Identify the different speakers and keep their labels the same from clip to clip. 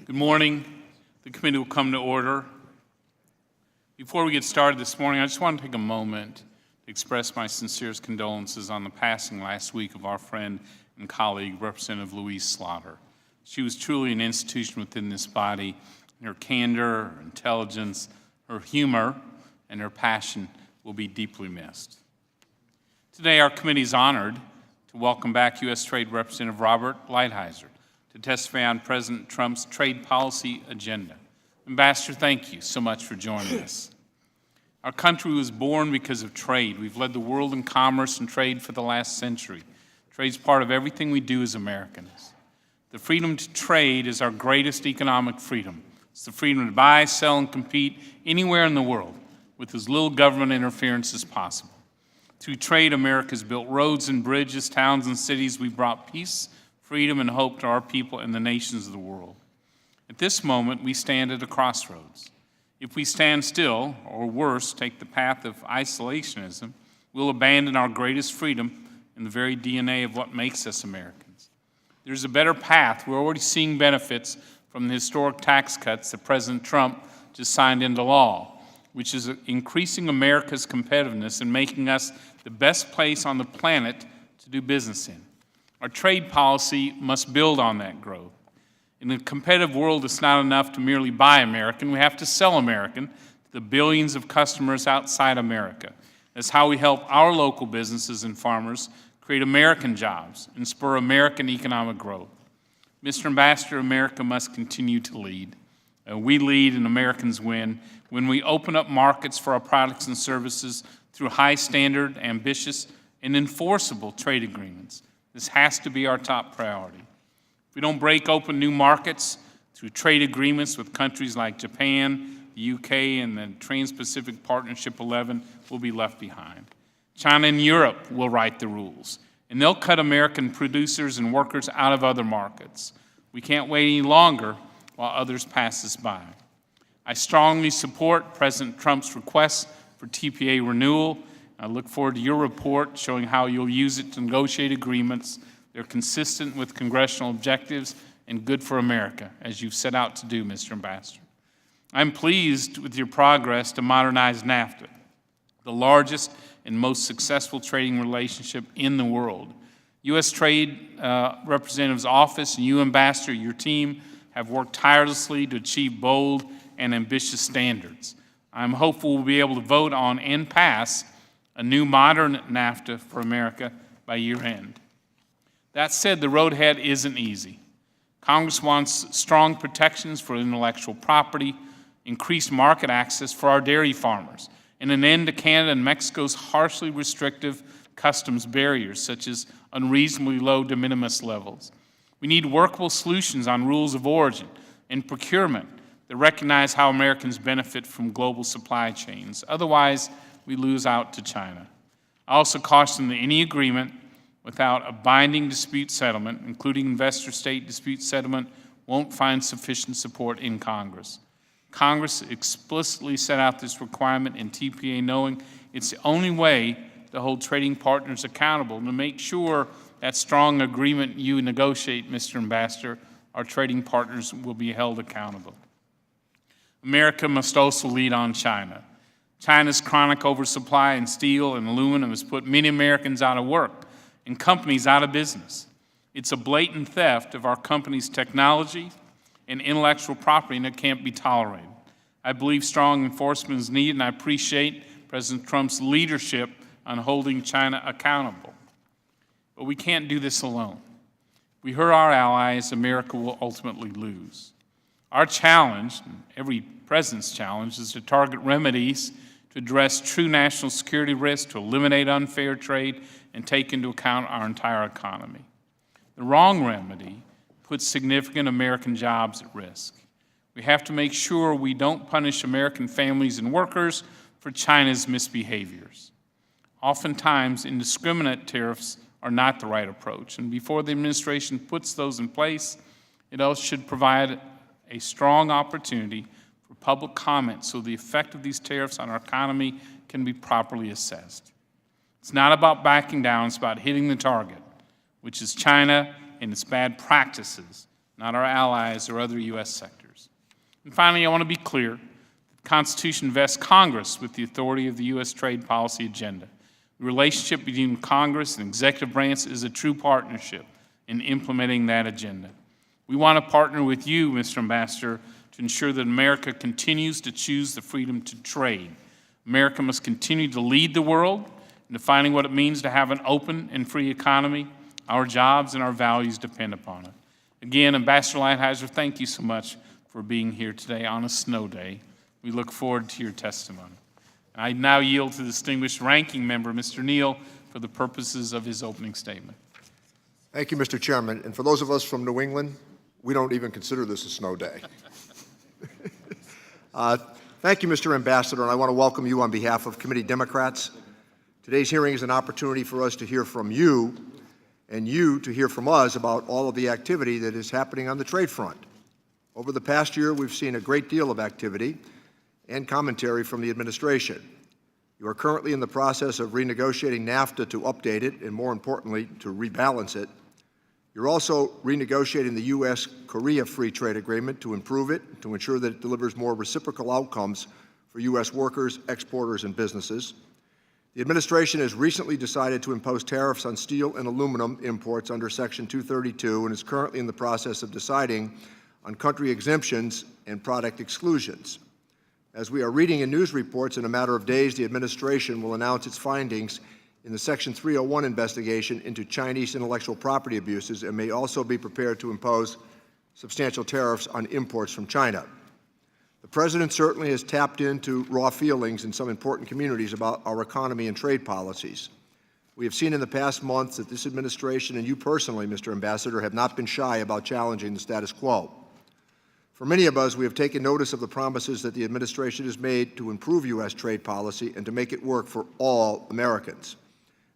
Speaker 1: Good morning. The committee will come to order. Before we get started this morning, I just want to take a moment to express my sincerest condolences on the passing last week of our friend and colleague, Representative Louise Slaughter. She was truly an institution within this body. Her candor, her intelligence, her humor, and her passion will be deeply missed. Today, our committee is honored to welcome back U.S. Trade Representative Robert Lighthizer to testify on President Trump's trade policy agenda. Ambassador, thank you so much for joining us. Our country was born because of trade. We've led the world in commerce and trade for the last century. Trade's part of everything we do as Americans. The freedom to trade is our greatest economic freedom. It's the freedom to buy, sell, and compete anywhere in the world with as little government interference as possible. Through trade, America's built roads and bridges, towns and cities. We brought peace, freedom, and hope to our people and the nations of the world. At this moment, we stand at a crossroads. If we stand still, or worse, take the path of isolationism, we'll abandon our greatest freedom and the very DNA of what makes us Americans. There's a better path. We're already seeing benefits from the historic tax cuts that President Trump just signed into law, which is increasing America's competitiveness and making us the best place on the planet to do business in. Our trade policy must build on that growth. In a competitive world, it's not enough to merely buy American. We have to sell American to the billions of customers outside America. That's how we help our local businesses and farmers create American jobs and spur American economic growth. Mr. Ambassador, America must continue to lead. We lead and Americans win when we open up markets for our products and services through high standard, ambitious, and enforceable trade agreements. This has to be our top priority. If we don't break open new markets through trade agreements with countries like Japan, the UK, and the Trans-Pacific Partnership 11, we'll be left behind. China and Europe will write the rules, and they'll cut American producers and workers out of other markets. We can't wait any longer while others pass us by. I strongly support President Trump's request for TPA renewal. I look forward to your report showing how you'll use it to negotiate agreements that are consistent with congressional objectives and good for America, as you've set out to do, Mr. Ambassador. I'm pleased with your progress to modernize NAFTA, the largest and most successful trading relationship in the world. U.S. Trade Representative's Office and you, Ambassador, your team, have worked tirelessly to achieve bold and ambitious standards. I'm hopeful we'll be able to vote on and pass a new modern NAFTA for America by year end. That said, the road ahead isn't easy. Congress wants strong protections for intellectual property, increased market access for our dairy farmers, and an end to Canada and Mexico's harshly restrictive customs barriers, such as unreasonably low de minimis levels. We need workable solutions on rules of origin and procurement that recognize how Americans benefit from global supply chains. Otherwise, we lose out to China. I also caution that any agreement without a binding dispute settlement, including investor-state dispute settlement, won't find sufficient support in Congress. Congress explicitly set out this requirement in TPA, knowing it's the only way to hold trading partners accountable, to make sure that strong agreement you negotiate, Mr. Ambassador, our trading partners will be held accountable. America must also lead on China. China's chronic oversupply in steel and aluminum has put many Americans out of work and companies out of business. It's a blatant theft of our company's technology and intellectual property, and it can't be tolerated. I believe strong enforcement is needed, and I appreciate President Trump's leadership on holding China accountable. But we can't do this alone. If we hurt our allies, America will ultimately lose. Our challenge, and every president's challenge, is to target remedies to address true national security risks, to eliminate unfair trade, and take into account our entire economy. The wrong remedy puts significant American jobs at risk. We have to make sure we don't punish American families and workers for China's misbehaviors. Oftentimes, indiscriminate tariffs are not the right approach, and before the administration puts those in place, it also should provide a strong opportunity for public comment so the effect of these tariffs on our economy can be properly assessed. It's not about backing down, it's about hitting the target, which is China and its bad practices, not our allies or other U.S. sectors. And finally, I want to be clear. The Constitution vests Congress with the authority of the U.S. trade policy agenda. The relationship between Congress and executive branch is a true partnership in implementing that agenda. We want to partner with you, Mr. Ambassador, to ensure that America continues to choose the freedom to trade. America must continue to lead the world in defining what it means to have an open and free economy. Our jobs and our values depend upon it. Again, Ambassador Lighthizer, thank you so much for being here today on a snow day. We look forward to your testimony. I now yield to the distinguished ranking member, Mr. Neal, for the purposes of his opening statement.
Speaker 2: Thank you, Mr. Chairman. And for those of us from New England, we don't even consider this a snow day. Thank you, Mr. Ambassador, and I want to welcome you on behalf of committee Democrats. Today's hearing is an opportunity for us to hear from you and you to hear from us about all of the activity that is happening on the trade front. Over the past year, we've seen a great deal of activity and commentary from the administration. You are currently in the process of renegotiating NAFTA to update it and, more importantly, to rebalance it. You're also renegotiating the U.S.-Korea Free Trade Agreement to improve it, to ensure that it delivers more reciprocal outcomes for U.S. workers, exporters, and businesses. The administration has recently decided to impose tariffs on steel and aluminum imports under Section 232 and is currently in the process of deciding on country exemptions and product exclusions. As we are reading in news reports, in a matter of days, the administration will announce its findings in the Section 301 investigation into Chinese intellectual property abuses and may also be prepared to impose substantial tariffs on imports from China. The President certainly has tapped into raw feelings in some important communities about our economy and trade policies. We have seen in the past months that this administration and you personally, Mr. Ambassador, have not been shy about challenging the status quo. For many of us, we have taken notice of the promises that the administration has made to improve U.S. trade policy and to make it work for all Americans.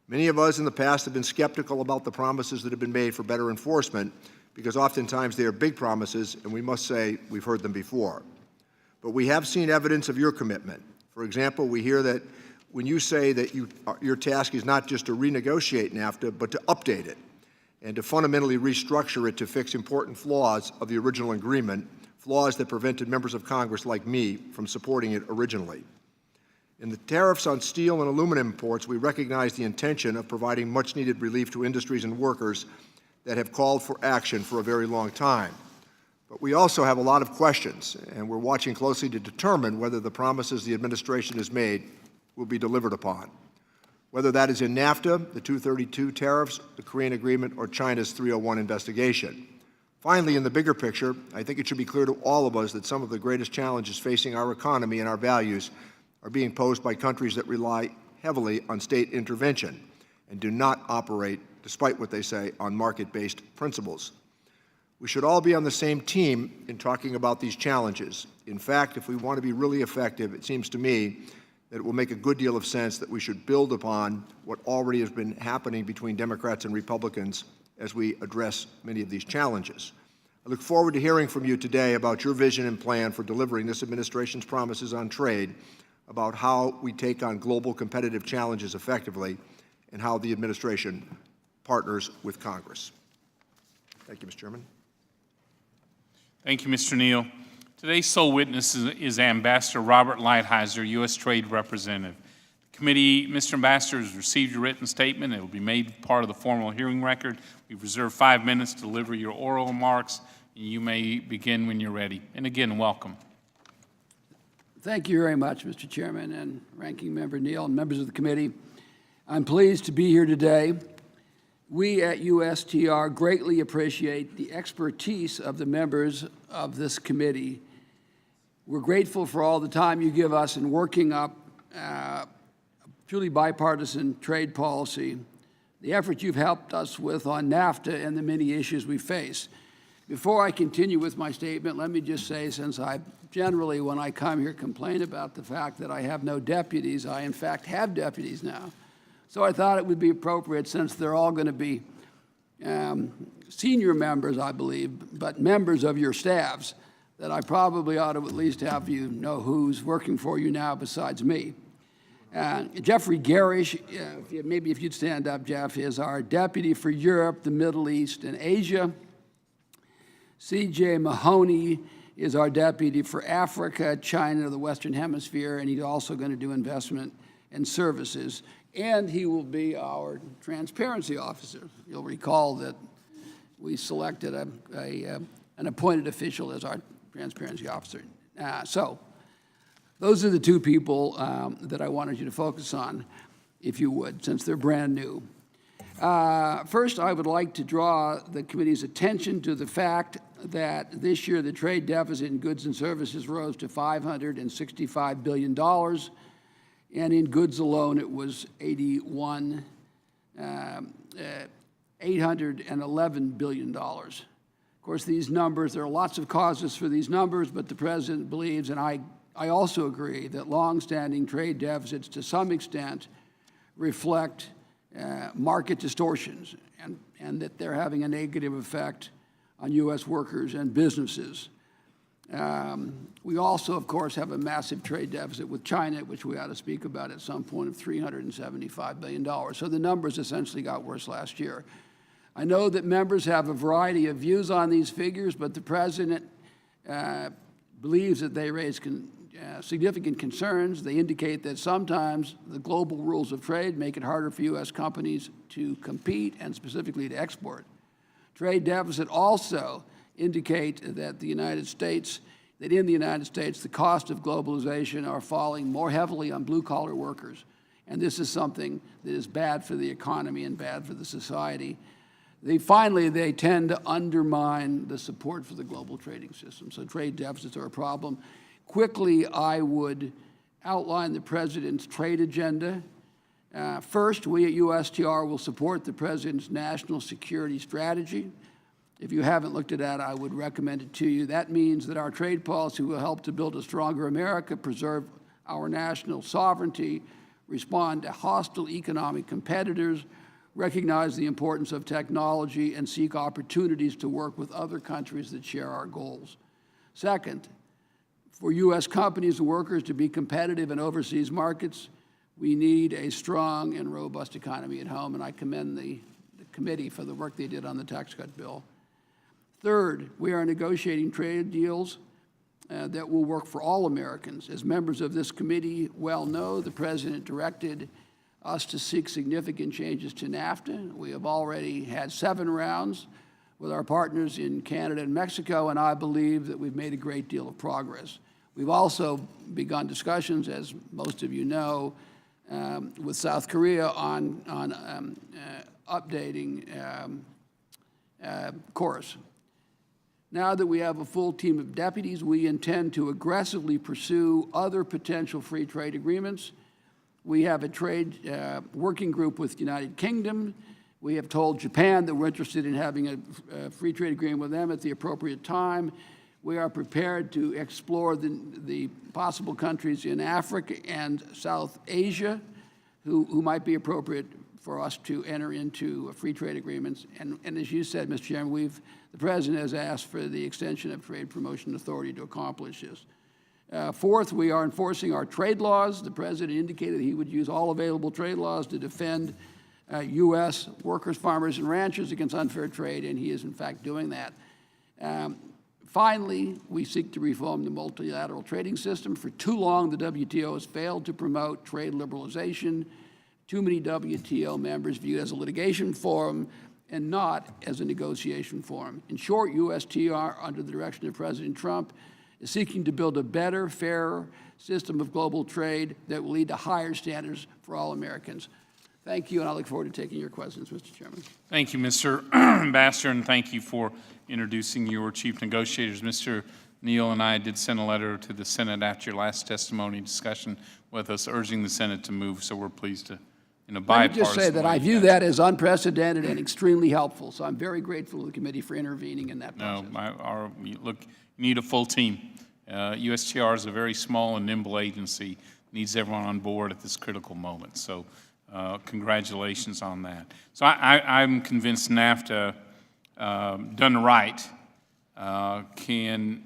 Speaker 2: Many of us in the past have been skeptical about the promises that have been made for better enforcement because oftentimes they are big promises, and we must say we've heard them before. But we have seen evidence of your commitment. For example, we hear that when you say that your task is not just to renegotiate NAFTA, but to update it and to fundamentally restructure it to fix important flaws of the original agreement, flaws that prevented members of Congress like me from supporting it originally. In the tariffs on steel and aluminum imports, we recognize the intention of providing much-needed relief to industries and workers that have called for action for a very long time. But we also have a lot of questions, and we're watching closely to determine whether the promises the administration has made will be delivered upon, whether that is in NAFTA, the 232 tariffs, the Korean Agreement, or China's 301 investigation. Finally, in the bigger picture, I think it should be clear to all of us that some of the greatest challenges facing our economy and our values are being posed by countries that rely heavily on state intervention and do not operate, despite what they say, on market-based principles. We should all be on the same team in talking about these challenges. In fact, if we want to be really effective, it seems to me that it will make a good deal of sense that we should build upon what already has been happening between Democrats and Republicans as we address many of these challenges. I look forward to hearing from you today about your vision and plan for delivering this administration's promises on trade, about how we take on global competitive challenges effectively, and how the administration partners with Congress. Thank you, Mr. Chairman.
Speaker 1: Thank you, Mr. Neal. Today's sole witness is Ambassador Robert Lighthizer, U.S. Trade Representative. The committee, Mr. Ambassador, has received your written statement. It will be made part of the formal hearing record. We've reserved 5 minutes to deliver your oral remarks, and you may begin when you're ready. And again, welcome.
Speaker 3: Thank you very much, Mr. Chairman and Ranking Member Neal and members of the committee. I'm pleased to be here today. We at USTR greatly appreciate the expertise of the members of this committee. We're grateful for all the time you give us in working up truly bipartisan trade policy, the effort you've helped us with on NAFTA and the many issues we face. Before I continue with my statement, let me just say, since I generally, when I come here, complain about the fact that I have no deputies, I in fact have deputies now. So I thought it would be appropriate, since they're all going to be senior members, I believe, but members of your staffs, that I probably ought to at least have you know who's working for you now besides me. Jeffrey Garish, maybe if you'd stand up, Jeff, is our deputy for Europe, the Middle East, and Asia. C.J. Mahoney is our deputy for Africa, China, the Western Hemisphere, and he's also going to do investment and services. And he will be our transparency officer. You'll recall that we selected an appointed official as our transparency officer. So those are the two people that I wanted you to focus on, if you would, since they're brand new. First, I would like to draw the committee's attention to the fact that this year the trade deficit in goods and services rose to $565 billion, and in goods alone it was 81 $811 billion. Of course, these numbers, there are lots of causes for these numbers, but the President believes, and I also agree, that longstanding trade deficits to some extent reflect market distortions and that they're having a negative effect on U.S. workers and businesses. We also, of course, have a massive trade deficit with China, which we ought to speak about at some point, of $375 billion. So the numbers essentially got worse last year. I know that members have a variety of views on these figures, but the President believes that they raise significant concerns. They indicate that sometimes the global rules of trade make it harder for U.S. companies to compete and specifically to export. Trade deficit also indicate that in the United States, the cost of globalization are falling more heavily on blue-collar workers. And this is something that is bad for the economy and bad for the society. Finally, they tend to undermine the support for the global trading system. So trade deficits are a problem. Quickly, I would outline the President's trade agenda. First, we at USTR will support the President's national security strategy. If you haven't looked at that, I would recommend it to you. That means that our trade policy will help to build a stronger America, preserve our national sovereignty, respond to hostile economic competitors, recognize the importance of technology, and seek opportunities to work with other countries that share our goals. Second, for U.S. companies and workers to be competitive in overseas markets, we need a strong and robust economy at home, and I commend the committee for the work they did on the tax cut bill. Third, we are negotiating trade deals that will work for all Americans. As members of this committee well know, the President directed us to seek significant changes to NAFTA. We have already had 7 rounds with our partners in Canada and Mexico, and I believe that we've made a great deal of progress. We've also begun discussions, as most of you know, with South Korea on updating course. Now that we have a full team of deputies, we intend to aggressively pursue other potential free trade agreements. We have a trade working group with the United Kingdom. We have told Japan that we're interested in having a free trade agreement with them at the appropriate time. We are prepared to explore the possible countries in Africa and South Asia who might be appropriate for us to enter into free trade agreements. And as you said, Mr. Chairman, the President has asked for the extension of Trade Promotion Authority to accomplish this. Fourth, we are enforcing our trade laws. The President indicated he would use all available trade laws to defend U.S. workers, farmers, and ranchers against unfair trade, and he is, in fact, doing that. Finally, we seek to reform the multilateral trading system. For too long, the WTO has failed to promote trade liberalization. Too many WTO members view it as a litigation forum and not as a negotiation forum. In short, USTR, under the direction of President Trump, is seeking to build a better, fairer system of global trade that will lead to higher standards for all Americans. Thank you, and I look forward to taking your questions, Mr. Chairman.
Speaker 1: Thank you, Mr. Ambassador, and thank you for introducing your chief negotiators. Mr. Neal and I did send a letter to the Senate after your last testimony discussion with us, urging the Senate to move, so we're pleased to, in a bipartisan way.
Speaker 3: Let me just say that I view that as unprecedented and extremely helpful, so I'm very grateful to the committee for intervening in that process.
Speaker 1: No, look, you need a full team. USTR is a very small and nimble agency, needs everyone on board at this critical moment. So congratulations on that. So I'm convinced NAFTA, done right, can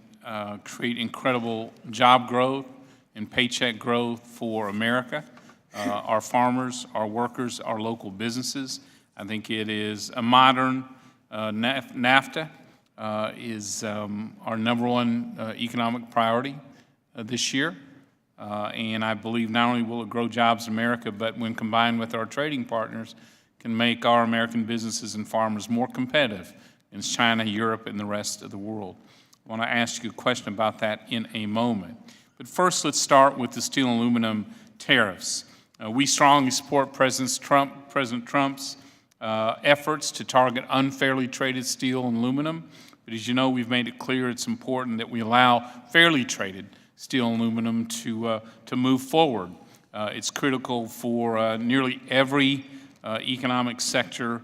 Speaker 1: create incredible job growth and paycheck growth for America, our farmers, our workers, our local businesses. I think it is a modern NAFTA. Is our #1 economic priority this year. And I believe not only will it grow jobs in America, but when combined with our trading partners, can make our American businesses and farmers more competitive against China, Europe, and the rest of the world. I want to ask you a question about that in a moment. But first, let's start with the steel and aluminum tariffs. We strongly support President Trump's efforts to target unfairly traded steel and aluminum. But as you know, we've made it clear it's important that we allow fairly traded steel and aluminum to move forward. It's critical for nearly every economic sector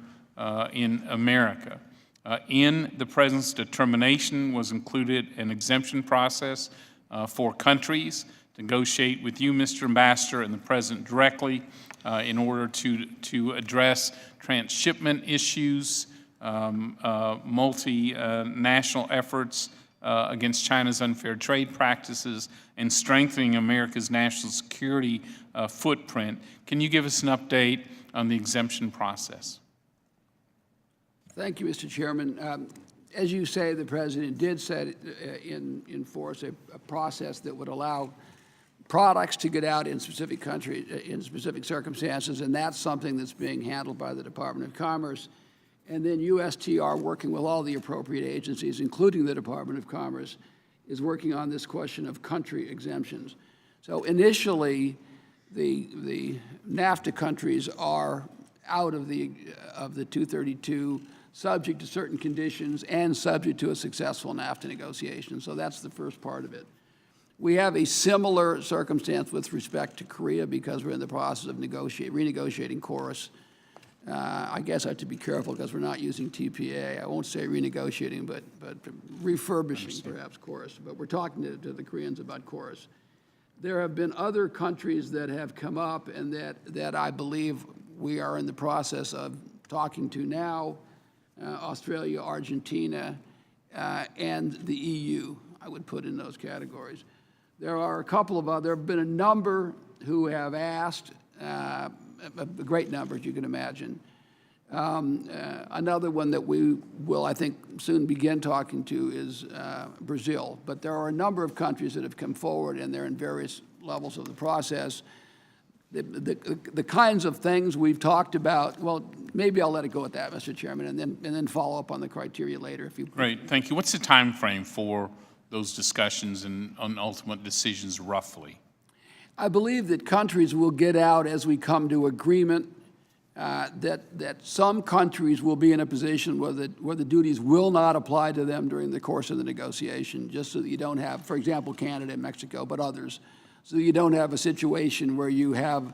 Speaker 1: in America. In the President's determination was included an exemption process for countries to negotiate with you, Mr. Ambassador, and the President directly in order to address transshipment issues, multinational efforts against China's unfair trade practices, and strengthening America's national security footprint. Can you give us an update on the exemption process?
Speaker 3: Thank you, Mr. Chairman. As you say, the President did set in force a process that would allow products to get out in specific countries, in specific circumstances, and that's something that's being handled by the Department of Commerce. And then USTR, working with all the appropriate agencies, including the Department of Commerce, is working on this question of country exemptions. So initially, the NAFTA countries are out of the 232, subject to certain conditions and subject to a successful NAFTA negotiation. So that's the first part of it. We have a similar circumstance with respect to Korea because we're in the process of renegotiating KORUS. I guess I have to be careful because we're not using TPA. I won't say renegotiating, but refurbishing perhaps KORUS. But we're talking to the Koreans about KORUS. There have been other countries that have come up and that I believe we are in the process of talking to now. Australia, Argentina, and the EU, I would put in those categories. There are a couple of there have been a number who have asked, a great number, as you can imagine. Another one that we will, I think, soon begin talking to is Brazil. But there are a number of countries that have come forward, and they're in various levels of the process. The kinds of things we've talked about, well, maybe I'll let it go at that, Mr. Chairman, and then follow up on the criteria later. If you
Speaker 1: Great, thank you. What's the time frame for those discussions and on ultimate decisions roughly?
Speaker 3: I believe that countries will get out as we come to agreement that some countries will be in a position where the duties will not apply to them during the course of the negotiation, just so that you don't have, for example, Canada and Mexico, but others, so you don't have a situation where you have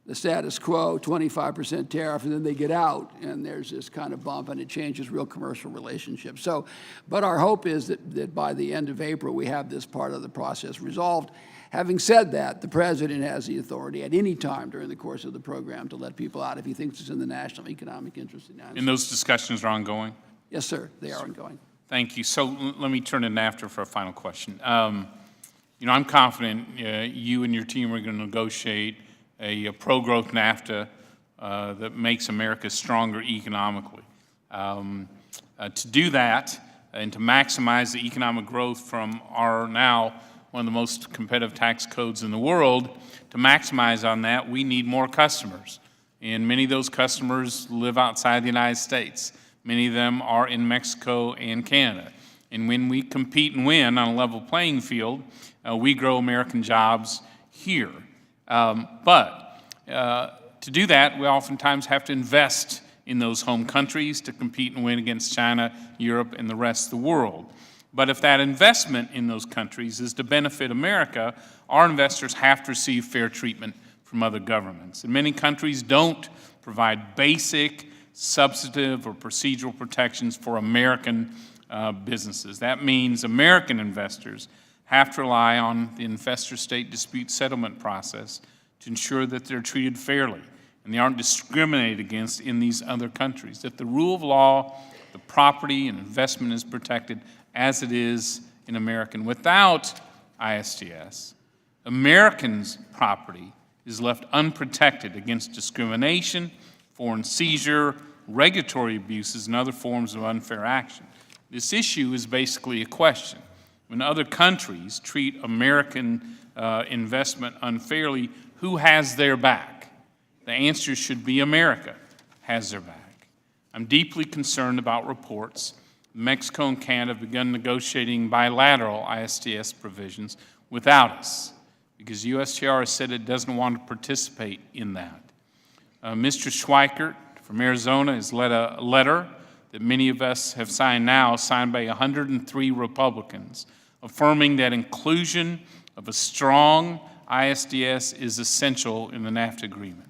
Speaker 3: the status quo, 25% tariff, and then they get out, and there's this kind of bump, and it changes real commercial relationships. So, but our hope is that by the end of April, we have this part of the process resolved. Having said that, the President has the authority at any time during the course of the program to let people out if he thinks it's in the national economic interest of the United States.
Speaker 1: And those discussions are ongoing?
Speaker 3: Yes, sir, they are ongoing.
Speaker 1: Thank you. So let me turn to NAFTA for a final question. You know, I'm confident you and your team are going to negotiate a pro-growth NAFTA that makes America stronger economically. To do that and to maximize the economic growth from our now one of the most competitive tax codes in the world, to maximize on that, we need more customers. And many of those customers live outside the United States. Many of them are in Mexico and Canada. And when we compete and win on a level playing field, we grow American jobs here. But to do that, we oftentimes have to invest in those home countries to compete and win against China, Europe, and the rest of the world. But if that investment in those countries is to benefit America, our investors have to receive fair treatment from other governments. And many countries don't provide basic, substantive, or procedural protections for American businesses. That means American investors have to rely on the investor-state dispute settlement process to ensure that they're treated fairly and they aren't discriminated against in these other countries, that the rule of law, the property and investment is protected as it is in America. And without ISDS, Americans' property is left unprotected against discrimination, foreign seizure, regulatory abuses, and other forms of unfair action. This issue is basically a question. When other countries treat American investment unfairly, who has their back? The answer should be America has their back. I'm deeply concerned about reports Mexico and Canada have begun negotiating bilateral ISDS provisions without us because USTR has said it doesn't want to participate in that. Mr. Schweikert from Arizona has led a letter that many of us have signed now, signed by 103 Republicans, affirming that inclusion of a strong ISDS is essential in the NAFTA agreement.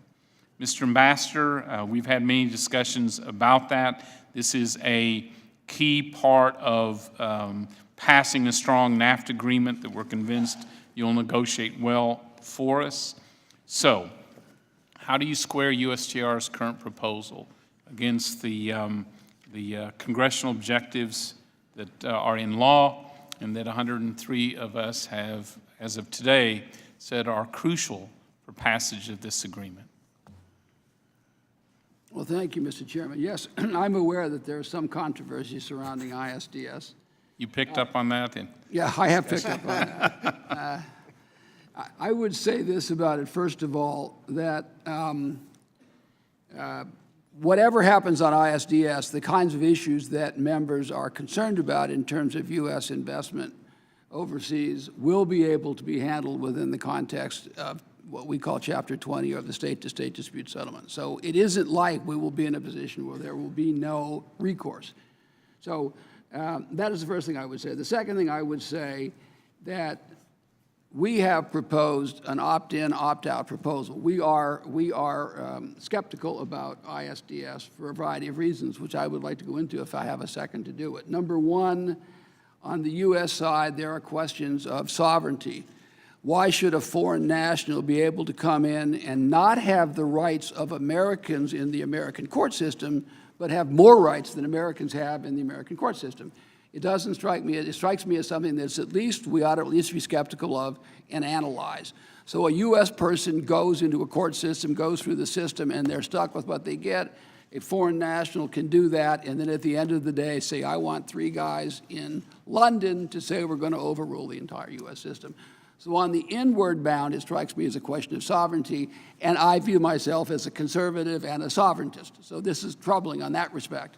Speaker 1: Mr. Ambassador, we've had many discussions about that. This is a key part of passing a strong NAFTA agreement that we're convinced you'll negotiate well for us. So, how do you square USTR's current proposal against the congressional objectives that are in law and that 103 of us have, as of today, said are crucial for passage of this agreement?
Speaker 3: Well, thank you, Mr. Chairman. Yes, I'm aware that there is some controversy surrounding ISDS.
Speaker 1: You picked up on that?
Speaker 3: Yeah, I have picked up on that. I would say this about it, first of all, that whatever happens on ISDS, the kinds of issues that members are concerned about in terms of U.S. investment overseas will be able to be handled within the context of what we call Chapter 20 of the state-to-state dispute settlement. So it isn't like we will be in a position where there will be no recourse. So that is the first thing I would say. The second thing I would say that we have proposed an opt-in, opt-out proposal. We are skeptical about ISDS for a variety of reasons, which I would like to go into if I have a second to do it. Number one, on the U.S. side, there are questions of sovereignty. Why should a foreign national be able to come in and not have the rights of Americans in the American court system, but have more rights than Americans have in the American court system? It doesn't strike me, it strikes me as something that's we ought to at least be skeptical of and analyze. So a U.S. person goes into a court system, goes through the system, and they're stuck with what they get. A foreign national can do that, and then at the end of the day say, I want 3 guys in London to say we're going to overrule the entire U.S. system. So on the inward bound, it strikes me as a question of sovereignty, and I view myself as a conservative and a sovereigntist. So this is troubling on that respect.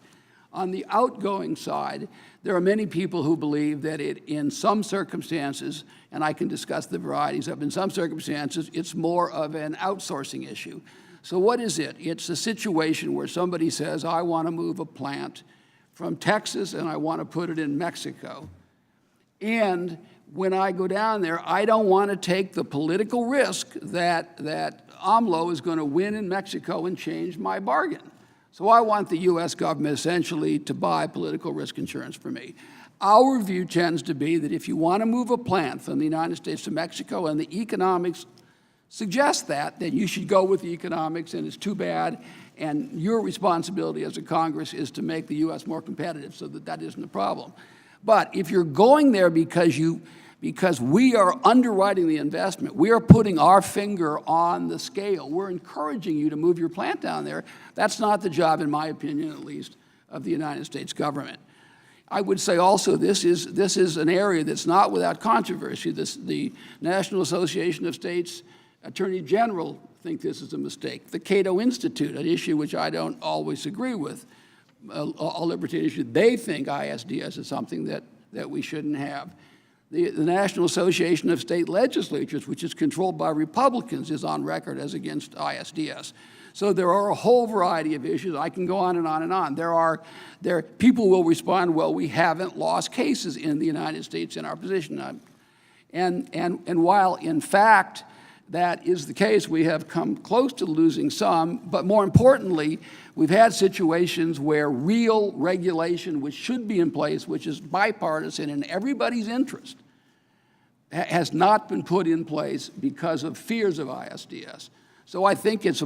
Speaker 3: On the outgoing side, there are many people who believe that in some circumstances, and I can discuss the varieties of, in some circumstances, it's more of an outsourcing issue. So what is it? It's a situation where somebody says, I want to move a plant from Texas and I want to put it in Mexico. And when I go down there, I don't want to take the political risk that AMLO is going to win in Mexico and change my bargain. So I want the U.S. government essentially to buy political risk insurance for me. Our view tends to be that if you want to move a plant from the United States to Mexico and the economics suggest that, then you should go with the economics, and it's too bad. And your responsibility as a Congress is to make the U.S. more competitive so that that isn't a problem. But if you're going there because we are underwriting the investment, we are putting our finger on the scale, we're encouraging you to move your plant down there, that's not the job, in my opinion at least, of the United States government. I would say also this is an area that's not without controversy. The National Association of States Attorney General think this is a mistake. The Cato Institute, an issue which I don't always agree with, a libertarian issue, they think ISDS is something that we shouldn't have. The National Association of State Legislatures, which is controlled by Republicans, is on record as against ISDS. So there are a whole variety of issues. I can go on and on and on. People will respond, well, we haven't lost cases in the United States in our position. And while, in fact, that is the case, we have come close to losing some, but more importantly, we've had situations where real regulation, which should be in place, which is bipartisan in everybody's interest, has not been put in place because of fears of ISDS. So I think it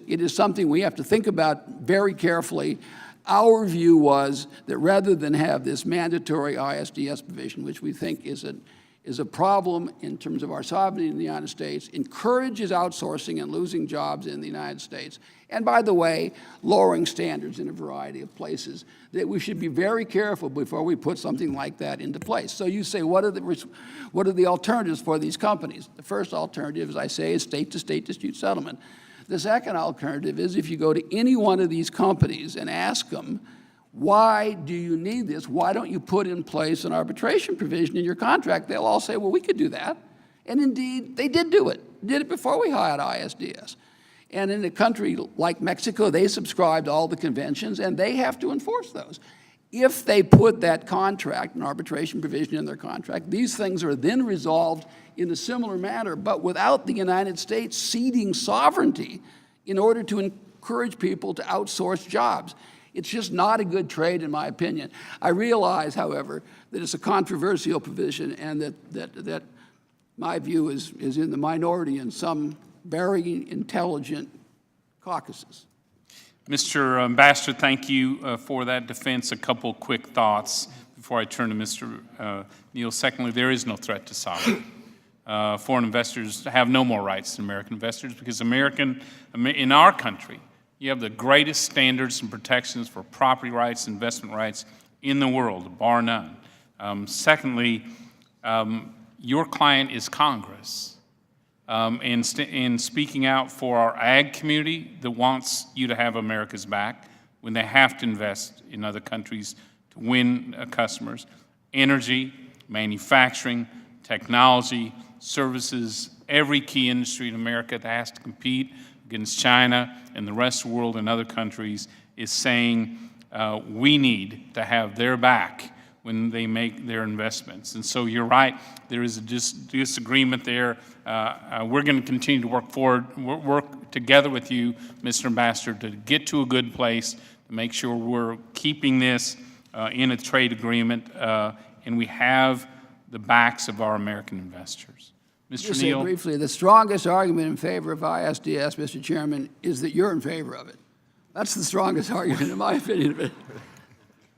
Speaker 3: is something we have to think about very carefully. Our view was that rather than have this mandatory ISDS provision, which we think is a problem in terms of our sovereignty in the United States, encourages outsourcing and losing jobs in the United States, and by the way, lowering standards in a variety of places, that we should be very careful before we put something like that into place. So you say, what are the alternatives for these companies? The first alternative, as I say, is state-to-state dispute settlement. The second alternative is if you go to any one of these companies and ask them, why do you need this? Why don't you put in place an arbitration provision in your contract? They'll all say, well, we could do that. And indeed, they did do it. Did it before we hired ISDS. And in a country like Mexico, they subscribe to all the conventions, and they have to enforce those. If they put that contract, an arbitration provision in their contract, these things are then resolved in a similar manner, but without the United States ceding sovereignty in order to encourage people to outsource jobs. It's just not a good trade, in my opinion. I realize, however, that it's a controversial provision and that my view is in the minority in some very intelligent caucuses.
Speaker 1: Mr. Ambassador, thank you for that defense. A couple quick thoughts before I turn to Mr. Neal. Secondly, there is no threat to sovereignty. Foreign investors have no more rights than American investors because in our country, you have the greatest standards and protections for property rights, investment rights in the world, bar none. Secondly, your client is Congress. In speaking out for our ag community that wants you to have America's back when they have to invest in other countries to win customers, energy, manufacturing, technology, services, every key industry in America that has to compete against China and the rest of the world and other countries is saying we need to have their back when they make their investments. And so you're right, there is a disagreement there. We're going to continue to work together with you, Mr. Ambassador, to get to a good place, to make sure we're keeping this in a trade agreement, and we have the backs of our American investors. Mr.
Speaker 3: Just
Speaker 1: Neal.
Speaker 3: say briefly, the strongest argument in favor of ISDS, Mr. Chairman, is that you're in favor of it. That's the strongest argument, in my opinion, of it.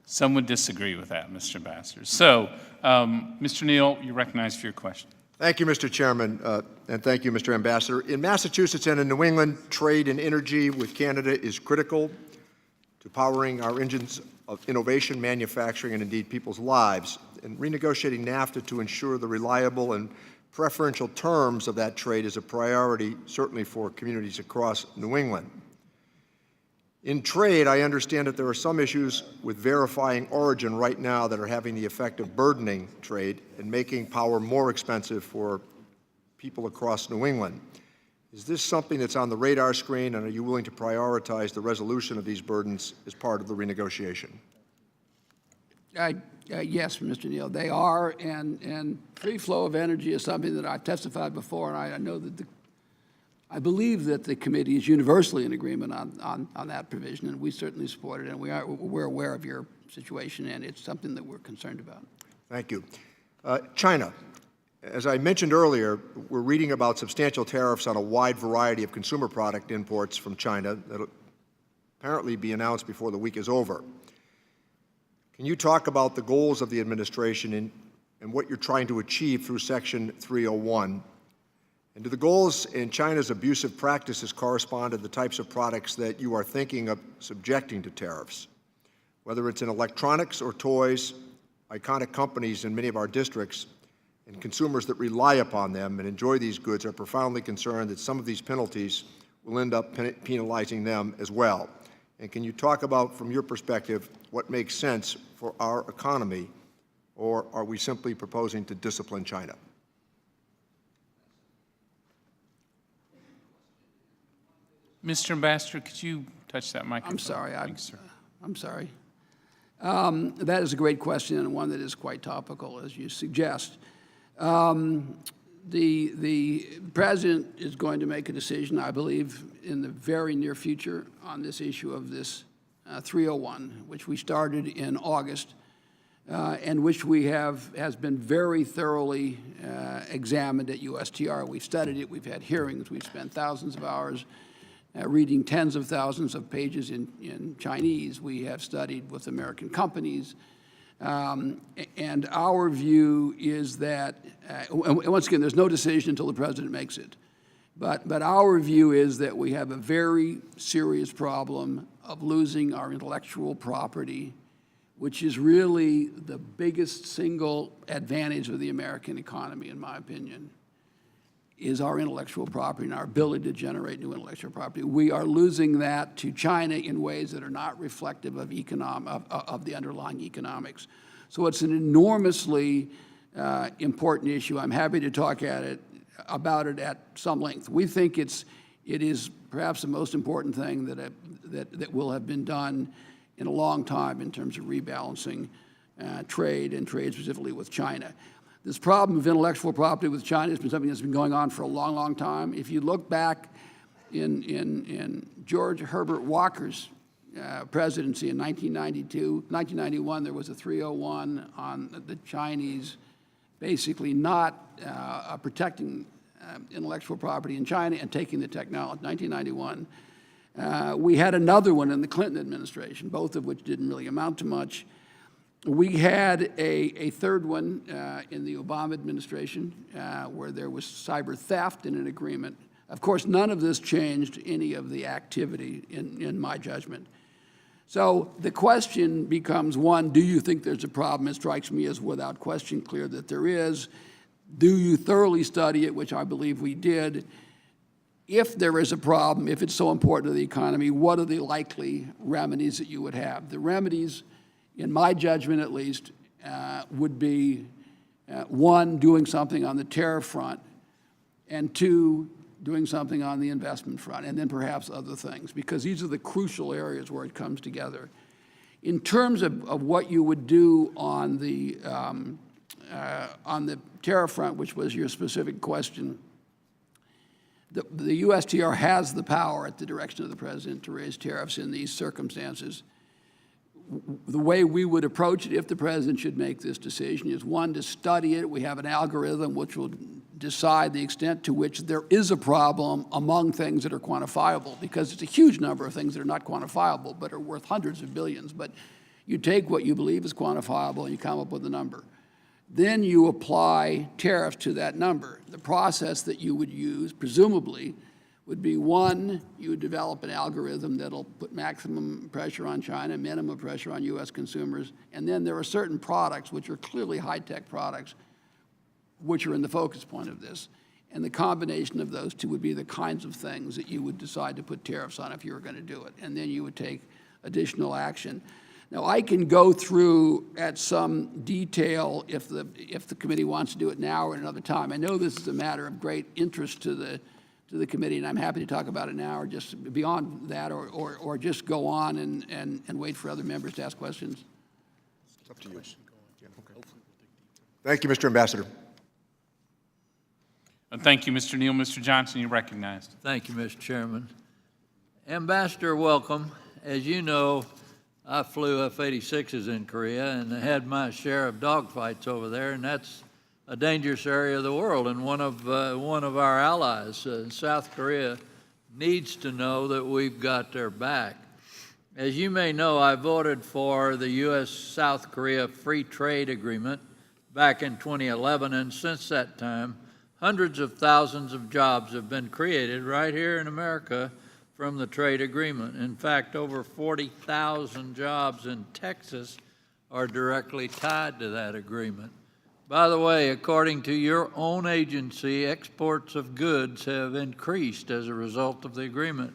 Speaker 1: Some would disagree with that, Mr. Ambassador. So, Mr. Neal, you're recognized for your question.
Speaker 2: Thank you, Mr. Chairman, and thank you, Mr. Ambassador. In Massachusetts and in New England, trade and energy with Canada is critical to powering our engines of innovation, manufacturing, and indeed people's lives. And renegotiating NAFTA to ensure the reliable and preferential terms of that trade is a priority, certainly for communities across New England. In trade, I understand that there are some issues with verifying origin right now that are having the effect of burdening trade and making power more expensive for people across New England. Is this something that's on the radar screen, and are you willing to prioritize the resolution of these burdens as part of the renegotiation?
Speaker 3: Yes, Mr. Neal, they are, and free flow of energy is something that I've testified before, and I know that I believe that the committee is universally in agreement on that provision, and we certainly support it, and we're aware of your situation, and it's something that we're concerned about.
Speaker 2: Thank you. China. As I mentioned earlier, we're reading about substantial tariffs on a wide variety of consumer product imports from China that will apparently be announced before the week is over. Can you talk about the goals of the administration and what you're trying to achieve through Section 301? And do the goals in China's abusive practices correspond to the types of products that you are thinking of subjecting to tariffs? Whether it's in electronics or toys, iconic companies in many of our districts and consumers that rely upon them and enjoy these goods are profoundly concerned that some of these penalties will end up penalizing them as well. And can you talk about, from your perspective, what makes sense for our economy, or are we simply proposing to discipline China?
Speaker 1: Mr. Ambassador, could you touch that microphone?
Speaker 3: I'm sorry.
Speaker 1: Thanks, sir.
Speaker 3: I'm sorry. That is a great question and one that is quite topical, as you suggest. The President is going to make a decision, I believe, in the very near future on this issue of this 301, which we started in August, and which has been very thoroughly examined at USTR. We've studied it, we've had hearings, we've spent thousands of hours reading tens of thousands of pages in Chinese. We have studied with American companies. And our view is that, and once again, there's no decision until the President makes it. But our view is that we have a very serious problem of losing our intellectual property, which is really the biggest single advantage of the American economy, in my opinion, is our intellectual property and our ability to generate new intellectual property. We are losing that to China in ways that are not reflective of the underlying economics. So it's an enormously important issue. I'm happy to talk about it at some length. We think it is perhaps the most important thing that will have been done in a long time in terms of rebalancing trade, and trade specifically with China. This problem of intellectual property with China has been something that's been going on for a long, long time. If you look back in George Herbert Walker's presidency in 1992. 1991, there was a 301 on the Chinese basically not protecting intellectual property in China and taking the technology. 1991. We had another one in the Clinton administration, both of which didn't really amount to much. We had a third one in the Obama administration where there was cyber theft in an agreement. Of course, none of this changed any of the activity in my judgment. So the question becomes, one, do you think there's a problem? It strikes me as without question clear that there is. Do you thoroughly study it, which I believe we did? If there is a problem, if it's so important to the economy, what are the likely remedies that you would have? The remedies, in my judgment at least, would be, one, doing something on the tariff front, and two, doing something on the investment front, and then perhaps other things, because these are the crucial areas where it comes together. In terms of what you would do on the tariff front, which was your specific question, the USTR has the power at the direction of the president to raise tariffs in these circumstances. The way we would approach it if the president should make this decision is, one, to study it. We have an algorithm which will decide the extent to which there is a problem among things that are quantifiable, because it's a huge number of things that are not quantifiable but are worth hundreds of billions. But you take what you believe is quantifiable and you come up with a number. Then you apply tariffs to that number. The process that you would use, presumably, would be, one, you would develop an algorithm that'll put maximum pressure on China, minimum pressure on U.S. consumers, and then there are certain products which are clearly high-tech products which are in the focus point of this. And the combination of those two would be the kinds of things that you would decide to put tariffs on if you were going to do it, and then you would take additional action. Now, I can go through at some detail if the committee wants to do it now or at another time. I know this is a matter of great interest to the committee, and I'm happy to talk about it now or just beyond that, or just go on and wait for other members to ask questions.
Speaker 2: It's up to you. Thank you, Mr. Ambassador.
Speaker 1: Thank you, Mr. Neal. Mr. Johnson, you're recognized.
Speaker 4: Thank you, Mr. Chairman. Ambassador, welcome. As you know, I flew F-86s in Korea and had my share of dogfights over there, and that's a dangerous area of the world. And one of our allies, South Korea, needs to know that we've got their back. As you may know, I voted for the U.S.-South Korea Free Trade Agreement back in 2011, and since that time, hundreds of thousands of jobs have been created right here in America from the trade agreement. In fact, over 40,000 jobs in Texas are directly tied to that agreement. By the way, according to your own agency, exports of goods have increased as a result of the agreement.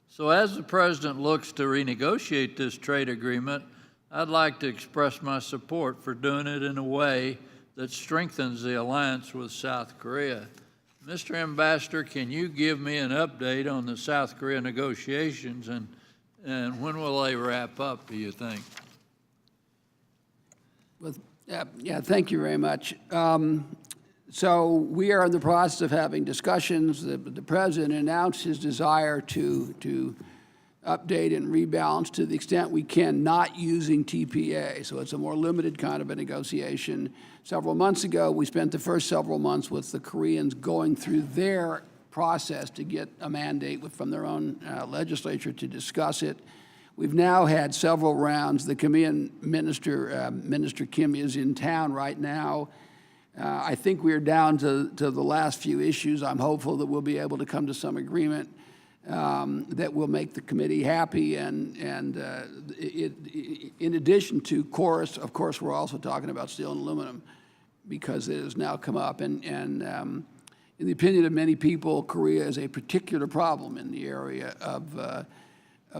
Speaker 4: So as the President looks to renegotiate this trade agreement, I'd like to express my support for doing it in a way that strengthens the alliance with South Korea. Mr. Ambassador, can you give me an update on the South Korea negotiations, and when will they wrap up, do you think?
Speaker 3: Well, yeah, thank you very much. So we are in the process of having discussions. The President announced his desire to update and rebalance to the extent we can, not using TPA. So it's a more limited kind of a negotiation. Several months ago, we spent the first several months with the Koreans going through their process to get a mandate from their own legislature to discuss it. We've now had several rounds. The Korean minister, Minister Kim, is in town right now. I think we're down to the last few issues. I'm hopeful that we'll be able to come to some agreement that will make the committee happy. And in addition to chorus, of course, we're also talking about steel and aluminum because it has now come up. And in the opinion of many people, Korea is a particular problem in the area of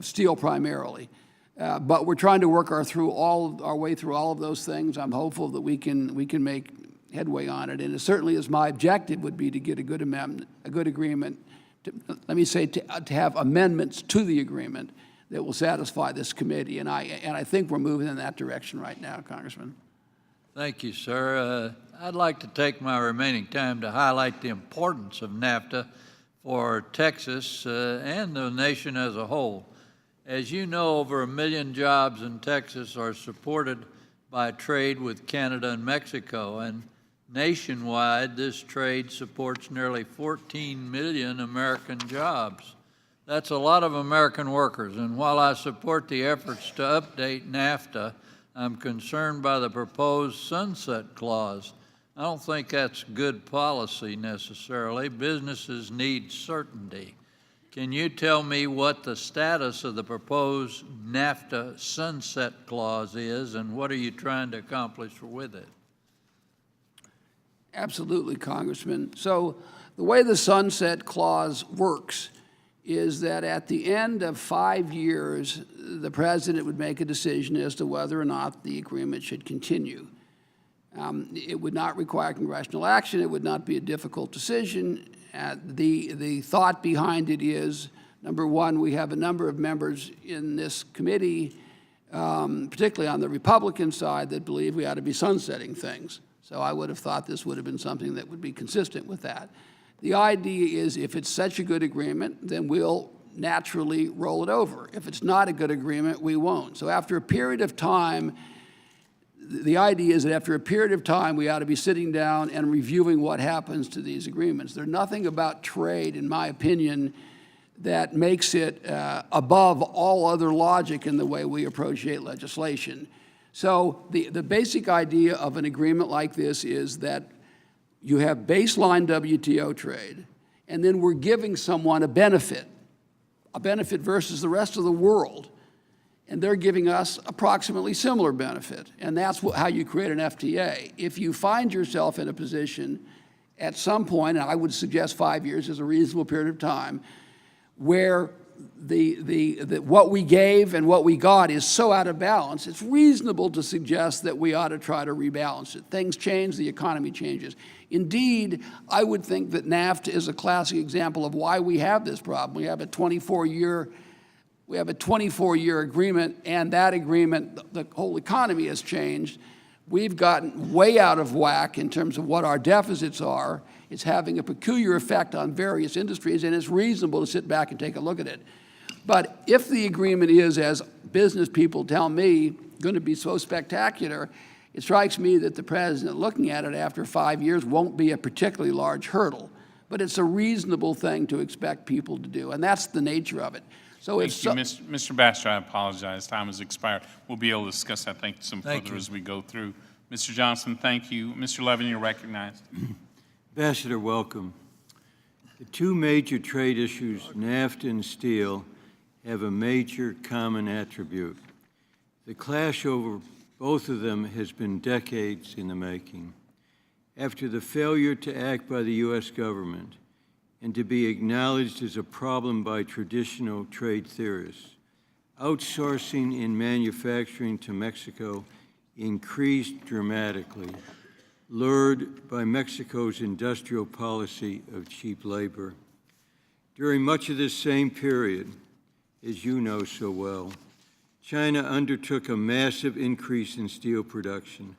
Speaker 3: steel primarily. But we're trying to work our way through all of those things. I'm hopeful that we can make headway on it. And it certainly is my objective would be to get a good amendment, a good agreement, to have amendments to the agreement that will satisfy this committee. And I think we're moving in that direction right now, Congressman.
Speaker 4: Thank you, sir. I'd like to take my remaining time to highlight the importance of NAFTA for Texas and the nation as a whole. As you know, over 1 million jobs in Texas are supported by trade with Canada and Mexico, and nationwide, this trade supports nearly 14 million American jobs. That's a lot of American workers, and while I support the efforts to update NAFTA, I'm concerned by the proposed sunset clause. I don't think that's good policy necessarily. Businesses need certainty. Can you tell me what the status of the proposed NAFTA sunset clause is, and what are you trying to accomplish with it?
Speaker 3: Absolutely, Congressman. So the way the sunset clause works is that at the end of 5 years, the president would make a decision as to whether or not the agreement should continue. It would not require congressional action. It would not be a difficult decision. The thought behind it is, number one, we have a number of members in this committee, particularly on the Republican side, that believe we ought to be sunsetting things. So I would have thought this would have been something that would be consistent with that. The idea is if it's such a good agreement, then we'll naturally roll it over. If it's not a good agreement, we won't. So after a period of time, the idea is that after a period of time, we ought to be sitting down and reviewing what happens to these agreements. There's nothing about trade, in my opinion, that makes it above all other logic in the way we appropriate legislation. So the basic idea of an agreement like this is that you have baseline WTO trade, and then we're giving someone a benefit versus the rest of the world, and they're giving us approximately similar benefit, and that's how you create an FTA. If you find yourself in a position at some point, and I would suggest 5 years is a reasonable period of time, where what we gave and what we got is so out of balance, it's reasonable to suggest that we ought to try to rebalance it. Things change, the economy changes. Indeed, I would think that NAFTA is a classic example of why we have this problem. We have a 24-year agreement, and that agreement, the whole economy has changed. We've gotten way out of whack in terms of what our deficits are. It's having a peculiar effect on various industries, and it's reasonable to sit back and take a look at it. But if the agreement is, as business people tell me, going to be so spectacular, it strikes me that the president looking at it after 5 years won't be a particularly large hurdle. But it's a reasonable thing to expect people to do, and that's the nature of it. So
Speaker 1: Thank you, Mr. Baxter. I apologize. Time has expired. We'll be able to discuss that. Thank you some further as we go through. Mr. Johnson, thank you. Mr. Levin, you're recognized.
Speaker 5: Ambassador, welcome. The two major trade issues, NAFTA and steel, have a major common attribute. The clash over both of them has been decades in the making. After the failure to act by the U.S. government and to be acknowledged as a problem by traditional trade theorists, outsourcing in manufacturing to Mexico increased dramatically, lured by Mexico's industrial policy of cheap labor. During much of this same period, as you know so well, China undertook a massive increase in steel production,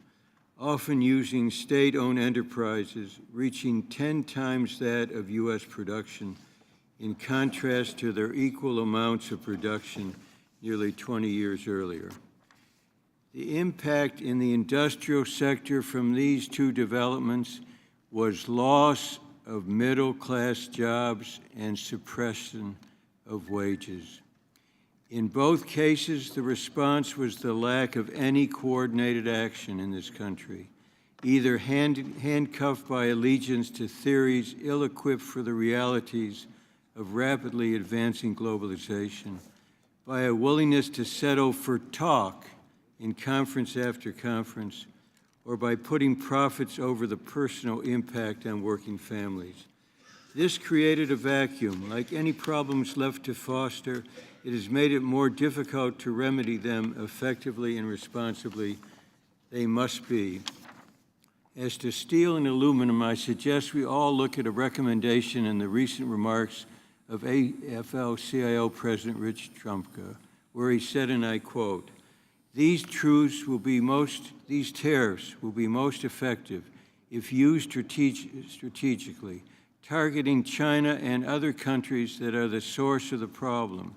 Speaker 5: often using state-owned enterprises, reaching 10 times that of U.S. production, in contrast to their equal amounts of production nearly 20 years earlier. The impact in the industrial sector from these two developments was loss of middle-class jobs and suppression of wages. In both cases, the response was the lack of any coordinated action in this country, either handcuffed by allegiance to theories ill-equipped for the realities of rapidly advancing globalization, by a willingness to settle for talk in conference after conference, or by putting profits over the personal impact on working families. This created a vacuum. Like any problems left to foster, it has made it more difficult to remedy them effectively and responsibly. They must be. As to steel and aluminum, I suggest we all look at a recommendation in the recent remarks of AFL-CIO President Rich Trumka, where he said, and I quote, these tariffs will be most effective if used strategically targeting China and other countries that are the source of the problem.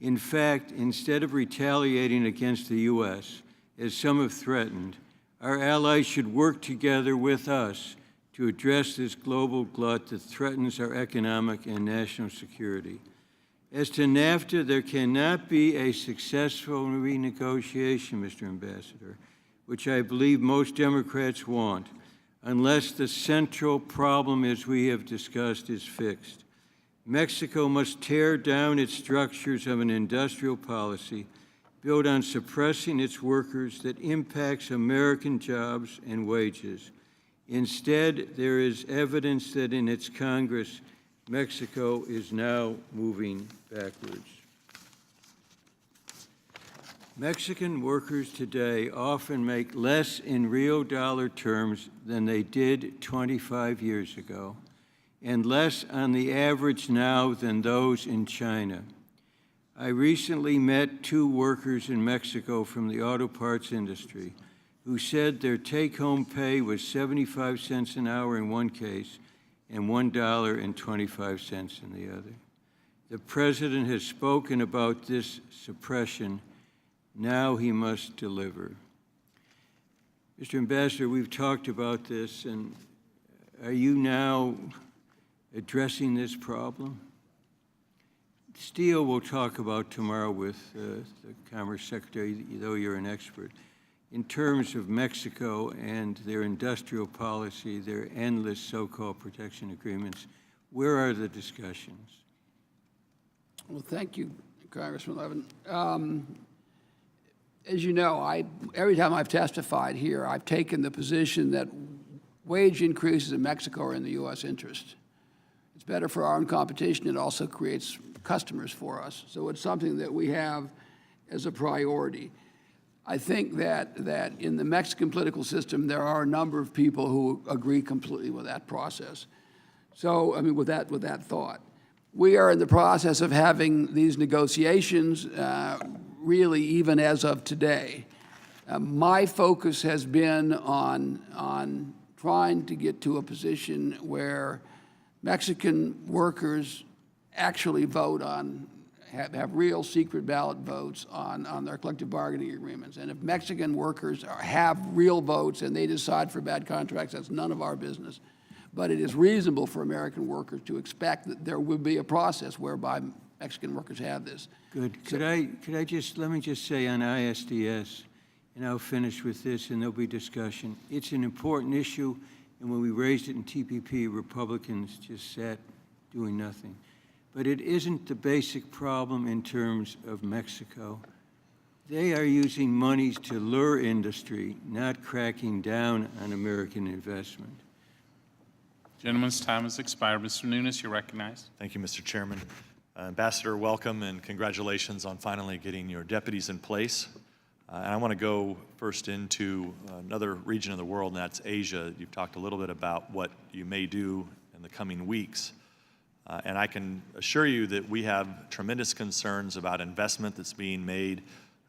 Speaker 5: In fact, instead of retaliating against the U.S., as some have threatened, our allies should work together with us to address this global glut that threatens our economic and national security. As to NAFTA, there cannot be a successful renegotiation, Mr. Ambassador, which I believe most Democrats want, unless the central problem, as we have discussed, is fixed. Mexico must tear down its structures of an industrial policy built on suppressing its workers that impacts American jobs and wages. Instead, there is evidence that in its Congress, Mexico is now moving backwards. Mexican workers today often make less in real dollar terms than they did 25 years ago, and less on the average now than those in China. I recently met 2 workers in Mexico from the auto parts industry who said their take-home pay was 75 cents an hour in one case and $1.25 in the other. The President has spoken about this suppression. Now he must deliver. Mr. Ambassador, we've talked about this, and are you now addressing this problem? Steel we'll talk about tomorrow with the Commerce Secretary, though you're an expert. In terms of Mexico and their industrial policy, their endless so-called protection agreements, where are the discussions?
Speaker 3: Well, thank you, Congressman Levin. As you know, every time I've testified here, I've taken the position that wage increases in Mexico are in the U.S. interest. It's better for our own competition. It also creates customers for us. So it's something that we have as a priority. I think that in the Mexican political system, there are a number of people who agree completely with that process. So, I mean, with that thought. We are in the process of having these negotiations, really even as of today. My focus has been on trying to get to a position where Mexican workers actually vote on, have real secret ballot votes on their collective bargaining agreements. And if Mexican workers have real votes and they decide for bad contracts, that's none of our business. But it is reasonable for American workers to expect that there will be a process whereby Mexican workers have this.
Speaker 5: Good. Let me just say on ISDS, and I'll finish with this and there'll be discussion. It's an important issue, and when we raised it in TPP, Republicans just sat doing nothing. But it isn't the basic problem in terms of Mexico. They are using monies to lure industry, not cracking down on American investment.
Speaker 1: Gentleman's time has expired. Mr. Nunes, you're recognized.
Speaker 6: Thank you, Mr. Chairman. Ambassador, welcome and congratulations on finally getting your deputies in place. And I want to go first into another region of the world, and that's Asia. You've talked a little bit about what you may do in the coming weeks. And I can assure you that we have tremendous concerns about investment that's being made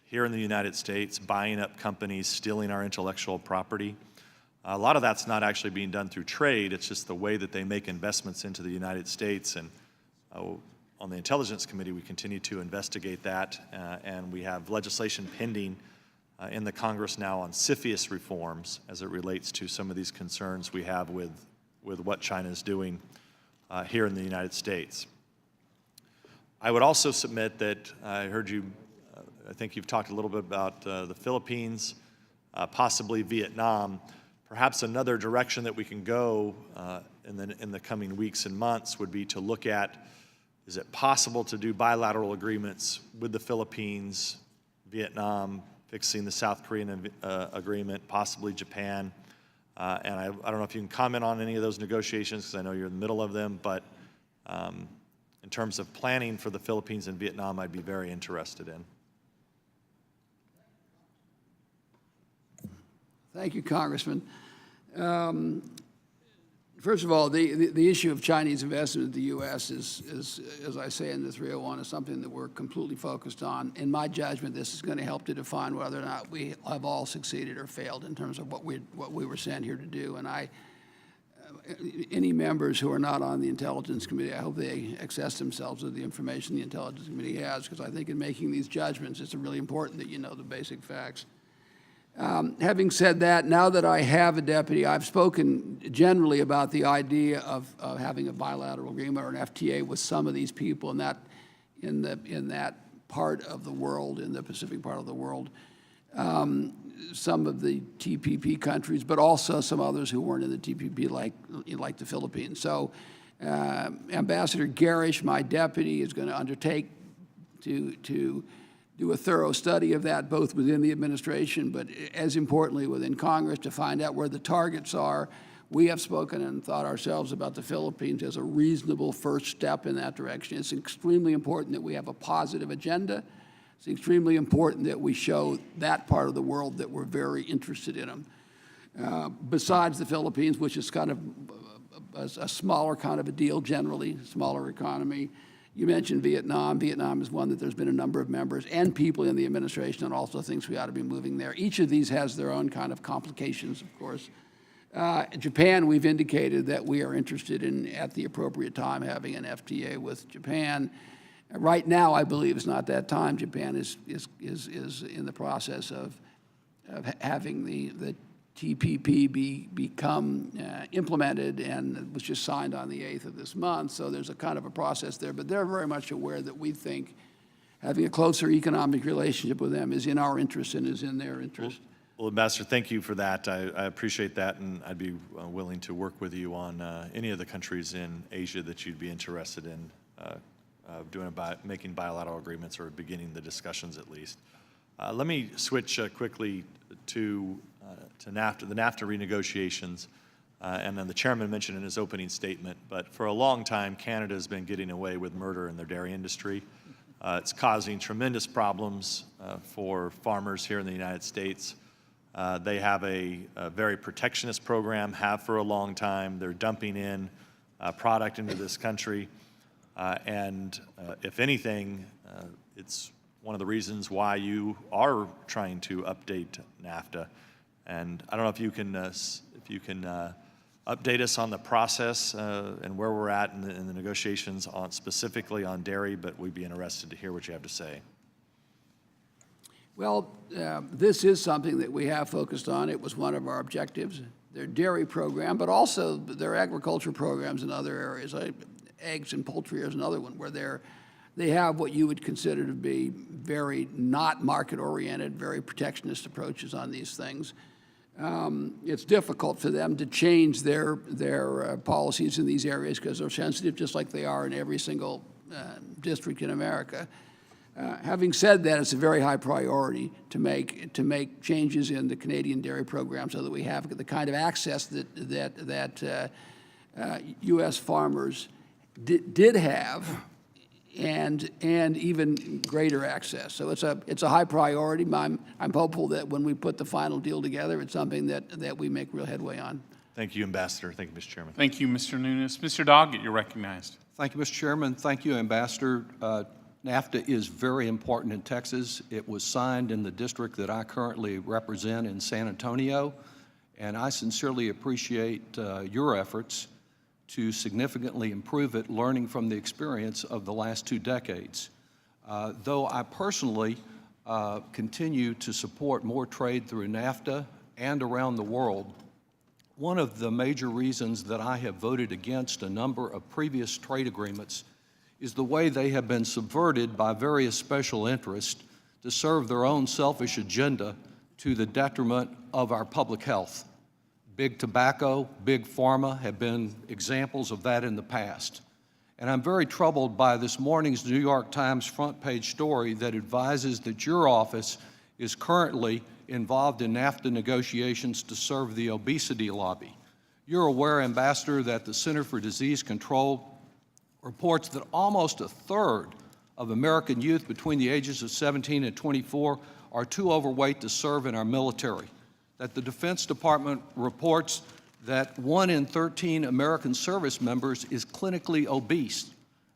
Speaker 6: here in the United States, buying up companies, stealing our intellectual property. A lot of that's not actually being done through trade. It's just the way that they make investments into the United States. And on the Intelligence Committee, we continue to investigate that. And we have legislation pending in the Congress now on CFIUS reforms as it relates to some of these concerns we have with what China is doing here in the United States. I would also submit that I heard you, I think you've talked a little bit about the Philippines, possibly Vietnam. Perhaps another direction that we can go in the coming weeks and months would be to look at, is it possible to do bilateral agreements with the Philippines, Vietnam, fixing the South Korean agreement, possibly Japan? And I don't know if you can comment on any of those negotiations, because I know you're in the middle of them, but in terms of planning for the Philippines and Vietnam, I'd be very interested in.
Speaker 3: Thank you, Congressman. First of all, the issue of Chinese investment in the U.S. is, as I say in the 301, is something that we're completely focused on. In my judgment, this is going to help to define whether or not we have all succeeded or failed in terms of what we were sent here to do. And any members who are not on the Intelligence Committee, I hope they access themselves to the information the Intelligence Committee has, because I think in making these judgments, it's really important that you know the basic facts. Having said that, now that I have a deputy, I've spoken generally about the idea of having a bilateral agreement or an FTA with some of these people in that part of the world, in the Pacific part of the world. Some of the TPP countries, but also some others who weren't in the TPP, like the Philippines. So Ambassador Garish, my deputy, is going to undertake to do a thorough study of that, both within the administration, but as importantly within Congress, to find out where the targets are. We have spoken and thought ourselves about the Philippines as a reasonable first step in that direction. It's extremely important that we have a positive agenda. It's extremely important that we show that part of the world that we're very interested in them. Besides the Philippines, which is kind of a smaller kind of a deal generally, smaller economy. You mentioned Vietnam. Vietnam is one that there's been a number of members and people in the administration and also thinks we ought to be moving there. Each of these has their own kind of complications, of course. Japan, we've indicated that we are interested in, at the appropriate time, having an FTA with Japan. Right now, I believe it's not that time. Japan is in the process of having the TPP become implemented, and it was just signed on the 8th of this month. So there's a kind of a process there, but they're very much aware that we think having a closer economic relationship with them is in our interest and is in their interest.
Speaker 6: Well, Ambassador, thank you for that. I appreciate that, and I'd be willing to work with you on any of the countries in Asia that you'd be interested in making bilateral agreements or beginning the discussions at least. Let me switch quickly to NAFTA, the NAFTA renegotiations, and then the chairman mentioned in his opening statement, but for a long time, Canada has been getting away with murder in their dairy industry. It's causing tremendous problems for farmers here in the United States. They have a very protectionist program, have for a long time. They're dumping in product into this country. And if anything, it's one of the reasons why you are trying to update NAFTA. And I don't know if you can update us on the process and where we're at in the negotiations specifically on dairy, but we'd be interested to hear what you have to say.
Speaker 3: Well, this is something that we have focused on. It was one of our objectives, their dairy program, but also their agriculture programs in other areas. Eggs and poultry is another one where they have what you would consider to be very not market-oriented, very protectionist approaches on these things. It's difficult for them to change their policies in these areas because they're sensitive, just like they are in every single district in America. Having said that, it's a very high priority to make changes in the Canadian dairy program so that we have the kind of access that U.S. farmers did have, and even greater access. So it's a high priority. I'm hopeful that when we put the final deal together, it's something that we make real headway on.
Speaker 6: Thank you, Ambassador. Thank you, Mr. Chairman.
Speaker 1: Thank you, Mr. Nunes. Mr. Doggett, you're recognized.
Speaker 7: Thank you, Mr. Chairman. Thank you, Ambassador. NAFTA is very important in Texas. It was signed in the district that I currently represent in San Antonio, and I sincerely appreciate your efforts to significantly improve it, learning from the experience of the last 2 decades. Though I personally continue to support more trade through NAFTA and around the world, one of the major reasons that I have voted against a number of previous trade agreements is the way they have been subverted by various special interests to serve their own selfish agenda to the detriment of our public health. Big tobacco, big pharma have been examples of that in the past. And I'm very troubled by this morning's New York Times front page story that advises that your office is currently involved in NAFTA negotiations to serve the obesity lobby. You're aware, Ambassador, that the Center for Disease Control reports that almost a third of American youth between the ages of 17 and 24 are too overweight to serve in our military. That the Defense Department reports that 1 in 13 American service members is clinically obese.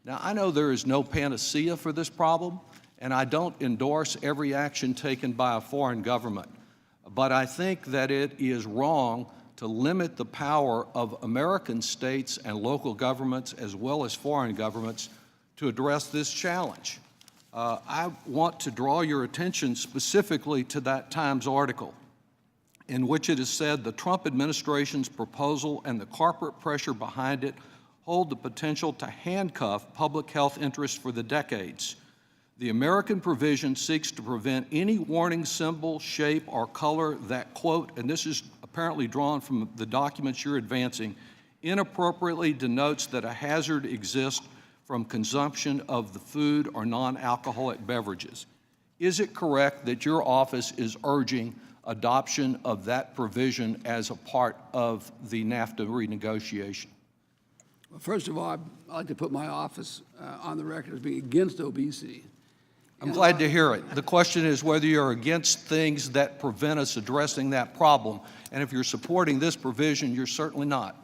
Speaker 7: Now, I know there is no panacea for this problem, and I don't endorse every action taken by a foreign government, but I think that it is wrong to limit the power of American states and local governments as well as foreign governments to address this challenge. I want to draw your attention specifically to that Times article in which it is said the Trump administration's proposal and the corporate pressure behind it hold the potential to handcuff public health interests for the decades. The American provision seeks to prevent any warning symbol, shape, or color that, quote, and this is apparently drawn from the documents you're advancing, inappropriately denotes that a hazard exists from consumption of the food or non-alcoholic beverages. Is it correct that your office is urging adoption of that provision as a part of the NAFTA renegotiation?
Speaker 3: Well, first of all, I'd like to put my office on the record as being against obesity.
Speaker 7: I'm glad to hear it. The question is whether you're against things that prevent us addressing that problem. And if you're supporting this provision, you're certainly not.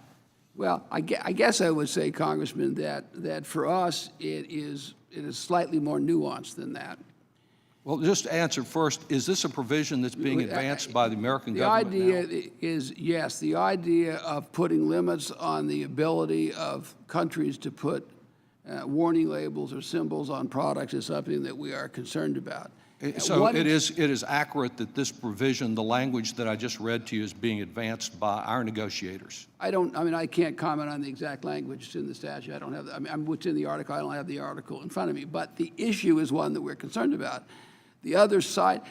Speaker 3: Well, I guess I would say, Congressman, that for us, it is slightly more nuanced than that.
Speaker 7: Well, just answer first, is this a provision that's being advanced by the American government now?
Speaker 3: The idea is, yes, the idea of putting limits on the ability of countries to put warning labels or symbols on products is something that we are concerned about.
Speaker 7: So it is accurate that this provision, the language that I just read to you, is being advanced by our negotiators?
Speaker 3: I can't comment on the exact language that's in the statute. I don't have, what's in the article, I don't have the article in front of me. But the issue is one that we're concerned about. The other side,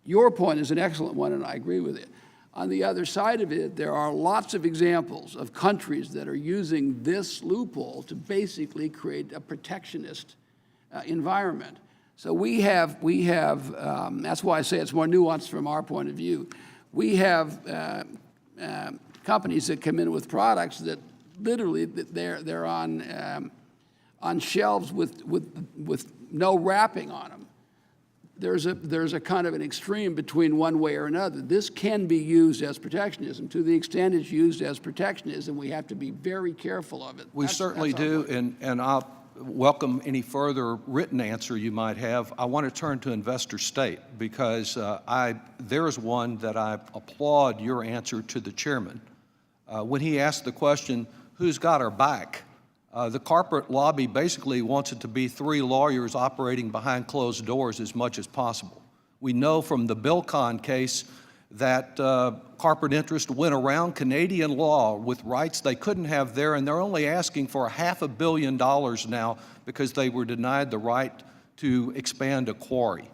Speaker 3: your point is an excellent one, and I agree with it. On the other side of it, there are lots of examples of countries that are using this loophole to basically create a protectionist environment. So we have that's why I say it's more nuanced from our point of view. We have companies that come in with products that literally they're on shelves with no wrapping on them. There's a kind of an extreme between one way or another. This can be used as protectionism. To the extent it's used as protectionism, we have to be very careful of it.
Speaker 7: We certainly do, and I'll welcome any further written answer you might have. I want to turn to investor state because there is one that I applaud your answer to the chairman. When he asked the question, who's got our back? The corporate lobby basically wants it to be three lawyers operating behind closed doors as much as possible. We know from the Bilcon case that corporate interest went around Canadian law with rights they couldn't have there, and they're only asking for $500 million now because they were denied the right to expand a quarry.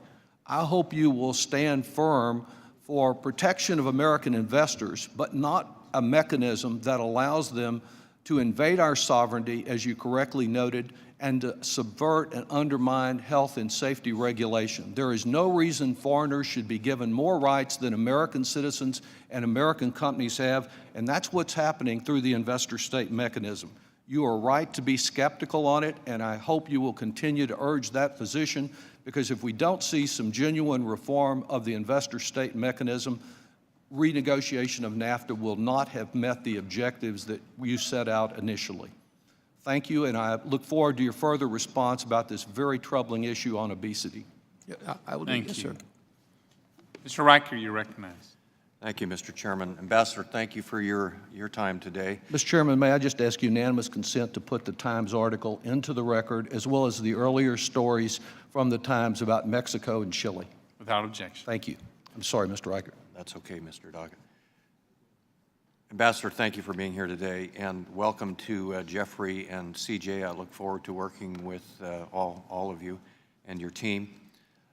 Speaker 7: I hope you will stand firm for protection of American investors, but not a mechanism that allows them to invade our sovereignty, as you correctly noted, and to subvert and undermine health and safety regulation. There is no reason foreigners should be given more rights than American citizens and American companies have, and that's what's happening through the investor state mechanism. You are right to be skeptical on it, and I hope you will continue to urge that position, because if we don't see some genuine reform of the investor state mechanism, renegotiation of NAFTA will not have met the objectives that you set out initially. Thank you, and I look forward to your further response about this very troubling issue on obesity.
Speaker 3: Yeah, I will do
Speaker 1: Thank
Speaker 3: yes,
Speaker 1: you.
Speaker 3: sir.
Speaker 1: Mr. Riker, you're recognized.
Speaker 8: Thank you, Mr. Chairman. Ambassador, thank you for your time today.
Speaker 7: Mr. Chairman, may I just ask unanimous consent to put the Times article into the record, as well as the earlier stories from the Times about Mexico and Chile?
Speaker 1: Without objection.
Speaker 7: Thank you. I'm sorry, Mr. Reichert.
Speaker 8: That's okay, Mr. Doggett. Ambassador, thank you for being here today, and welcome to Jeffrey and CJ. I look forward to working with all of you and your team.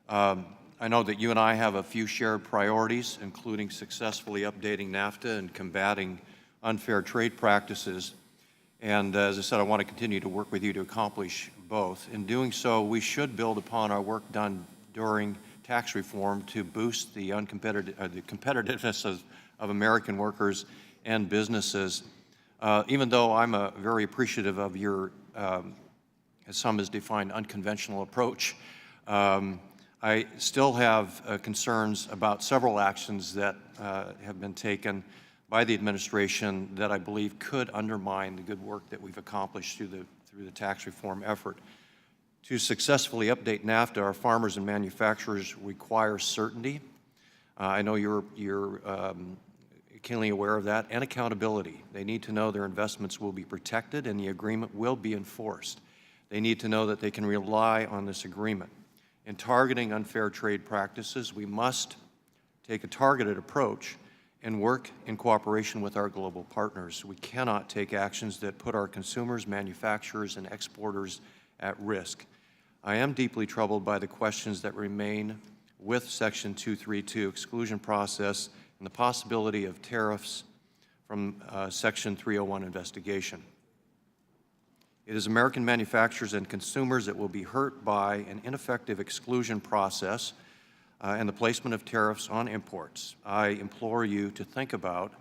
Speaker 8: I know that you and I have a few shared priorities, including successfully updating NAFTA and combating unfair trade practices. And as I said, I want to continue to work with you to accomplish both. In doing so, we should build upon our work done during tax reform to boost the competitiveness of American workers and businesses. Even though I'm very appreciative of your, as some has defined, unconventional approach, I still have concerns about several actions that have been taken by the administration that I believe could undermine the good work that we've accomplished through the tax reform effort. To successfully update NAFTA, our farmers and manufacturers require certainty. I know you're keenly aware of that, and accountability. They need to know their investments will be protected and the agreement will be enforced. They need to know that they can rely on this agreement. In targeting unfair trade practices, we must take a targeted approach and work in cooperation with our global partners. We cannot take actions that put our consumers, manufacturers, and exporters at risk. I am deeply troubled by the questions that remain with Section 232 exclusion process and the possibility of tariffs from Section 301 investigation. It is American manufacturers and consumers that will be hurt by an ineffective exclusion process and the placement of tariffs on imports. I implore you to think about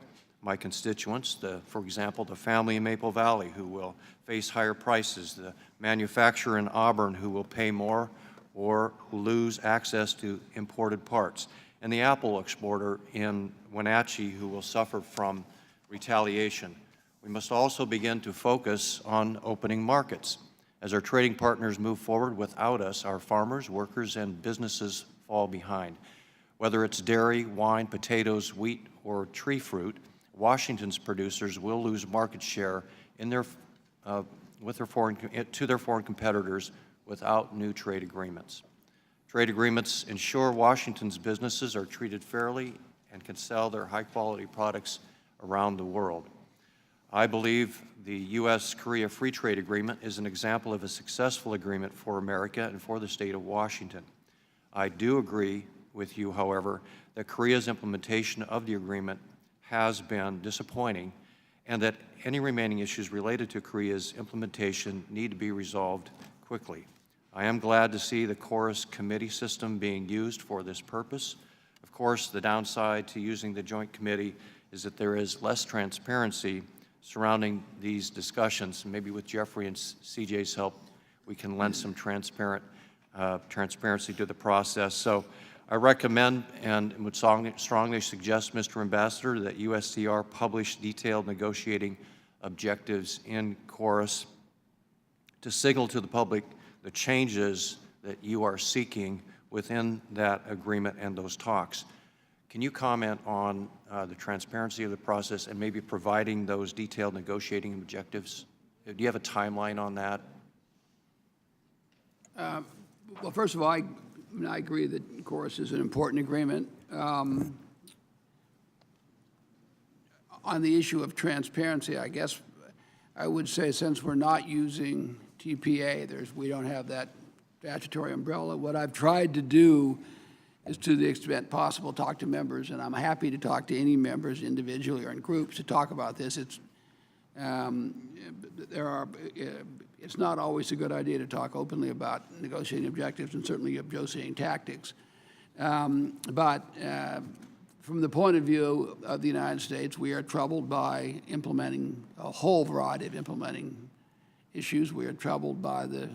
Speaker 8: my constituents, for example, the family in Maple Valley who will face higher prices, the manufacturer in Auburn who will pay more or lose access to imported parts, and the Apple exporter in Wenatchee who will suffer from retaliation. We must also begin to focus on opening markets. As our trading partners move forward without us, our farmers, workers, and businesses fall behind. Whether it's dairy, wine, potatoes, wheat, or tree fruit, Washington's producers will lose market share in their, to their foreign competitors without new trade agreements. Trade agreements ensure Washington's businesses are treated fairly and can sell their high-quality products around the world. I believe the U.S.-Korea Free Trade Agreement is an example of a successful agreement for America and for the state of Washington. I do agree with you, however, that Korea's implementation of the agreement has been disappointing and that any remaining issues related to Korea's implementation need to be resolved quickly. I am glad to see the Chorus committee system being used for this purpose. Of course, the downside to using the joint committee is that there is less transparency surrounding these discussions. Maybe with Jeffrey and CJ's help, we can lend some transparency to the process. So I recommend and would strongly suggest, Mr. Ambassador, that USTR publish detailed negotiating objectives in Chorus to signal to the public the changes that you are seeking within that agreement and those talks. Can you comment on the transparency of the process and maybe providing those detailed negotiating objectives? Do you have a timeline on that?
Speaker 3: Well, first of all, I agree that Chorus is an important agreement. On the issue of transparency, I guess I would say since we're not using TPA, we don't have that statutory umbrella. What I've tried to do is, to the extent possible, talk to members, and I'm happy to talk to any members individually or in groups to talk about this. It's not always a good idea to talk openly about negotiating objectives and certainly negotiating tactics. But from the point of view of the United States, we are troubled by implementing a whole variety of implementing issues. We are troubled by the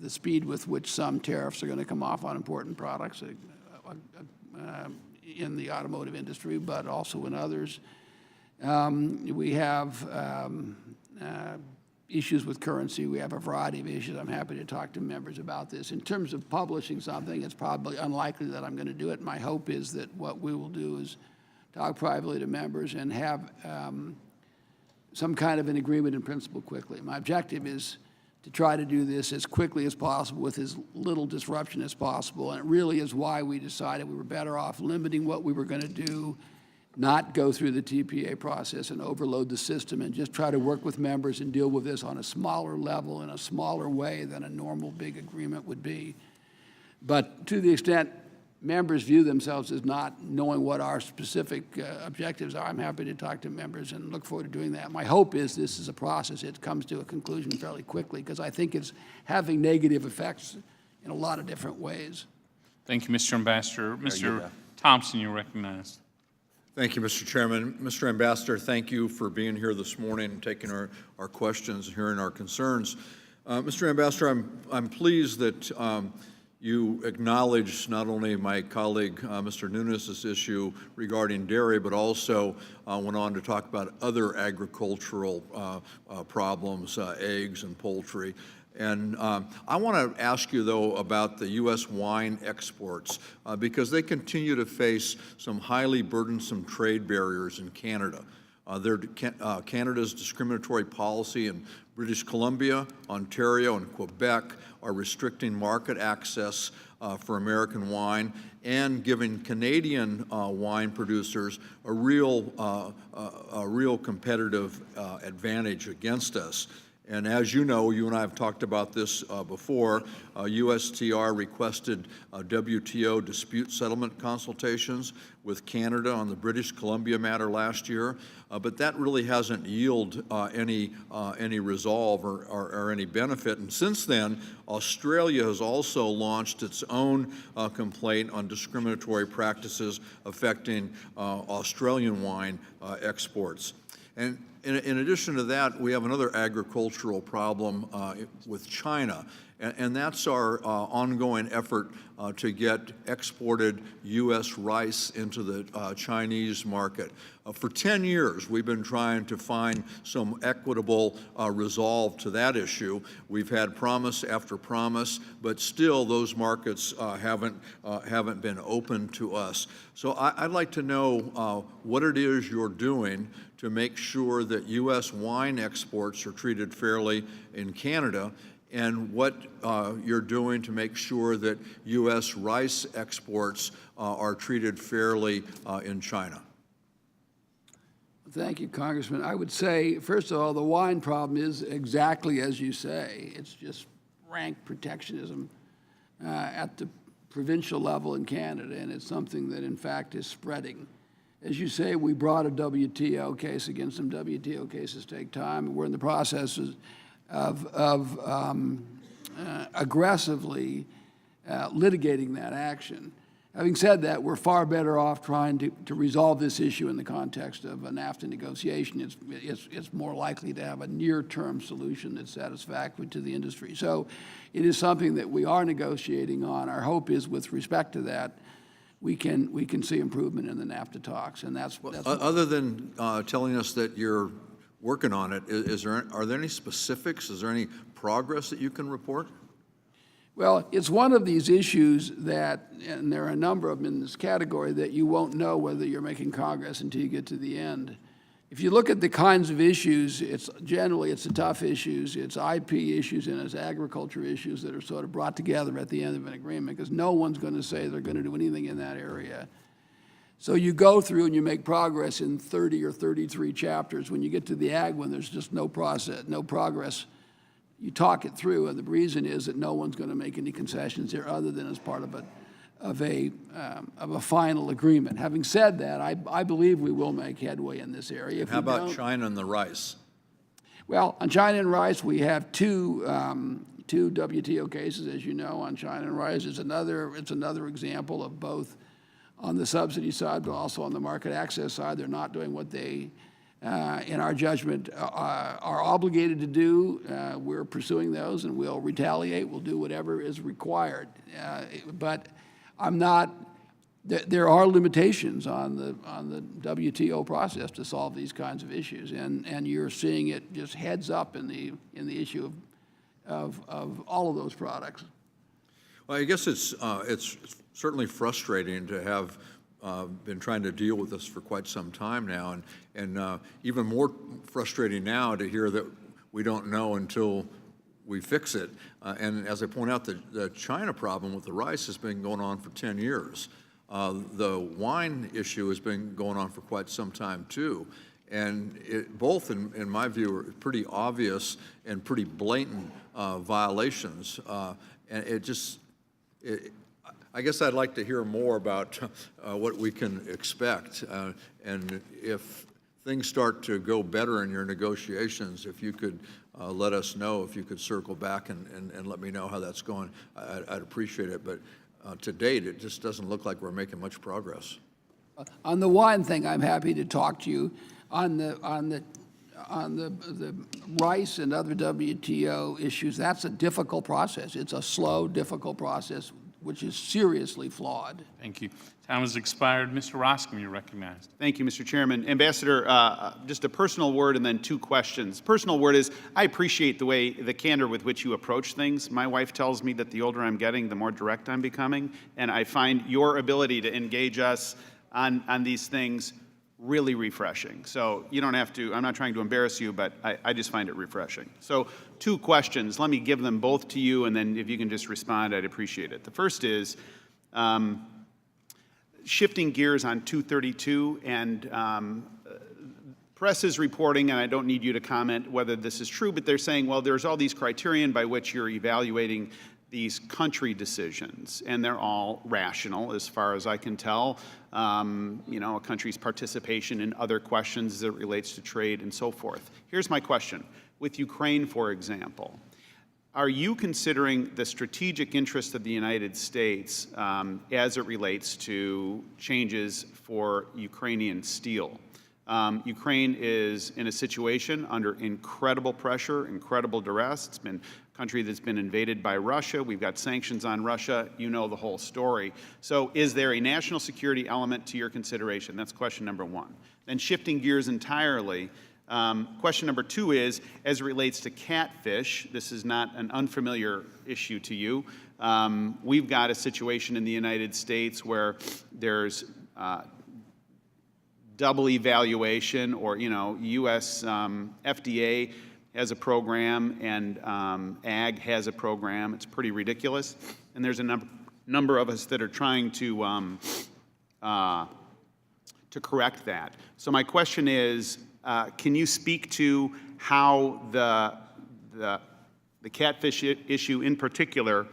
Speaker 3: speed with which some tariffs are going to come off on important products in the automotive industry, but also in others. We have issues with currency. We have a variety of issues. I'm happy to talk to members about this. In terms of publishing something, it's probably unlikely that I'm going to do it. My hope is that what we will do is talk privately to members and have some kind of an agreement in principle quickly. My objective is to try to do this as quickly as possible with as little disruption as possible. And it really is why we decided we were better off limiting what we were going to do, not go through the TPA process and overload the system, and just try to work with members and deal with this on a smaller level in a smaller way than a normal big agreement would be. But to the extent members view themselves as not knowing what our specific objectives are, I'm happy to talk to members and look forward to doing that. My hope is this is a process. It comes to a conclusion fairly quickly because I think it's having negative effects in a lot of different ways.
Speaker 1: Thank you, Mr. Ambassador. Mr. Thompson, you're recognized.
Speaker 9: Thank you, Mr. Chairman. Mr. Ambassador, thank you for being here this morning and taking our questions and hearing our concerns. Mr. Ambassador, I'm pleased that you acknowledged not only my colleague, Mr. Nunes' issue regarding dairy, but also went on to talk about other agricultural problems, eggs and poultry. And I want to ask you, though, about the U.S. wine exports, because they continue to face some highly burdensome trade barriers in Canada. Canada's discriminatory policy in British Columbia, Ontario, and Quebec are restricting market access for American wine and giving Canadian wine producers a real competitive advantage against us. And as you know, you and I have talked about this before, USTR requested WTO dispute settlement consultations with Canada on the British Columbia matter last year, but that really hasn't yielded any resolve or any benefit. And since then, Australia has also launched its own complaint on discriminatory practices affecting Australian wine exports. And in addition to that, we have another agricultural problem with China, and that's our ongoing effort to get exported U.S. rice into the Chinese market. For 10 years, we've been trying to find some equitable resolve to that issue. We've had promise after promise, but still those markets haven't been open to us. So I'd like to know what it is you're doing to make sure that U.S. wine exports are treated fairly in Canada, and what you're doing to make sure that U.S. rice exports are treated fairly in China.
Speaker 3: Thank you, Congressman. I would say, first of all, the wine problem is exactly as you say. It's just rank protectionism at the provincial level in Canada, and it's something that, in fact, is spreading. As you say, we brought a WTO case against them. WTO cases take time. We're in the process of aggressively litigating that action. Having said that, we're far better off trying to resolve this issue in the context of a NAFTA negotiation. It's more likely to have a near-term solution that's satisfactory to the industry. So it is something that we are negotiating on. Our hope is, with respect to that, we can see improvement in the NAFTA talks, and that's
Speaker 9: other than telling us that you're working on it, are there any specifics? Is there any progress that you can report?
Speaker 3: Well, it's one of these issues that, and there are a number of them in this category, that you won't know whether you're making progress until you get to the end. If you look at the kinds of issues, it's the tough issues, it's IP issues, and it's agriculture issues that are sort of brought together at the end of an agreement, because no one's going to say they're going to do anything in that area. So you go through and you make progress in 30 or 33 chapters. When you get to the ag one, there's just no progress. You talk it through, and the reason is that no one's going to make any concessions there other than as part of a final agreement. Having said that, I believe we will make headway in this area.
Speaker 9: How about China and the rice?
Speaker 3: Well, on China and rice, we have two WTO cases, as you know, on China and rice. It's another example of both on the subsidy side, but also on the market access side. They're not doing what they, in our judgment, are obligated to do. We're pursuing those, and we'll retaliate. We'll do whatever is required. But I'm not. There are limitations on the WTO process to solve these kinds of issues, and you're seeing it just heads up in the issue of all of those products.
Speaker 9: Well, I guess it's certainly frustrating to have been trying to deal with this for quite some time now, and even more frustrating now to hear that we don't know until we fix it. And as I point out, the China problem with the rice has been going on for 10 years. The wine issue has been going on for quite some time too. And both, in my view, are pretty obvious and pretty blatant violations. And I guess I'd like to hear more about what we can expect. And if things start to go better in your negotiations, if you could let us know, if you could circle back and let me know how that's going, I'd appreciate it. But to date, it just doesn't look like we're making much progress.
Speaker 3: On the wine thing, I'm happy to talk to you. On the rice and other WTO issues, that's a difficult process. It's a slow, difficult process. which is seriously flawed.
Speaker 1: Thank you. Time has expired. Mr. Roscom, you're recognized.
Speaker 10: Thank you, Mr. Chairman. Ambassador, just a personal word and then two questions. Personal word is, I appreciate the candor with which you approach things. My wife tells me that the older I'm getting, the more direct I'm becoming, and I find your ability to engage us on these things really refreshing. So you don't have to, I'm not trying to embarrass you, but I just find it refreshing. So two questions. Let me give them both to you, and then if you can just respond, I'd appreciate it. The first is, shifting gears on 232, and press is reporting, and I don't need you to comment whether this is true, but they're saying, well, there's all these criterion by which you're evaluating these country decisions, and they're all rational as far as I can tell. You know, a country's participation in other questions as it relates to trade and so forth. Here's my question. With Ukraine, for example, are you considering the strategic interest of the United States as it relates to changes for Ukrainian steel? Ukraine is in a situation under incredible pressure, incredible duress. It's been a country that's been invaded by Russia. We've got sanctions on Russia. You know the whole story. So is there a national security element to your consideration? That's question number one. Then shifting gears entirely, question number two is, as it relates to catfish, this is not an unfamiliar issue to you. We've got a situation in the United States where there's double evaluation, or, you know, U.S. FDA has a program and Ag has a program. It's pretty ridiculous. And there's a number of us that are trying to correct that. So my question is, can you speak to how the catfish issue in particular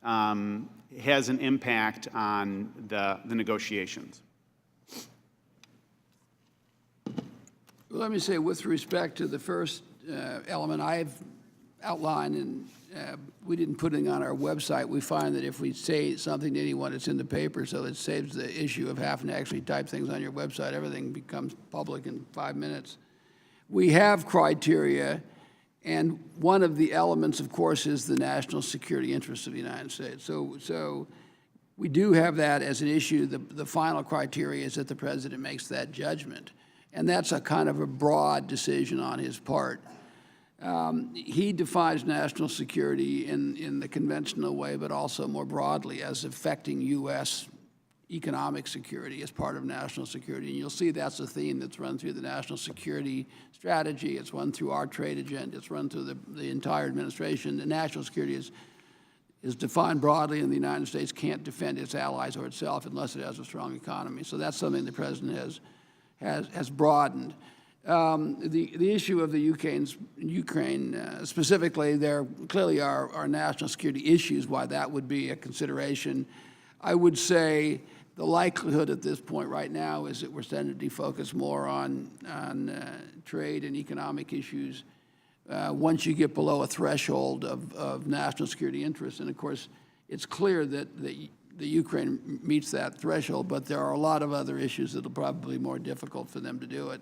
Speaker 10: has an impact on the negotiations?
Speaker 3: Well, let me say, with respect to the first element I've outlined, and we didn't put it on our website, we find that if we say something to anyone, it's in the paper, so it saves the issue of having to actually type things on your website. Everything becomes public in 5 minutes. We have criteria, and one of the elements, of course, is the national security interests of the United States. So we do have that as an issue. The final criteria is that the president makes that judgment. And that's a kind of a broad decision on his part. He defines national security in the conventional way, but also more broadly as affecting U.S. economic security as part of national security. And you'll see that's a theme that's run through the national security strategy. It's run through our trade agenda. It's run through the entire administration. The national security is defined broadly, and the United States can't defend its allies or itself unless it has a strong economy. So that's something the president has broadened. The issue of the Ukraine specifically, there clearly are national security issues why that would be a consideration. I would say the likelihood at this point right now is that we're starting to defocus more on trade and economic issues once you get below a threshold of national security interests. And of course, it's clear that the Ukraine meets that threshold, but there are a lot of other issues that will probably be more difficult for them to do it.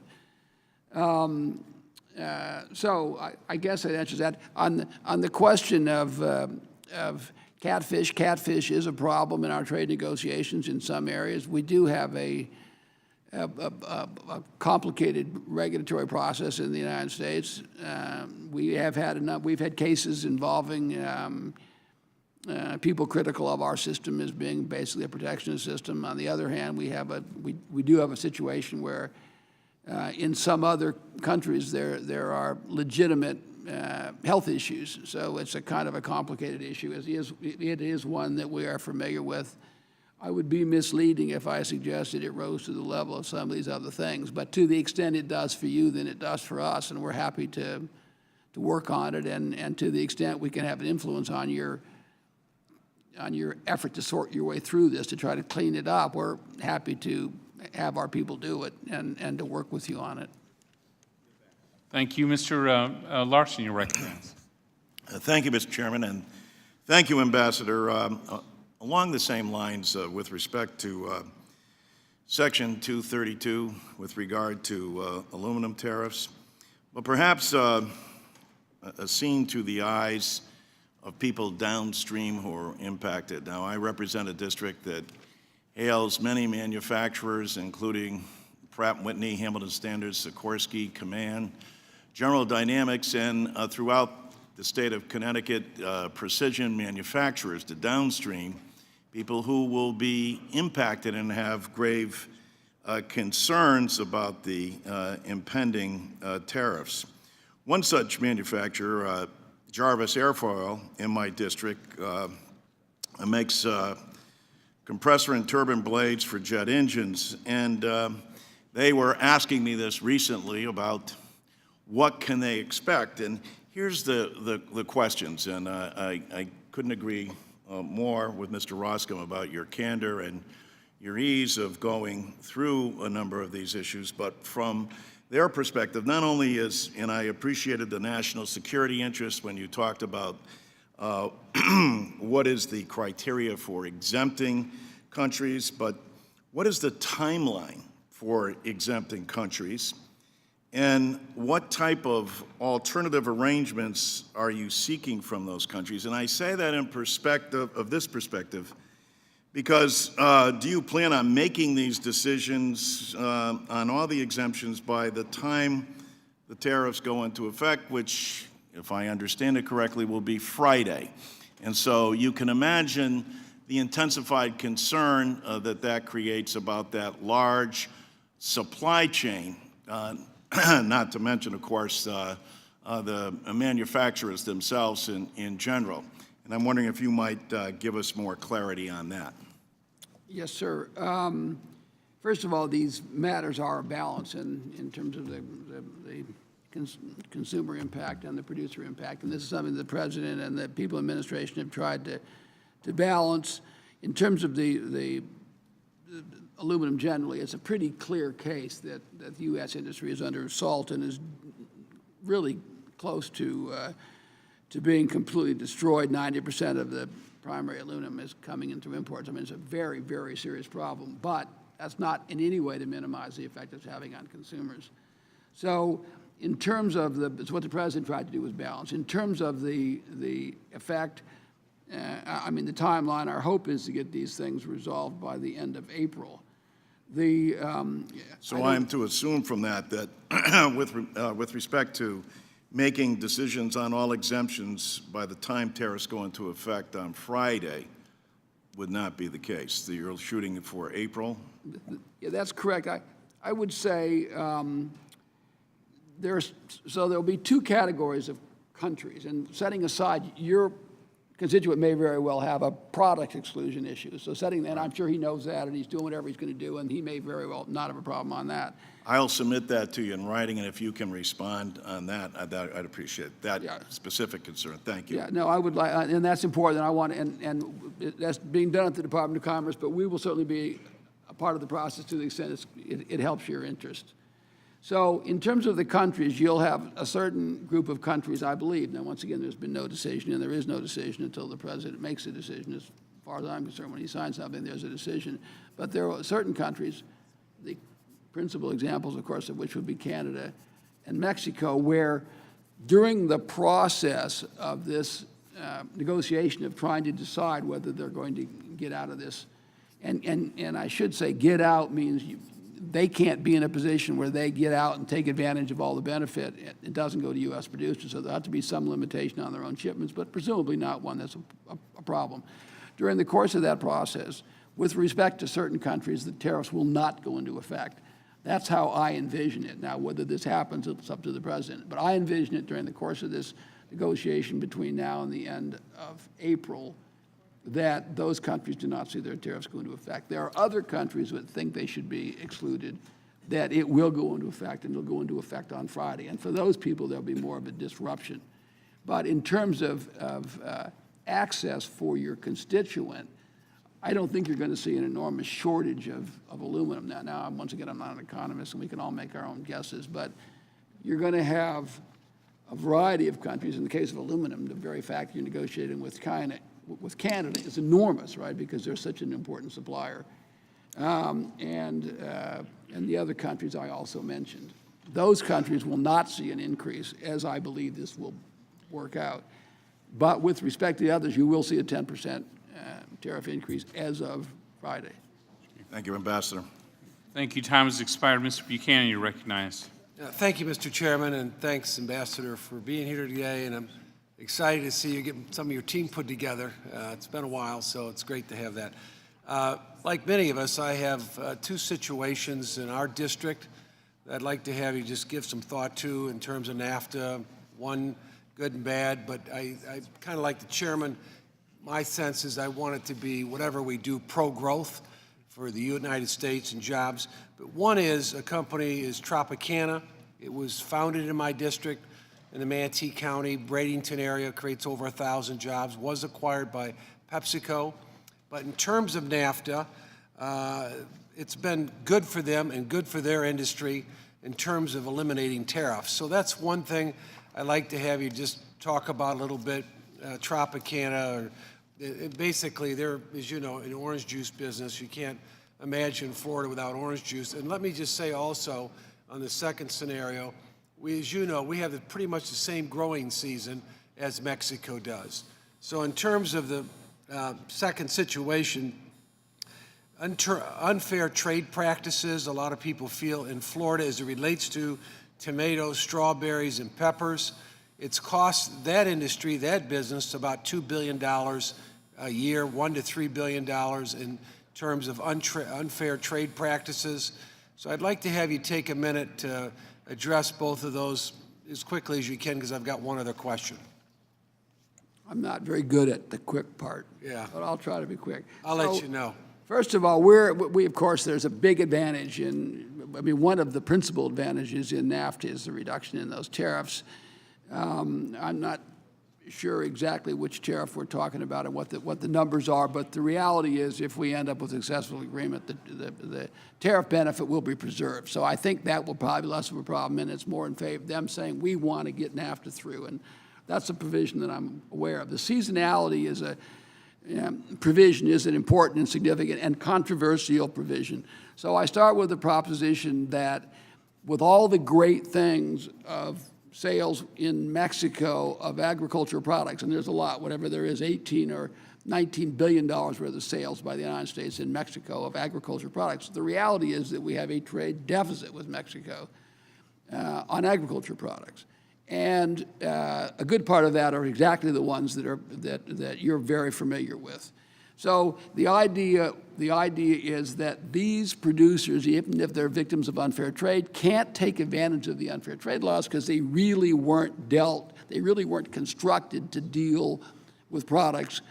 Speaker 3: So I guess that answers that. On the question of catfish is a problem in our trade negotiations in some areas. We do have a complicated regulatory process in the United States. We've had cases involving people critical of our system as being basically a protectionist system. On the other hand, we do have a situation where in some other countries there are legitimate health issues. So it's a kind of a complicated issue. It is one that we are familiar with. I would be misleading if I suggested it rose to the level of some of these other things. But to the extent it does for you, then it does for us, and we're happy to work on it. And to the extent we can have an influence on your effort to sort your way through this, to try to clean it up, we're happy to have our people do it and to work with you on it.
Speaker 1: Thank you. Mr. Larson, you're recognized.
Speaker 11: Thank you, Mr. Chairman, and thank you, Ambassador. Along the same lines, with respect to Section 232 with regard to aluminum tariffs, but perhaps a scene through the eyes of people downstream who are impacted. Now, I represent a district that hails many manufacturers, including Pratt & Whitney, Hamilton Standards, Sikorsky, Kaman, General Dynamics, and throughout the state of Connecticut, precision manufacturers, the downstream, people who will be impacted and have grave concerns about the impending tariffs. One such manufacturer, Jarvis Airfoil, in my district, makes compressor and turbine blades for jet engines, and they were asking me this recently about what can they expect, and here's the questions, and I couldn't agree more with Mr. Roscom about your candor and your ease of going through a number of these issues, but from their perspective, not only is, and I appreciated the national security interest when you talked about what is the criteria for exempting countries, but what is the timeline for exempting countries? And what type of alternative arrangements are you seeking from those countries? And I say that in perspective of this perspective, because do you plan on making these decisions on all the exemptions by the time the tariffs go into effect, which, if I understand it correctly, will be Friday? And so you can imagine the intensified concern that creates about that large supply chain, not to mention, of course, the manufacturers themselves in general. And I'm wondering if you might give us more clarity on that.
Speaker 3: Yes, sir. First of all, these matters are a balance in terms of the consumer impact and the producer impact. And this is something the President and the people in administration have tried to balance. In terms of the aluminum generally, it's a pretty clear case that the U.S. industry is under assault and is really close to being completely destroyed. 90% of the primary aluminum is coming in through imports. I mean, it's a very, very serious problem, but that's not in any way to minimize the effect it's having on consumers. So in terms of it's what the President tried to do was balance. In terms of the effect, I mean, the timeline, our hope is to get these things resolved by the end of April.
Speaker 11: So I'm to assume from that with respect to making decisions on all exemptions by the time tariffs go into effect on Friday would not be the case. You're shooting for April?
Speaker 3: Yeah, that's correct. I would say there'll be two categories of countries, and setting aside your constituent may very well have a product exclusion issue. So and I'm sure he knows that, and he's doing whatever he's going to do, and he may very well not have a problem on that.
Speaker 11: I'll submit that to you in writing, and if you can respond on that, I'd appreciate that specific concern. Thank you.
Speaker 3: Yeah, no, I would like, and that's important. I want, and that's being done at the Department of Commerce, but we will certainly be a part of the process to the extent it helps your interest. So in terms of the countries, you'll have a certain group of countries, I believe. Now, once again, there's been no decision, and there is no decision until the President makes a decision. As far as I'm concerned, when he signs something, there's a decision. But there are certain countries, the principal examples, of course, of which would be Canada and Mexico, where during the process of this negotiation of trying to decide whether they're going to get out of this, and I should say get out means they can't be in a position where they get out and take advantage of all the benefit. It doesn't go to U.S. producers, so there'll have to be some limitation on their own shipments, but presumably not one that's a problem. During the course of that process, with respect to certain countries, the tariffs will not go into effect. That's how I envision it. Now, whether this happens, it's up to the President, but I envision it during the course of this negotiation between now and the end of April that those countries do not see their tariffs go into effect. There are other countries that think they should be excluded, that it will go into effect, and it'll go into effect on Friday. And for those people, there'll be more of a disruption. But in terms of access for your constituent, I don't think you're going to see an enormous shortage of aluminum. Now, once again, I'm not an economist, and we can all make our own guesses, but you're going to have a variety of countries. In the case of aluminum, the very fact you're negotiating with Canada is enormous, right, because they're such an important supplier. And the other countries I also mentioned. Those countries will not see an increase, as I believe this will work out. But with respect to the others, you will see a 10% tariff increase as of Friday.
Speaker 11: Thank you, Ambassador.
Speaker 1: Thank you. Time has expired. Mr. Buchanan, you're recognized.
Speaker 12: Thank you, Mr. Chairman, and thanks, Ambassador, for being here today. And I'm excited to see you get some of your team put together. It's been a while, so it's great to have that. Like many of us, I have two situations in our district that I'd like to have you just give some thought to in terms of NAFTA, one good and bad, but I kind of like the chairman. My sense is I want it to be, whatever we do, pro-growth for the United States and jobs. But one is, a company is Tropicana. It was founded in my district in the Manatee County, Bradenton area, creates over 1,000 jobs, was acquired by PepsiCo. But in terms of NAFTA, it's been good for them and good for their industry in terms of eliminating tariffs. So that's one thing I'd like to have you just talk about a little bit. Tropicana, basically they're, as you know, an orange juice business. You can't imagine Florida without orange juice. And let me just say also, on the second scenario, as you know, we have pretty much the same growing season as Mexico does. So in terms of the second situation, unfair trade practices, a lot of people feel in Florida as it relates to tomatoes, strawberries, and peppers. It's cost that industry, that business, about $2 billion a year, $1 to $3 billion in terms of unfair trade practices. So I'd like to have you take a minute to address both of those as quickly as you can, because I've got one other question.
Speaker 3: I'm not very good at the quick part.
Speaker 12: Yeah.
Speaker 3: But I'll try to be quick.
Speaker 12: I'll let you know.
Speaker 3: First of all, we of course, there's a big advantage one of the principal advantages in NAFTA is the reduction in those tariffs. I'm not sure exactly which tariff we're talking about and what the numbers are, but the reality is if we end up with a successful agreement, the tariff benefit will be preserved. So I think that will probably be less of a problem, and it's more in favor of them saying we want to get NAFTA through, and that's a provision that I'm aware of. The seasonality is provision is an important and significant and controversial provision. So I start with the proposition that with all the great things of sales in Mexico of agricultural products, and there's a lot, whatever there is, 18 or $19 billion worth of sales by the United States in Mexico of agricultural products. The reality is that we have a trade deficit with Mexico on agriculture products. And a good part of that are exactly the ones that you're very familiar with. So the idea is that these producers, even if they're victims of unfair trade, can't take advantage of the unfair trade laws because they really weren't constructed to deal with products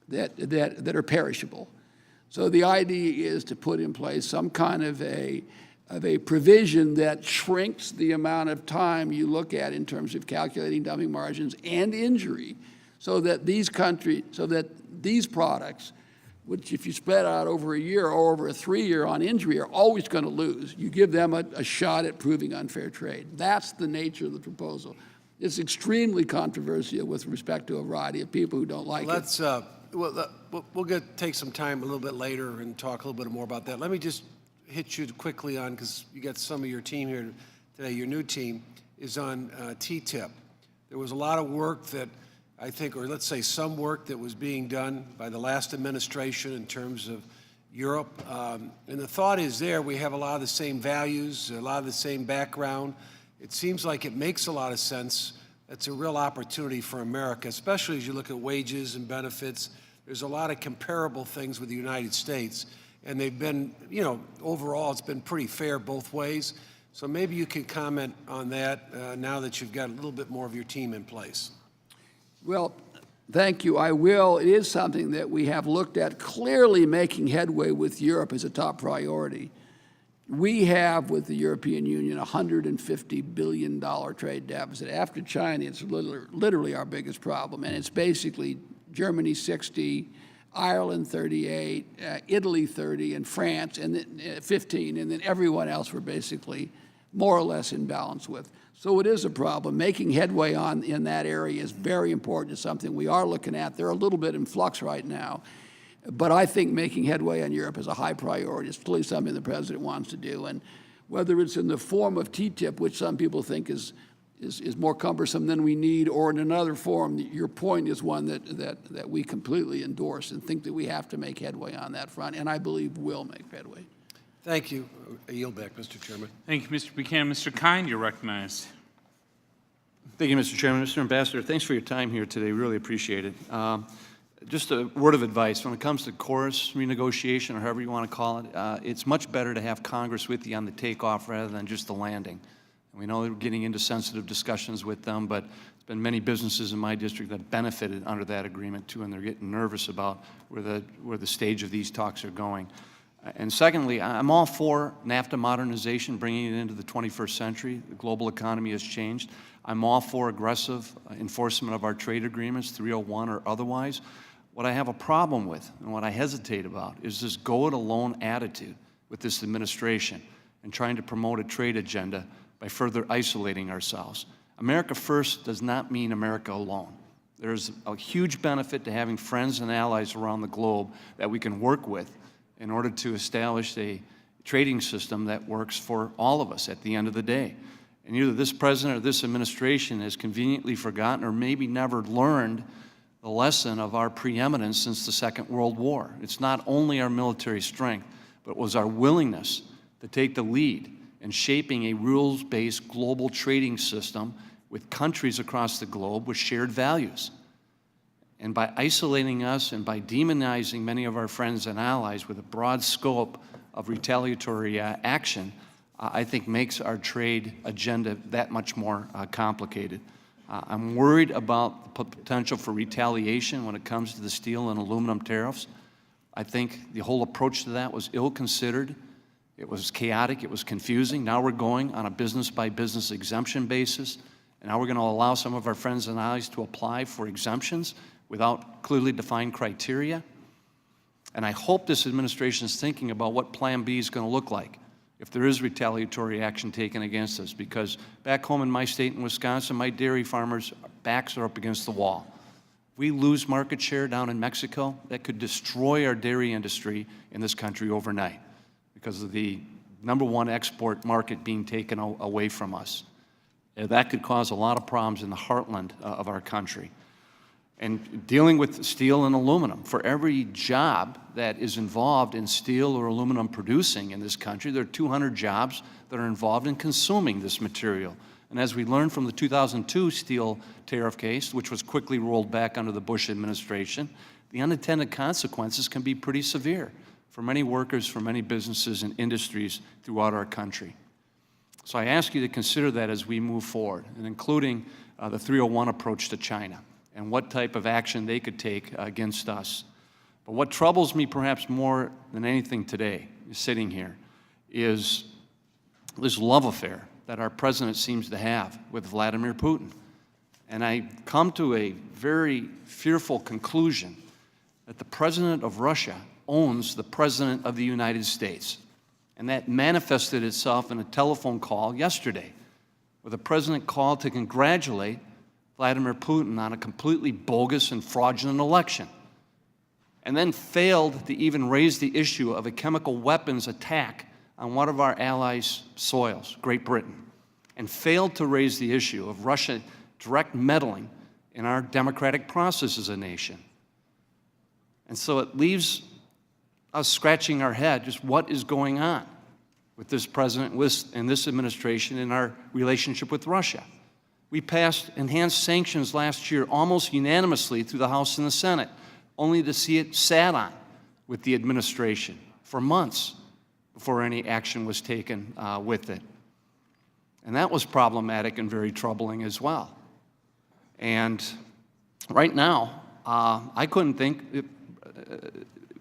Speaker 3: that are perishable. So the idea is to put in place some kind of a provision that shrinks the amount of time you look at in terms of calculating dumping margins and injury, so that these products, which if you spread out over a year or over a 3-year on injury, are always going to lose. You give them a shot at proving unfair trade. That's the nature of the proposal. It's extremely controversial with respect to a variety of people who don't like it.
Speaker 12: We'll take some time a little bit later and talk a little bit more about that. Let me just hit you quickly on, because you got some of your team here today, your new team, is on TTIP. There was a lot of work that I think, or let's say some work that was being done by the last administration in terms of Europe. And the thought is we have a lot of the same values, a lot of the same background. It seems like it makes a lot of sense. That's a real opportunity for America, especially as you look at wages and benefits. There's a lot of comparable things with the United States. And they've been, overall, it's been pretty fair both ways. So maybe you can comment on that now that you've got a little bit more of your team in place.
Speaker 3: Well, thank you. I will. It is something that we have looked at. Clearly, making headway with Europe is a top priority. We have, with the European Union, a $150 billion trade deficit. After China, it's literally our biggest problem. And it's basically Germany 60, Ireland 38, Italy 30, and France and then 15, and then everyone else we're basically more or less in balance with. So it is a problem. Making headway in that area is very important. It's something we are looking at. They're a little bit in flux right now. But I think making headway on Europe is a high priority. It's clearly something the president wants to do. And whether it's in the form of TTIP, which some people think is is more cumbersome than we need, or in another form, your point is one that we completely endorse and think that we have to make headway on that front, and I believe will make headway.
Speaker 12: Thank you. I yield back, Mr. Chairman.
Speaker 1: Thank you, Mr. Buchanan. Mr. Kind, you're recognized.
Speaker 13: Thank you, Mr. Chairman. Mr. Ambassador, thanks for your time here today. Really appreciate it. Just a word of advice. When it comes to chorus renegotiation, or however you want to call it, it's much better to have Congress with you on the takeoff rather than just the landing. And we know that we're getting into sensitive discussions with them, but there's been many businesses in my district that benefited under that agreement too, and they're getting nervous about where the stage of these talks are going. And secondly, I'm all for Nafta modernization, bringing it into the 21st century. The global economy has changed. I'm all for aggressive enforcement of our trade agreements, 301 or otherwise. What I have a problem with and what I hesitate about is this go-it-alone attitude with this administration and trying to promote a trade agenda by further isolating ourselves. America first does not mean America alone. There's a huge benefit to having friends and allies around the globe that we can work with in order to establish a trading system that works for all of us at the end of the day. And either this president or this administration has conveniently forgotten or maybe never learned the lesson of our preeminence since the Second World War. It's not only our military strength, but it was our willingness to take the lead in shaping a rules-based global trading system with countries across the globe with shared values. And by isolating us and by demonizing many of our friends and allies with a broad scope of retaliatory action, I think makes our trade agenda that much more complicated. I'm worried about the potential for retaliation when it comes to the steel and aluminum tariffs. I think the whole approach to that was ill-considered. It was chaotic. It was confusing. Now we're going on a business-by-business exemption basis, and now we're going to allow some of our friends and allies to apply for exemptions without clearly defined criteria. And I hope this administration is thinking about what Plan B is going to look like if there is retaliatory action taken against us, because back home in my state in Wisconsin, my dairy farmers' backs are up against the wall. If we lose market share down in Mexico, that could destroy our dairy industry in this country overnight because of the #1 export market being taken away from us. That could cause a lot of problems in the heartland of our country. And dealing with steel and aluminum, for every job that is involved in steel or aluminum producing in this country, there are 200 jobs that are involved in consuming this material. And as we learned from the 2002 steel tariff case, which was quickly rolled back under the Bush administration, the unintended consequences can be pretty severe for many workers, for many businesses and industries throughout our country. So I ask you to consider that as we move forward, and including the 301 approach to China and what type of action they could take against us. But what troubles me perhaps more than anything today, sitting here, is this love affair that our president seems to have with Vladimir Putin. And I come to a very fearful conclusion that the president of Russia owns the president of the United States. And that manifested itself in a telephone call yesterday, where the president called to congratulate Vladimir Putin on a completely bogus and fraudulent election, and then failed to even raise the issue of a chemical weapons attack on one of our allies' soils, Great Britain, and failed to raise the issue of Russia direct meddling in our democratic process as a nation. And so it leaves us scratching our head, just what is going on with this president and this administration in our relationship with Russia. We passed enhanced sanctions last year almost unanimously through the House and the Senate, only to see it sat on with the administration for months before any action was taken with it. And that was problematic and very troubling as well. And right now, I couldn't think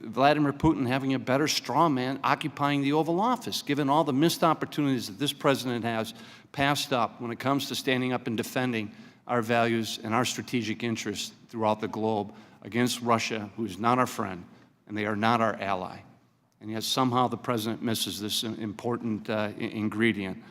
Speaker 13: Vladimir Putin having a better straw man occupying the Oval Office, given all the missed opportunities that this president has passed up when it comes to standing up and defending our values and our strategic interests throughout the globe against Russia, who is not our friend, and they are not our ally. And yet somehow the president misses this important ingredient.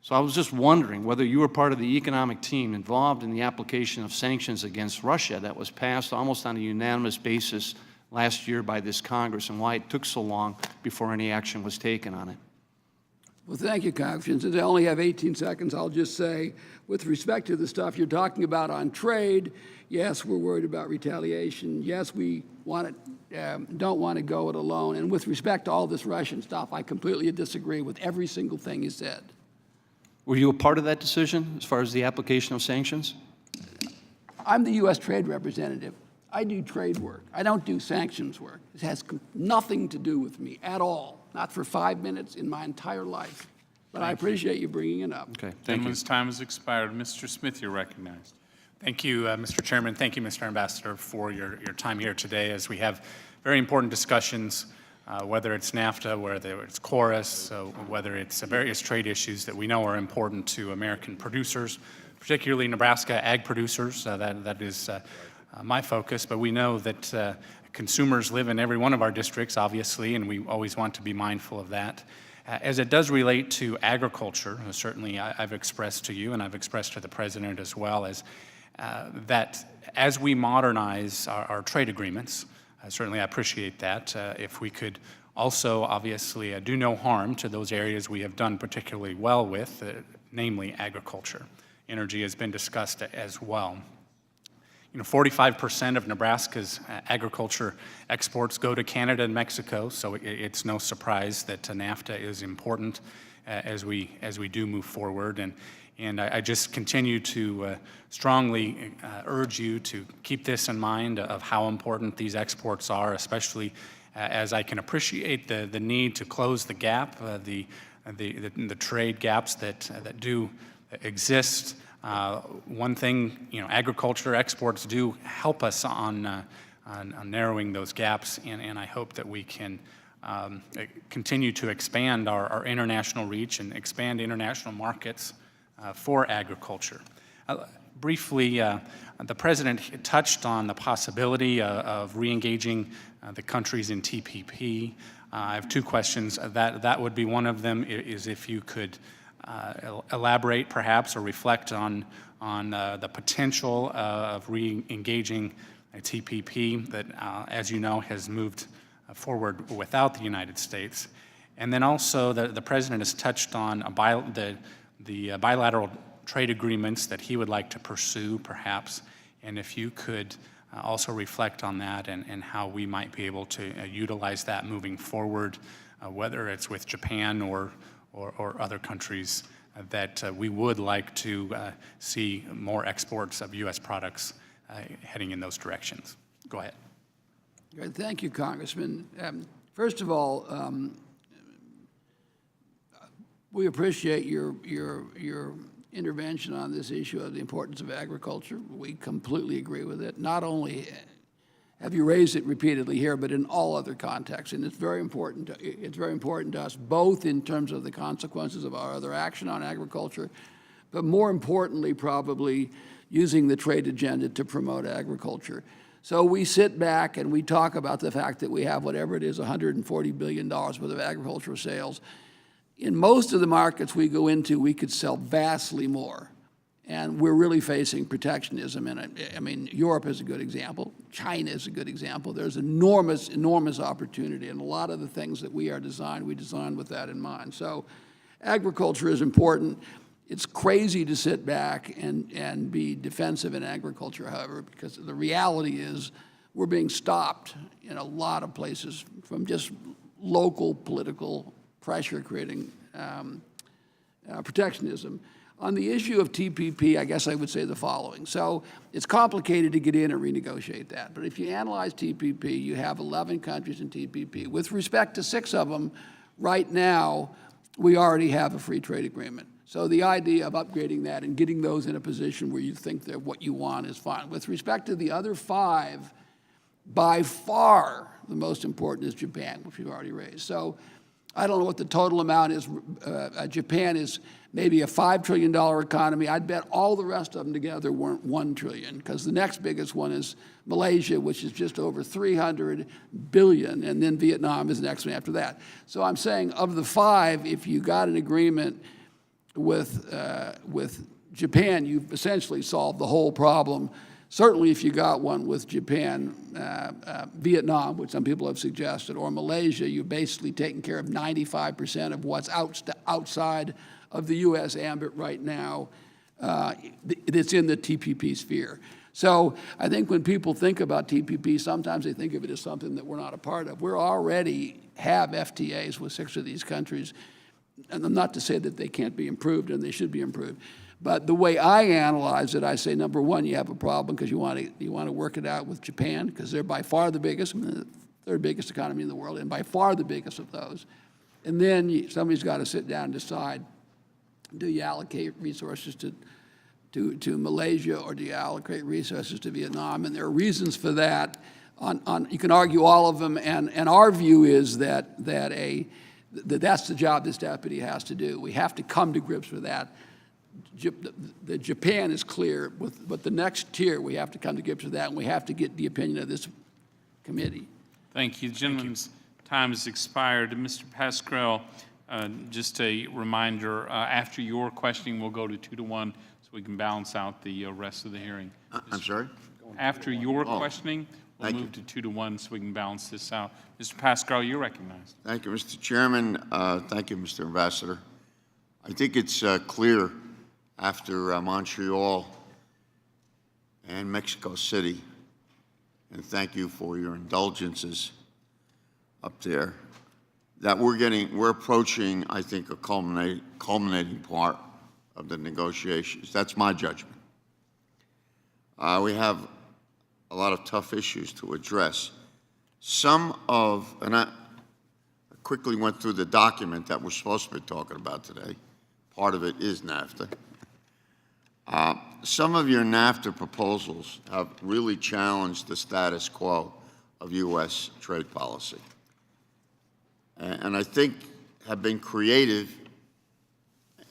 Speaker 13: So I was just wondering whether you were part of the economic team involved in the application of sanctions against Russia that was passed almost on a unanimous basis last year by this Congress, and why it took so long before any action was taken on it.
Speaker 3: Well, thank you, Congressman. Since I only have 18 seconds, I'll just say, with respect to the stuff you're talking about on trade, yes, we're worried about retaliation. Yes, we don't want to go it alone. And with respect to all this Russian stuff, I completely disagree with every single thing you said.
Speaker 13: Were you a part of that decision as far as the application of sanctions?
Speaker 3: I'm the U.S. trade representative. I do trade work. I don't do sanctions work. It has nothing to do with me at all, not for 5 minutes in my entire life. But I appreciate you bringing it up.
Speaker 13: Okay, thank you.
Speaker 1: Gentleman's time has expired. Mr. Smith, you're recognized.
Speaker 14: Thank you, Mr. Chairman. Thank you, Mr. Ambassador, for your time here today as we have very important discussions, whether it's NAFTA, whether it's Chorus, whether it's various trade issues that we know are important to American producers, particularly Nebraska ag producers. That is my focus, but we know that consumers live in every one of our districts, obviously, and we always want to be mindful of that. As it does relate to agriculture, certainly I've expressed to you and I've expressed to the President as well, as that as we modernize our trade agreements, certainly I appreciate that. If we could also obviously do no harm to those areas we have done particularly well with, namely agriculture. Energy has been discussed as well. 45% of Nebraska's agriculture exports go to Canada and Mexico, so it's no surprise that NAFTA is important as we do move forward. And I just continue to strongly urge you to keep this in mind of how important these exports are, especially as I can appreciate the need to close the gap, the trade gaps that do exist. One thing, agriculture exports do help us on narrowing those gaps, and I hope that we can continue to expand our international reach and expand international markets for agriculture. Briefly, the President touched on the possibility of re-engaging the countries in TPP. I have two questions. That would be one of them, is if you could elaborate perhaps or reflect on the potential of re-engaging a TPP that, as you know, has moved forward without the United States. And then also the President has touched on the bilateral trade agreements that he would like to pursue perhaps, and if you could also reflect on that and how we might be able to utilize that moving forward, whether it's with Japan or other countries that we would like to see more exports of U.S. products heading in those directions. Go ahead.
Speaker 3: Good. Thank you, Congressman. First of all, we appreciate your intervention on this issue of the importance of agriculture. We completely agree with it. Not only have you raised it repeatedly here, but in all other contexts, and it's very important to us, both in terms of the consequences of our other action on agriculture, but more importantly, probably using the trade agenda to promote agriculture. So we sit back and we talk about the fact that we have whatever it is, $140 billion worth of agricultural sales. In most of the markets we go into, we could sell vastly more. And we're really facing protectionism. And I mean, Europe is a good example. China is a good example. There's enormous, enormous opportunity. And a lot of the things that we design with that in mind. So agriculture is important. It's crazy to sit back and be defensive in agriculture, however, because the reality is we're being stopped in a lot of places from just local political pressure creating protectionism. On the issue of TPP, I guess I would say the following. So it's complicated to get in and renegotiate that. But if you analyze TPP, you have 11 countries in TPP. With respect to 6 of them, right now, we already have a free trade agreement. So the idea of upgrading that and getting those in a position where you think that what you want is fine. With respect to the other 5, by far the most important is Japan, which we've already raised. So I don't know what the total amount is. Japan is maybe a $5 trillion economy. I'd bet all the rest of them together weren't $1 trillion, because the next biggest one is Malaysia, which is just over $300 billion, and then Vietnam is the next one after that. So I'm saying of the 5, if you got an agreement with Japan, you've essentially solved the whole problem. Certainly, if you got one with Japan, Vietnam, which some people have suggested, or Malaysia, you're basically taking care of 95% of what's outside of the U.S. ambit right now. It's in the TPP sphere. So I think when people think about TPP, sometimes they think of it as something that we're not a part of. We already have FTAs with 6 of these countries, and I'm not to say that they can't be improved, and they should be improved. But the way I analyze it, I say, number one, you have a problem because you want to work it out with Japan, because they're by far the biggest, the third biggest economy in the world, and by far the biggest of those. And then somebody's got to sit down and decide, do you allocate resources to Malaysia, or do you allocate resources to Vietnam? And there are reasons for that. You can argue all of them, and our view is that that's the job this deputy has to do. We have to come to grips with that. The Japan is clear, but the next tier, we have to come to grips with that, and we have to get the opinion of this committee.
Speaker 1: Thank you. The gentleman's time has expired. Mr. Pascrell, just a reminder, after your questioning, we'll go to 2-1 so we can balance out the rest of the hearing.
Speaker 11: I'm sorry?
Speaker 1: After your questioning, we'll move to 2-1 so we can balance this out. Mr. Pascrell, you're recognized.
Speaker 11: Thank you, Mr. Chairman. Thank you, Mr. Ambassador. I think it's clear after Montreal and Mexico City, and thank you for your indulgences up there, that we're approaching, I think, a culminating part of the negotiations. That's my judgment. We have a lot of tough issues to address. And I quickly went through the document that we're supposed to be talking about today. Part of it is NAFTA. Some of your NAFTA proposals have really challenged the status quo of U.S. trade policy, and I think have been creative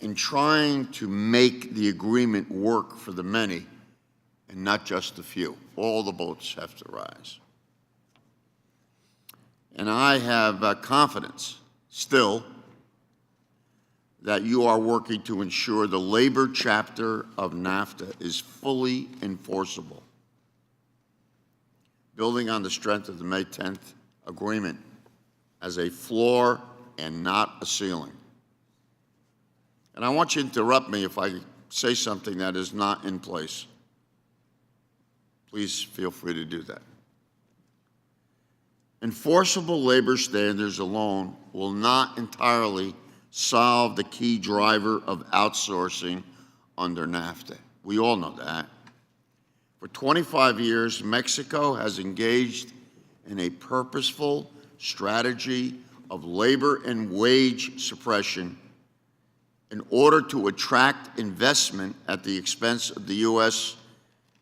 Speaker 11: in trying to make the agreement work for the many and not just the few. All the boats have to rise. And I have confidence still that you are working to ensure the labor chapter of NAFTA is fully enforceable, building on the strength of the May 10th agreement as a floor and not a ceiling. And I want you to interrupt me if I say something that is not in place. Please feel free to do that. Enforceable labor standards alone will not entirely solve the key driver of outsourcing under NAFTA. We all know that. For 25 years, Mexico has engaged in a purposeful strategy of labor and wage suppression in order to attract investment at the expense of the U.S.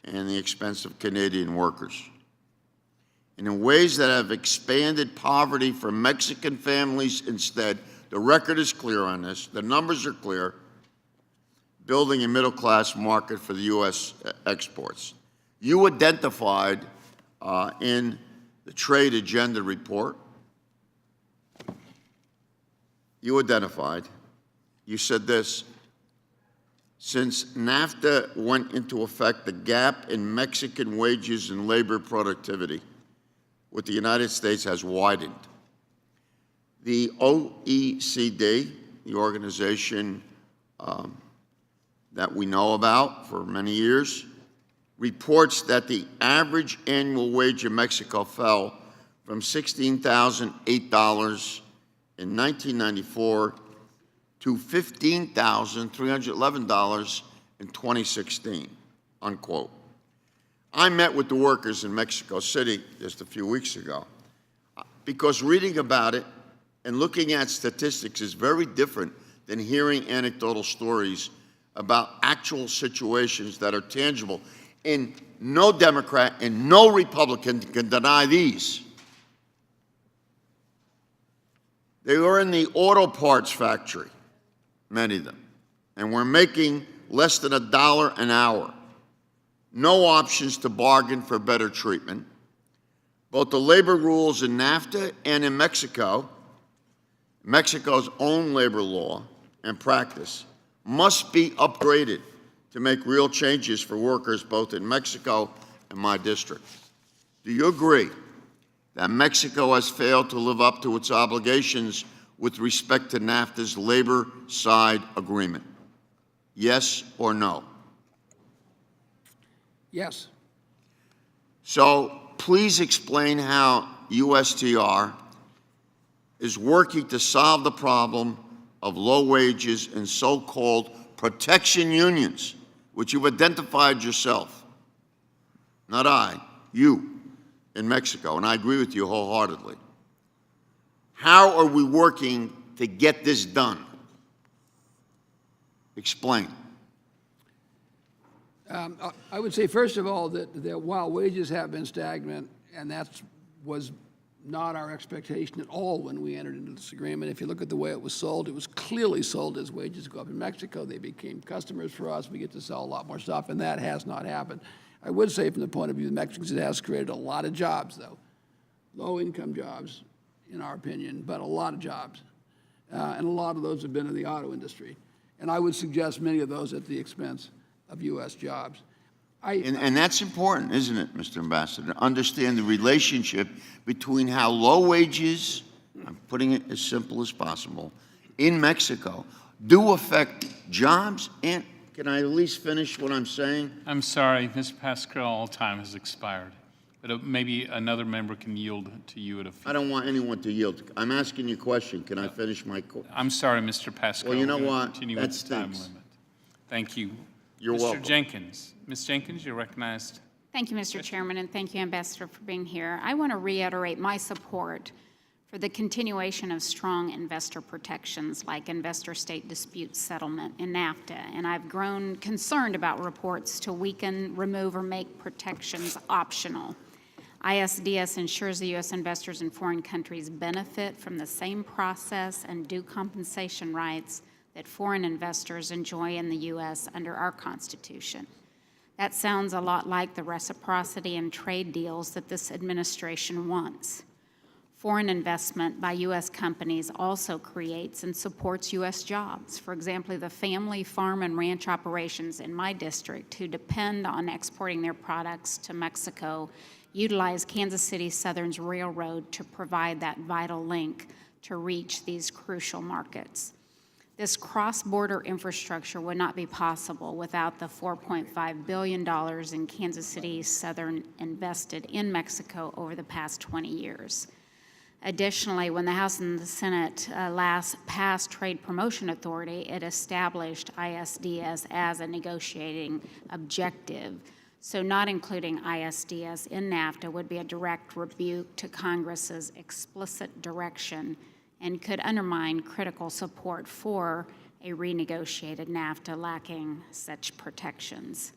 Speaker 11: and the expense of Canadian workers. And in ways that have expanded poverty for Mexican families instead. The record is clear on this. The numbers are clear. Building a middle-class market for the U.S. exports. You identified in the Trade Agenda report, you said this: since NAFTA went into effect, the gap in Mexican wages and labor productivity with the United States has widened. The OECD, the organization that we know about for many years, reports that the average annual wage in Mexico fell from $16,008 in 1994 to $15,311 in 2016, unquote. I met with the workers in Mexico City just a few weeks ago because reading about it and looking at statistics is very different than hearing anecdotal stories about actual situations that are tangible. And no Democrat and no Republican can deny these. They were in the auto parts factory, many of them, and we're making less than $1 an hour. No options to bargain for better treatment. Both the labor rules in NAFTA and in Mexico, Mexico's own labor law and practice, must be upgraded to make real changes for workers both in Mexico
Speaker 15: in my district. Do you agree that Mexico has failed to live up to its obligations with respect to NAFTA's labor side agreement? Yes or no?
Speaker 3: Yes.
Speaker 15: So please explain how USTR is working to solve the problem of low wages and so-called protection unions, which you've identified yourself, not I, you, in Mexico, and I agree with you wholeheartedly. How are we working to get this done? Explain.
Speaker 3: I would say, first of all, that while wages have been stagnant, and that was not our expectation at all when we entered into this agreement. If you look at the way it was was clearly sold as wages go up in Mexico. They became customers for us. We get to sell a lot more stuff, and that has not happened. I would say from the point of view of the Mexicans, it has created a lot of jobs, though. Low-income jobs, in our opinion, but a lot of jobs. And a lot of those have been in the auto industry. And I would suggest many of those at the expense of U.S. jobs.
Speaker 15: And that's important, isn't it, Mr. Ambassador? Understand the relationship between how low wages, I'm putting it as simple as possible, in Mexico do affect jobs. And can I at least finish what I'm saying?
Speaker 1: I'm sorry, Mr. Pascal, all time has expired. But maybe another member can yield to you at a few.
Speaker 15: I don't want anyone to yield. I'm asking you a question. Can I finish my question?
Speaker 1: I'm sorry, Mr. Pascal.
Speaker 15: Well, you know
Speaker 1: We're gonna
Speaker 15: what?
Speaker 1: Continue
Speaker 15: That
Speaker 1: with the time
Speaker 15: stinks.
Speaker 1: limit. Thank you.
Speaker 15: You're
Speaker 1: Mr.
Speaker 15: welcome.
Speaker 1: Jenkins. Ms. Jenkins, you're recognized.
Speaker 16: Thank you, Mr. Chairman, and thank you, Ambassador, for being here. I want to reiterate my support for the continuation of strong investor protections like investor-state dispute settlement in NAFTA, and I've grown concerned about reports to weaken, remove, or make protections optional. ISDS ensures the U.S. investors in foreign countries benefit from the same process and due compensation rights that foreign investors enjoy in the U.S. under our Constitution. That sounds a lot like the reciprocity and trade deals that this administration wants. Foreign investment by U.S. companies also creates and supports U.S. jobs. For example, the family farm and ranch operations in my district who depend on exporting their products to Mexico utilize Kansas City Southern's railroad to provide that vital link to reach these crucial markets. This cross-border infrastructure would not be possible without the $4.5 billion in Kansas City Southern invested in Mexico over the past 20 years. Additionally, when the House and the Senate last passed Trade Promotion Authority, it established ISDS as a negotiating objective. So not including ISDS in NAFTA would be a direct rebuke to Congress's explicit direction and could undermine critical support for a renegotiated NAFTA lacking such protections.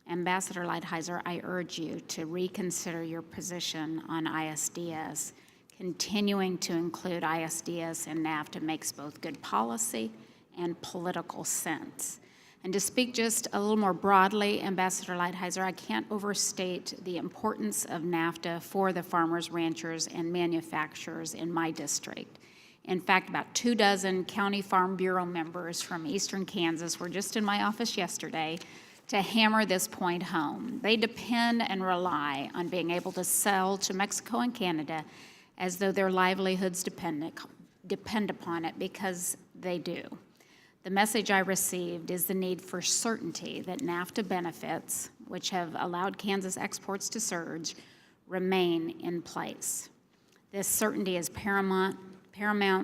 Speaker 16: Ambassador Lighthizer, I urge you to reconsider your position on ISDS. Continuing to include ISDS in NAFTA makes both good policy and political sense. And to speak just a little more broadly, Ambassador Lighthizer, I can't overstate the importance of NAFTA for the farmers, ranchers, and manufacturers in my district. In fact, about 24 County Farm Bureau members from eastern Kansas were just in my office yesterday to hammer this point home. They depend and rely on being able to sell to Mexico and Canada as though their livelihoods depend upon it, because they do. The message I received is the need for certainty that NAFTA benefits, which have allowed Kansas exports to surge, remain in place. This certainty is paramount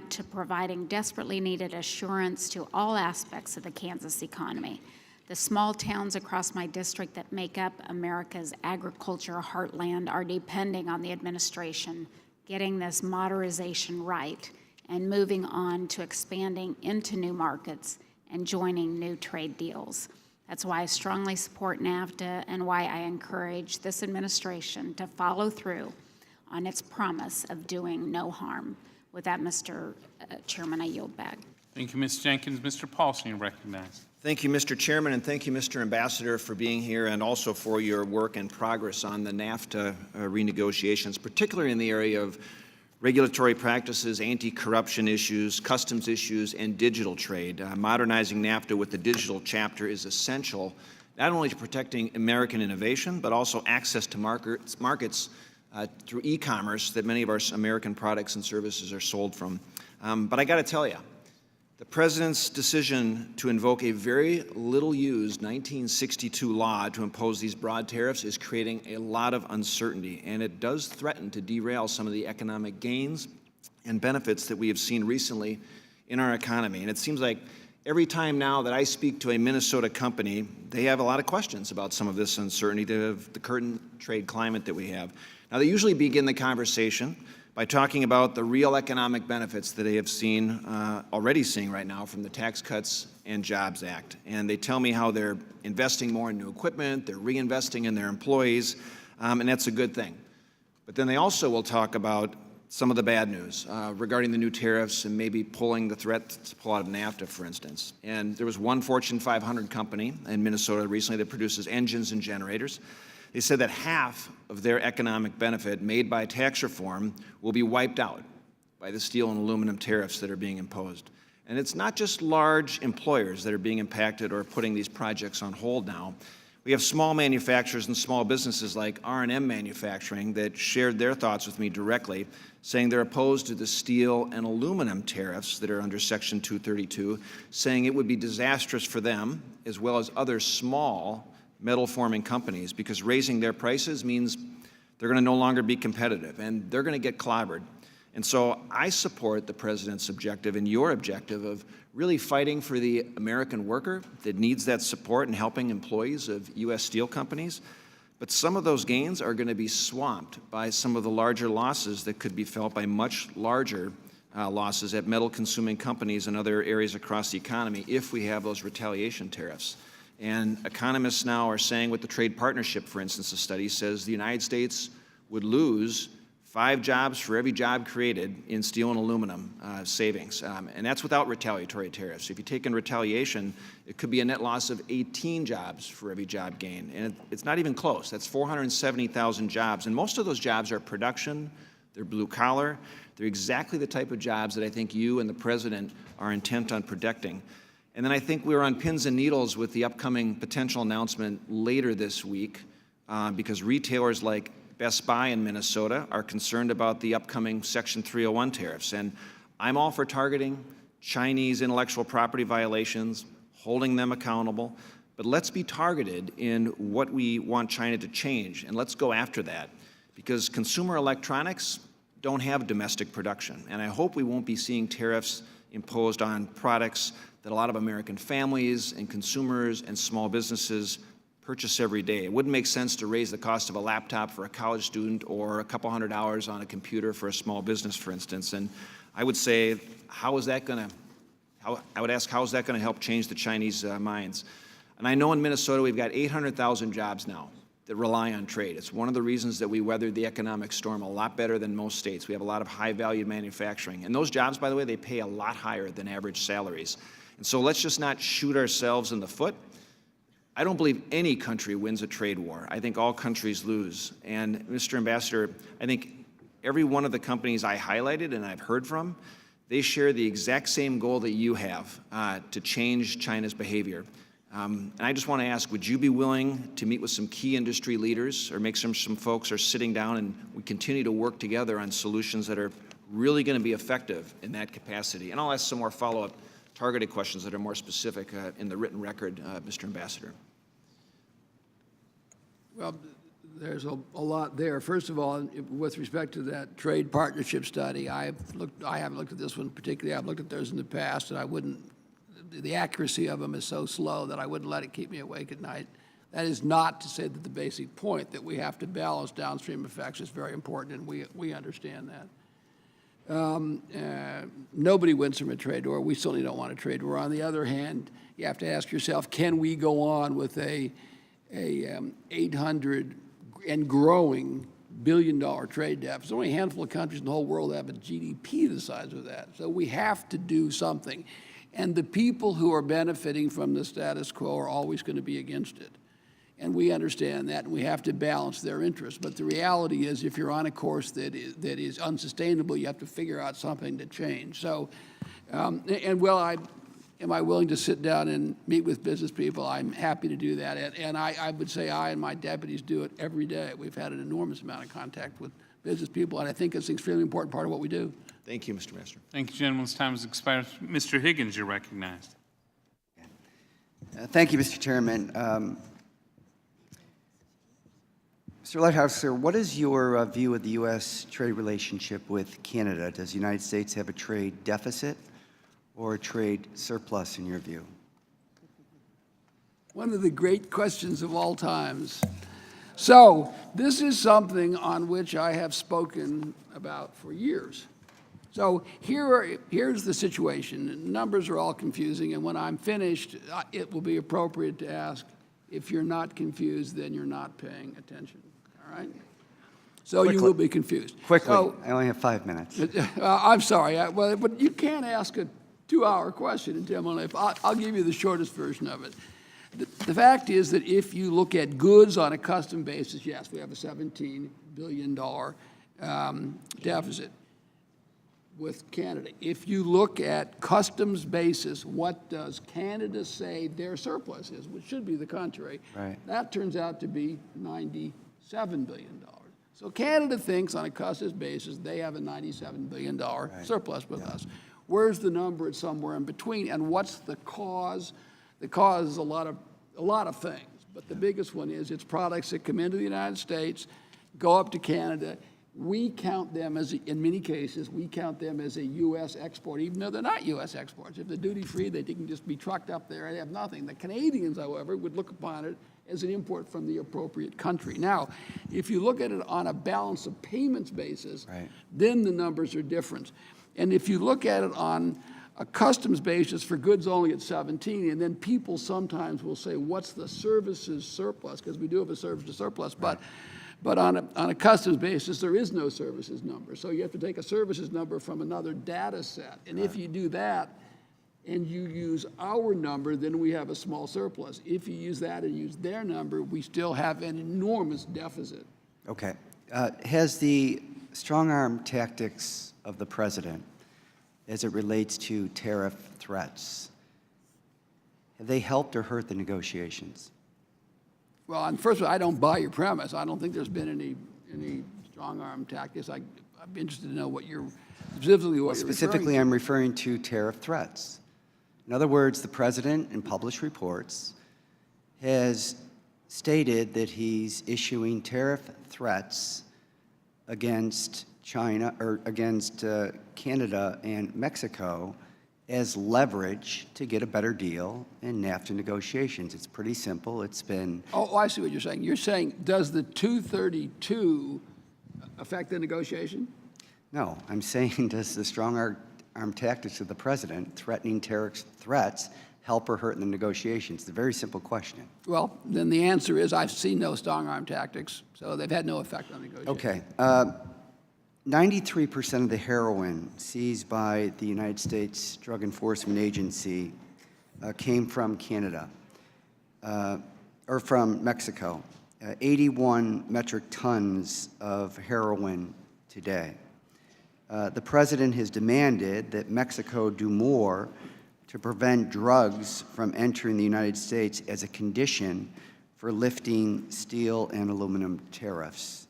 Speaker 16: to providing desperately needed assurance to all aspects of the Kansas economy. The small towns across my district that make up America's agriculture heartland are depending on the administration getting this modernization right and moving on to expanding into new markets and joining new trade deals. That's why I strongly support NAFTA and why I encourage this administration to follow through on its promise of doing no harm. With that, Mr. Chairman, I yield back.
Speaker 1: Thank you, Ms. Jenkins. Mr. Paulson, you're recognized.
Speaker 17: Thank you, Mr. Chairman, and thank you, Mr. Ambassador, for being here and also for your work and progress on the NAFTA renegotiations, particularly in the area of regulatory practices, anti-corruption issues, customs issues, and digital trade. Modernizing NAFTA with the digital chapter is essential, not only to protecting American innovation, but also access to markets through e-commerce that many of our American products and services are sold from. But I got to tell you, the President's decision to invoke a very little-used 1962 law to impose these broad tariffs is creating a lot of uncertainty, and it does threaten to derail some of the economic gains and benefits that we have seen recently in our economy. And it seems like every time now that I speak to a Minnesota company, they have a lot of questions about some of this uncertainty of the current trade climate that we have. Now, they usually begin the conversation by talking about the real economic benefits that they have seen, already seeing right now from the Tax Cuts and Jobs Act. And they tell me how they're investing more in new equipment, they're reinvesting in their employees, and that's a good thing. But then they also will talk about some of the bad news regarding the new tariffs and maybe pulling the threat to pull out of NAFTA, for instance. And there was one Fortune 500 company in Minnesota recently that produces engines and generators. They said that half of their economic benefit made by tax reform will be wiped out by the steel and aluminum tariffs that are being imposed. And it's not just large employers that are being impacted or putting these projects on hold now. We have small manufacturers and small businesses like R&M Manufacturing that shared their thoughts with me directly, saying they're opposed to the steel and aluminum tariffs that are under Section 232, saying it would be disastrous for them as well as other small metal-forming companies, because raising their prices means they're going to no longer be competitive, and they're going to get clobbered. And so I support the President's objective and your objective of really fighting for the American worker that needs that support and helping employees of U.S. steel companies. But some of those gains are going to be swamped by some of the larger losses that could be felt by much larger losses at metal-consuming companies and other areas across the economy if we have those retaliation tariffs. And economists now are saying, with the trade partnership, for instance, a study says the United States would lose 5 jobs for every job created in steel and aluminum savings. And that's without retaliatory tariffs. If you take in retaliation, it could be a net loss of 18 jobs for every job gain. And it's not even close. That's 470,000 jobs. And most of those jobs are production, they're blue collar, they're exactly the type of jobs that I think you and the President are intent on protecting. And then I think we're on pins and needles with the upcoming potential announcement later this week because retailers like Best Buy in Minnesota are concerned about the upcoming Section 301 tariffs. And I'm all for targeting Chinese intellectual property violations, holding them accountable, but let's be targeted in what we want China to change, and let's go after that, because consumer electronics don't have domestic production. And I hope we won't be seeing tariffs imposed on products that a lot of American families and consumers and small businesses purchase every day. It wouldn't make sense to raise the cost of a laptop for a college student or a couple $100 on a computer for a small business, for instance. And I would say, I would ask, how is that going to help change the Chinese minds? And I know in Minnesota we've got 800,000 jobs now that rely on trade. It's one of the reasons that we weathered the economic storm a lot better than most states. We have a lot of high-valued manufacturing. And those jobs, by the way, they pay a lot higher than average salaries. And so let's just not shoot ourselves in the foot. I don't believe any country wins a trade war. I think all countries lose. And Mr. Ambassador, I think every one of the companies I highlighted and I've heard from, they share the exact same goal that you have to change China's behavior. And I just want to ask, would you be willing to meet with some key industry leaders or make some folks are sitting down and we continue to work together on solutions that are really going to be effective in that capacity? And I'll ask some more follow-up targeted questions that are more specific in the written record, Mr. Ambassador.
Speaker 3: Well, there's a lot there. First of all, with respect to that trade partnership study, I haven't looked at this one particularly. I've looked at those in the past, and the accuracy of them is so slow that I wouldn't let it keep me awake at night. That is not to say that the basic point that we have to balance downstream effects is very important, and we understand that. Nobody wins from a trade war. We certainly don't want a trade war. On the other hand, you have to ask yourself, can we go on with a $800 and growing billion-dollar trade deficit? Only a handful of countries in the whole world have a GDP the size of that. So we have to do something. And the people who are benefiting from the status quo are always going to be against it. And we understand that, and we have to balance their interests. But the reality is, if you're on a course that is unsustainable, you have to figure out something to change. So, am I willing to sit down and meet with business people? I'm happy to do that. And I would say I and my deputies do it every day. We've had an enormous amount of contact with business people, and I think it's an extremely important part of what we do.
Speaker 17: Thank you, Mr. Minister.
Speaker 1: Thank you, gentleman's time has expired. Mr. Higgins, you're recognized.
Speaker 18: Thank you, Mr. Chairman. Mr. Lighthouser, what is your view of the U.S. trade relationship with Canada? Does the United States have a trade deficit or a trade surplus in your view?
Speaker 3: One of the great questions of all times. So this is something on which I have spoken about for years. So here's the situation. Numbers are all confusing, and when I'm finished, it will be appropriate to ask, if you're not confused, then you're not paying attention, all right? So
Speaker 18: Quickly.
Speaker 3: you will be confused.
Speaker 18: Quickly,
Speaker 3: So,
Speaker 18: I only have 5 minutes.
Speaker 3: I'm sorry, but you can't ask a 2-hour question in 10 minutes. I'll give you the shortest version of it. The fact is that if you look at goods on a custom basis, yes, we have a $17 billion deficit with Canada. If you look at customs basis, what does Canada say their surplus is, which should be the contrary?
Speaker 18: Right.
Speaker 3: That turns out to be $97 billion. So Canada thinks on a customs basis they have a $97 billion surplus with us. Where's the number? It's somewhere in between. And what's the cause? The cause is a lot of things, but the biggest one is it's products that come into the United States, go up to Canada. We count them as, in many cases, we count them as a U.S. export, even though they're not U.S. exports. If they're duty-free, they can just be trucked up there and have nothing. The Canadians, however, would look upon it as an import from the appropriate country. Now, if you look at it on a balance of payments basis, then the numbers are different. And if you look at it on a customs basis for goods only at 17, and then people sometimes will say, what's the services surplus? Because we do have a services surplus, but on a customs basis, there is no services number. So you have to take a services number from another data set. And if you do that and you use our number, then we have a small surplus. If you use that and use their number, we still have an enormous deficit.
Speaker 18: Okay. Has the strong-arm tactics of the president as it relates to tariff threats, have they helped or hurt the negotiations?
Speaker 3: Well, and first of all, I don't buy your premise. I don't think there's been any strong-arm tactics. I'm interested to know what you're
Speaker 18: Specifically, I'm referring to tariff threats. In other words, the president, in published reports, has stated that he's issuing tariff threats against China or against Canada and Mexico as leverage to get a better deal in NAFTA negotiations. It's pretty simple. It's been...
Speaker 3: Oh, I see what you're saying. You're saying, does the 232 affect the negotiation?
Speaker 18: No, I'm saying, does the strong-arm tactics of the president threatening tariff threats help or hurt in the negotiations? It's a very simple question.
Speaker 3: Well, then the answer is I've seen no strong-arm tactics, so they've had no effect on negotiations.
Speaker 18: Okay. 93% of the heroin seized by the United States Drug Enforcement Agency came from Canada, or from Mexico. 81 metric tons of heroin today. The president has demanded that Mexico do more to prevent drugs from entering the United States as a condition for lifting steel and aluminum tariffs.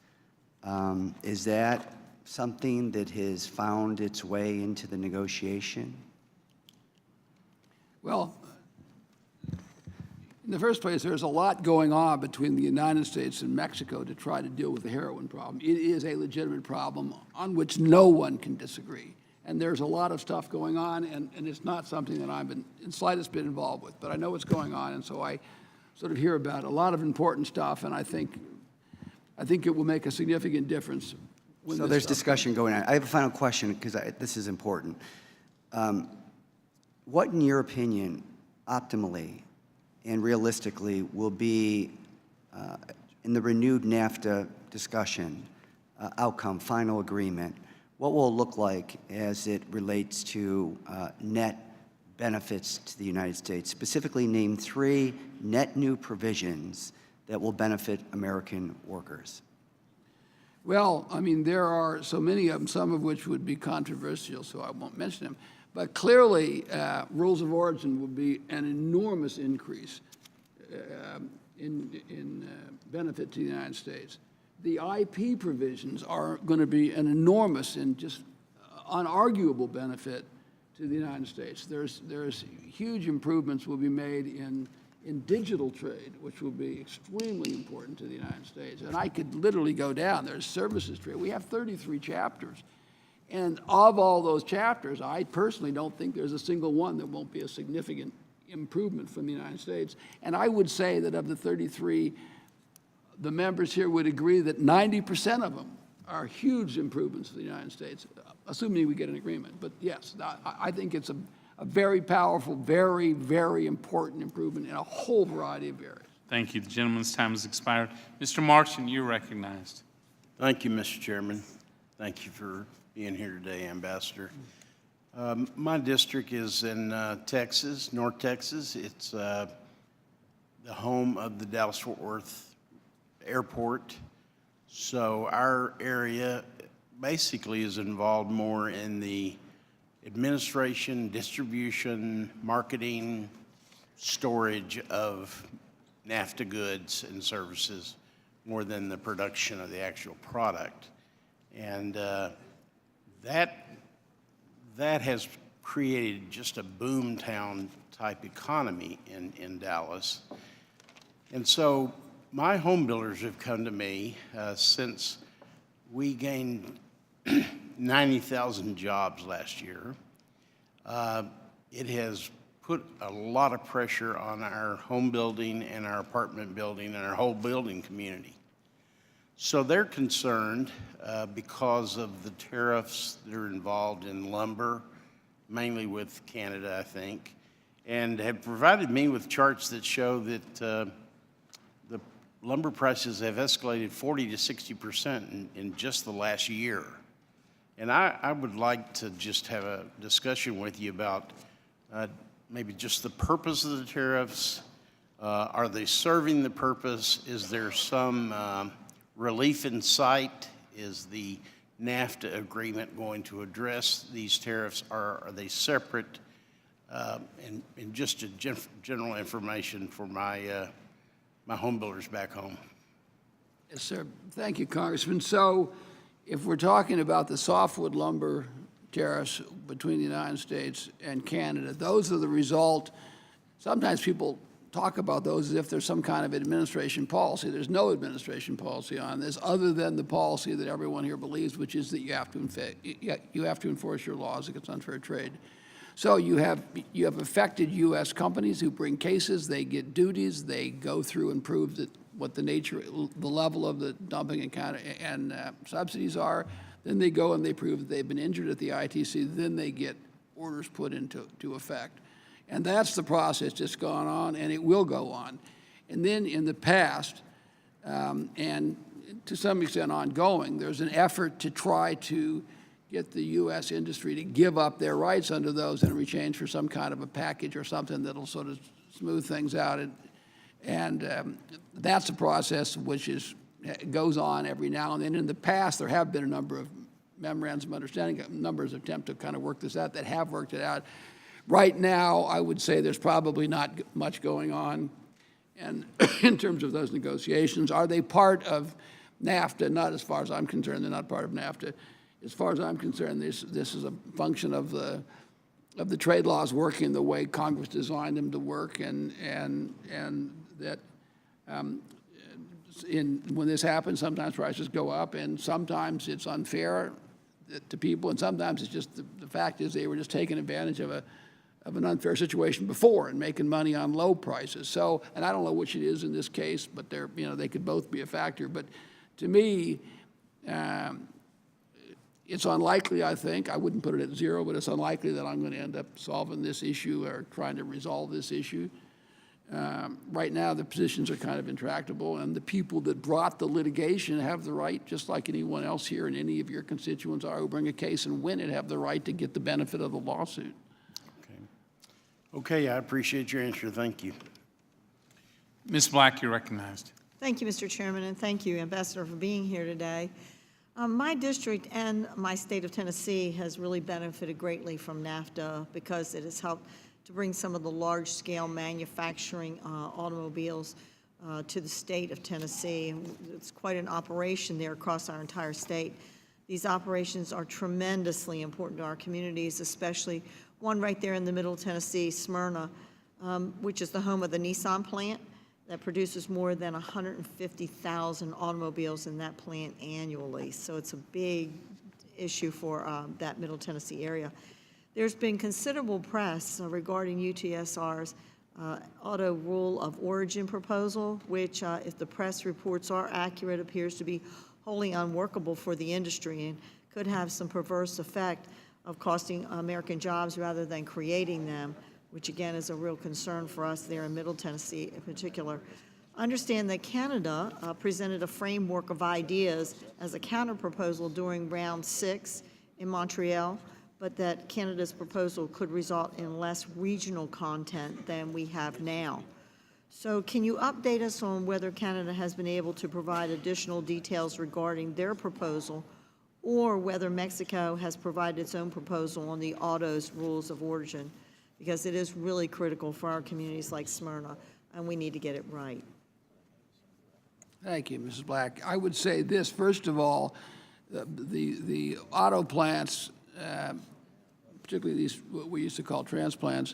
Speaker 18: Is that something that has found its way into the negotiation?
Speaker 3: Well, in the first place, there's a lot going on between the United States and Mexico to try to deal with the heroin problem. It is a legitimate problem on which no one can disagree. And there's a lot of stuff going on, and it's not something that I've been in slightest bit involved with. But I know what's going on, and so I sort of hear about a lot of important stuff, and I think it will make a significant difference.
Speaker 18: So there's discussion going on. I have a final question, because this is important. What, in your opinion, optimally and realistically will be, in the renewed NAFTA discussion, outcome, final agreement, what will it look like as it relates to net benefits to the United States? Specifically, name 3 net new provisions that will benefit American workers?
Speaker 3: Well, I mean, there are so many of them, some of which would be controversial, so I won't mention them. But clearly, rules of origin would be an enormous increase in benefit to the United States. The IP provisions are going to be an enormous and just unarguable benefit to the United States. There's huge improvements will be made in digital trade, which will be extremely important to the United States. And I could literally go down. There's services trade. We have 33 chapters. And of all those chapters, I personally don't think there's a single one that won't be a significant improvement from the United States. And I would say that of the 33, the members here would agree that 90% of them are huge improvements for the United States, assuming we get an agreement. But yes, I think it's a very powerful, very, very important improvement in a whole variety of areas.
Speaker 1: Thank you. The gentleman's time has expired. Mr. Marchant, you're recognized.
Speaker 19: Thank you, Mr. Chairman. Thank you for being here today, Ambassador. My district is in Texas, North Texas. It's the home of the Dallas-Fort Worth Airport. So our area basically is involved more in the administration, distribution, marketing, storage of NAFTA goods and services more than the production of the actual product. And that has created just a boomtown type economy in Dallas. And so my home builders have come to me since we gained 90,000 jobs last year. It has put a lot of pressure on our home building and our apartment building and our whole building community. So they're concerned because of the tariffs that are involved in lumber, mainly with Canada, I think, and have provided me with charts that show that the lumber prices have escalated 40 to 60% in just the last year. And I would like to just have a discussion with you about maybe just the purpose of the tariffs. Are they serving the purpose? Is there some relief in sight? Is the NAFTA agreement going to address these tariffs? Are they separate? And just a general information for my home builders back home.
Speaker 3: Yes, sir. Thank you, Congressman. So if we're talking about the softwood lumber tariffs between the United States and Canada, those are the result. Sometimes people talk about those as if there's some kind of administration policy. There's no administration policy on this other than the policy that everyone here believes, which is that you have to enforce your laws against unfair trade. So you have affected U.S. companies who bring cases, they get duties, they go through and prove that what the nature, the level of the dumping and subsidies are. Then they go and they prove that they've been injured at the ITC. Then they get orders put into effect. And that's the process that's gone on, and it will go on. And then in the past, and to some extent ongoing, there's an effort to try to get the U.S. industry to give up their rights under those in exchange for some kind of a package or something that'll sort of smooth things out. And that's a process which goes on every now and then. In the past, there have been a number of memorandums of understanding, numbers of attempts to kind of work this out that have worked it out. Right now, I would say there's probably not much going on. And in terms of those negotiations, are they part of NAFTA? Not as far as I'm concerned, they're not part of NAFTA. As far as I'm concerned, this is a function of the trade laws working the way Congress designed them to work, and that when this happens, sometimes prices go up, and sometimes it's unfair to people, and sometimes it's just the fact is they were just taking advantage of an unfair situation before and making money on low prices. So, and I don't know which it is in this case, but they could both be a factor. But to me, it's unlikely, I think, I wouldn't put it at zero, but it's unlikely that I'm going to end up solving this issue or trying to resolve this issue. Right now, the positions are kind of intractable, and the people that brought the litigation have the right, just like anyone else here and any of your constituents are who bring a case and win it, have the right to get the benefit of the lawsuit.
Speaker 19: Okay, I appreciate your answer. Thank you.
Speaker 1: Ms. Black, you're recognized.
Speaker 20: Thank you, Mr. Chairman, and thank you, Ambassador, for being here today. My district and my state of Tennessee has really benefited greatly from NAFTA because it has helped to bring some of the large-scale manufacturing automobiles to the state of Tennessee. It's quite an operation there across our entire state. These operations are tremendously important to our communities, especially one right there in the middle of Tennessee, Smyrna, which is the home of the Nissan plant that produces more than 150,000 automobiles in that plant annually. So it's a big issue for that Middle Tennessee area. There's been considerable press regarding UTSR's auto rule of origin proposal, which, if the press reports are accurate, appears to be wholly unworkable for the industry and could have some perverse effect of costing American jobs rather than creating them, which again is a real concern for us there in Middle Tennessee in particular. Understand that Canada presented a framework of ideas as a counterproposal during round 6 in Montreal, but that Canada's proposal could result in less regional content than we have now. So can you update us on whether Canada has been able to provide additional details regarding their proposal, or whether Mexico has provided its own proposal on the auto's rules of origin? Because it is really critical for our communities like Smyrna, and we need to get it right.
Speaker 3: Thank you, Mrs. Black. I would say this, first of all, the auto plants, particularly these, what we used to call transplants,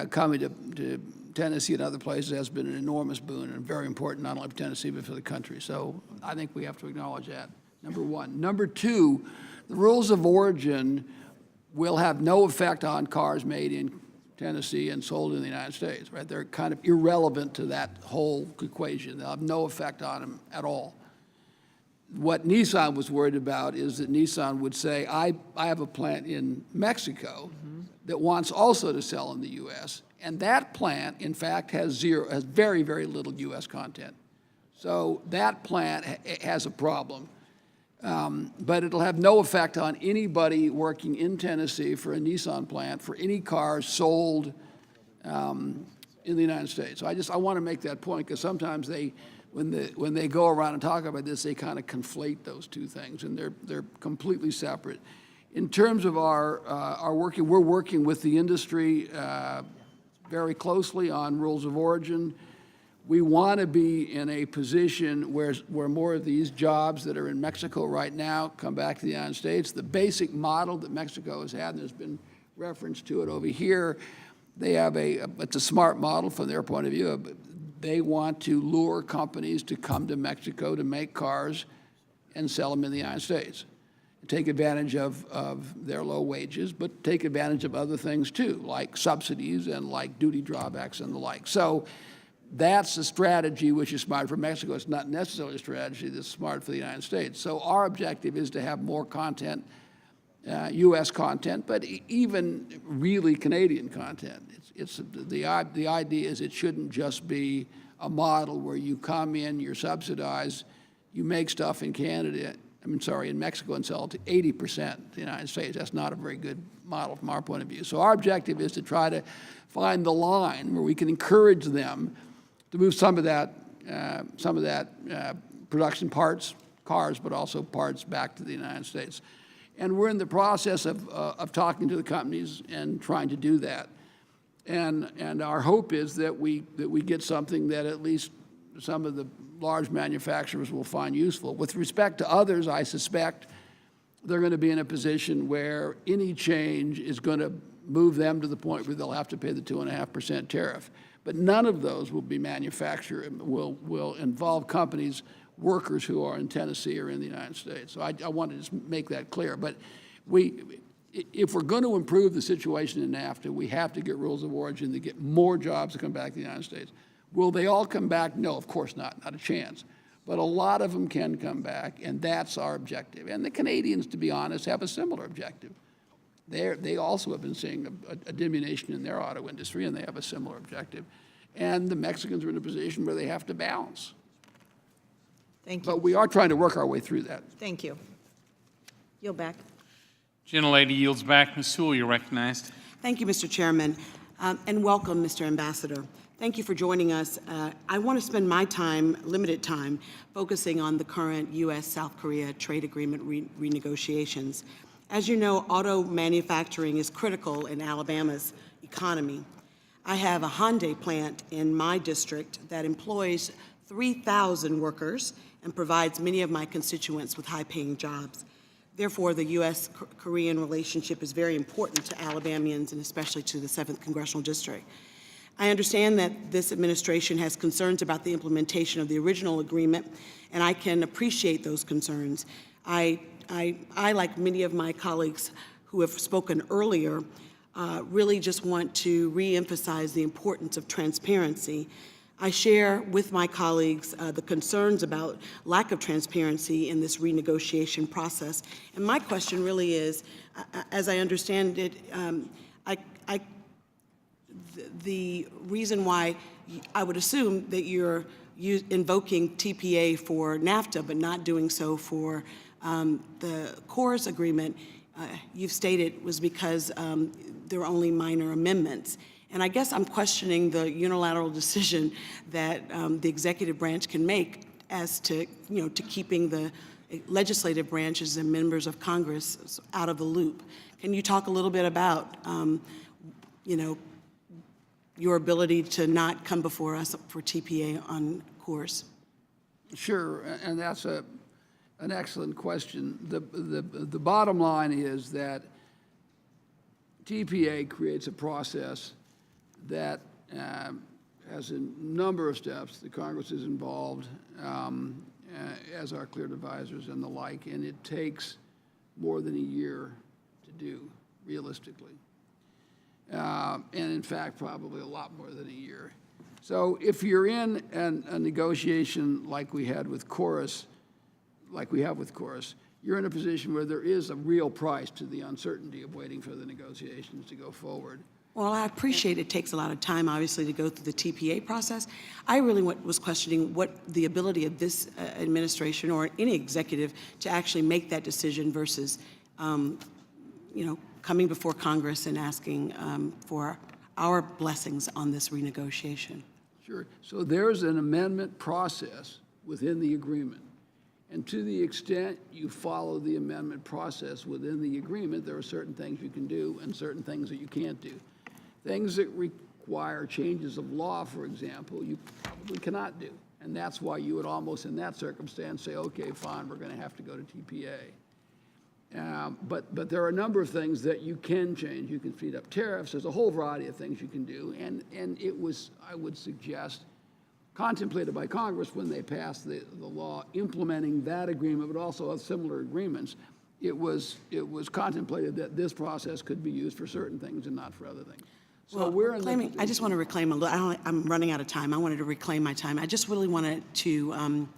Speaker 3: coming to Tennessee and other places has been an enormous boon and very important not only for Tennessee but for the country. So I think we have to acknowledge that, number one. Number two, the rules of origin will have no effect on cars made in Tennessee and sold in the United States, right? They're kind of irrelevant to that whole equation. They'll have no effect on them at all. What Nissan was worried about is that Nissan would say, I have a plant in Mexico that wants also to sell in the U.S., and that plant, in fact, has very, very little U.S. content. So that plant has a problem. But it'll have no effect on anybody working in Tennessee for a Nissan plant for any cars sold in the United States. So I want to make that point because sometimes when they go around and talk about this, they kind of conflate those two things, and they're completely separate. In terms of our working, we're working with the industry very closely on rules of origin. We want to be in a position where more of these jobs that are in Mexico right now come back to the United States. The basic model that Mexico has had, and there's been reference to it over here, they have it's a smart model from their point of view. They want to lure companies to come to Mexico to make cars and sell them in the United States. Take advantage of their low wages, but take advantage of other things too, like subsidies and like duty drawbacks and the like. So that's a strategy which is smart for Mexico. It's not necessarily a strategy that's smart for the United States. So our objective is to have more content, U.S. content, but even really Canadian content. The idea is it shouldn't just be a model where you come in, you're subsidized, you make stuff in in Mexico and sell it to 80% to the United States. That's not a very good model from our point of view. So our objective is to try to find the line where we can encourage them to move some of that production parts, cars, but also parts back to the United States. And we're in the process of talking to the companies and trying to do that. And our hope is that we get something that at least some of the large manufacturers will find useful. With respect to others, I suspect they're going to be in a position where any change is going to move them to the point where they'll have to pay the 2.5% tariff. But none of those will be will involve companies, workers who are in Tennessee or in the United States. So I want to just make that clear. But if we're going to improve the situation in NAFTA, we have to get rules of origin to get more jobs to come back to the United States. Will they all come back? No, of course not a chance. But a lot of them can come back, and that's our objective. And the Canadians, to be honest, have a similar objective. They also have been seeing a diminution in their auto industry, and they have a similar objective. And the Mexicans are in a position where they have to balance.
Speaker 20: Thank you.
Speaker 3: But we are trying to work our way through that.
Speaker 20: Thank you. Yield back.
Speaker 1: Gentlelady yields back. Ms. Sewell, you're recognized.
Speaker 21: Thank you, Mr. Chairman, and welcome, Mr. Ambassador. Thank you for joining us. I want to spend my time, limited time, focusing on the current U.S.-South Korea trade agreement renegotiations. As you know, auto manufacturing is critical in Alabama's economy. I have a Hyundai plant in my district that employs 3,000 workers and provides many of my constituents with high-paying jobs. Therefore, the U.S.-Korean relationship is very important to Alabamians and especially to the 7th Congressional District. I understand that this administration has concerns about the implementation of the original agreement, and I can appreciate those concerns. I, like many of my colleagues who have spoken earlier, really just want to reemphasize the importance of transparency. I share with my colleagues the concerns about lack of transparency in this renegotiation process. And my question really is, as I understand it, the reason why I would assume that you're invoking TPA for NAFTA but not doing so for the CORS agreement, you've stated was because there were only minor amendments. And I guess I'm questioning the unilateral decision that the executive branch can make as to, to keeping the legislative branches and members of Congress out of the loop. Can you talk a little bit about, your ability to not come before us for TPA on CORS?
Speaker 3: Sure, and that's an excellent question. The bottom line is that TPA creates a process that has a number of steps. The Congress is involved, as are cleared advisors and the like, and it takes more than a year to do, realistically. And in fact, probably a lot more than a year. So if you're in a negotiation like we have with CORS, you're in a position where there is a real price to the uncertainty of waiting for the negotiations to go forward.
Speaker 21: Well, I appreciate it takes a lot of time, obviously, to go through the TPA process. I really was questioning what the ability of this administration or any executive to actually make that decision versus, coming before Congress and asking for our blessings on this renegotiation.
Speaker 3: Sure. So there's an amendment process within the agreement. And to the extent you follow the amendment process within the agreement, there are certain things you can do and certain things that you can't do. Things that require changes of law, for example, you probably cannot do. And that's why you would almost in that circumstance say, okay, fine, we're going to have to go to TPA. But there are a number of things that you can change. You can speed up tariffs. There's a whole variety of things you can do. And it was, I would suggest, contemplated by Congress when they passed the law implementing that agreement, but also similar agreements. It was contemplated that this process could be used for certain things and not for other things. So
Speaker 21: well,
Speaker 3: we're in
Speaker 21: I just want to reclaim a little. I'm running out of time. I wanted to reclaim my time. I just really wanted to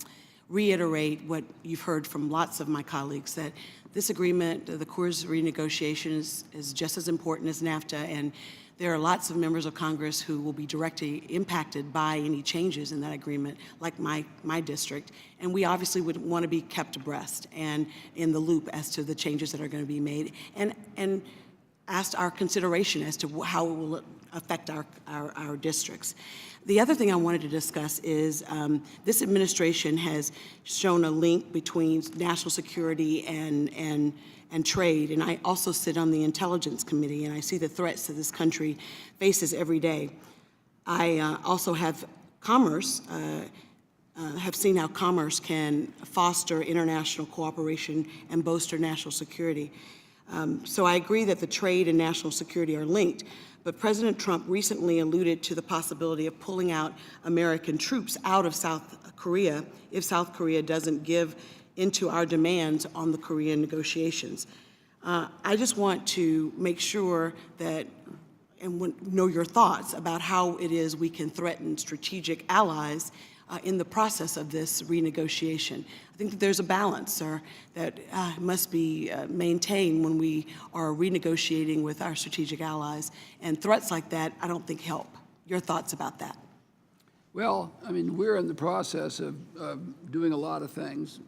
Speaker 21: reiterate what you've heard from lots of my colleagues, that this agreement, the CORS renegotiation, is just as important as NAFTA, and there are lots of members of Congress who will be directly impacted by any changes in that agreement, like my district, and we obviously would want to be kept abreast and in the loop as to the changes that are going to be made, and asked our consideration as to how it will affect our districts. The other thing I wanted to discuss is this administration has shown a link between national security and trade, and I also sit on the Intelligence Committee, and I see the threats that this country faces every day. I also have commerce, have seen how commerce can foster international cooperation and bolster national security. So I agree that the trade and national security are linked, but President Trump recently alluded to the possibility of pulling out American troops out of South Korea if South Korea doesn't give into our demands on the Korean negotiations. I just want to make sure that, and know your thoughts about how it is we can threaten strategic allies in the process of this renegotiation. I think that there's a balance, sir, that must be maintained when we are renegotiating with our strategic allies, and threats like that I don't think help. Your thoughts about that?
Speaker 3: Well, I mean, we're in the process of doing a lot of things.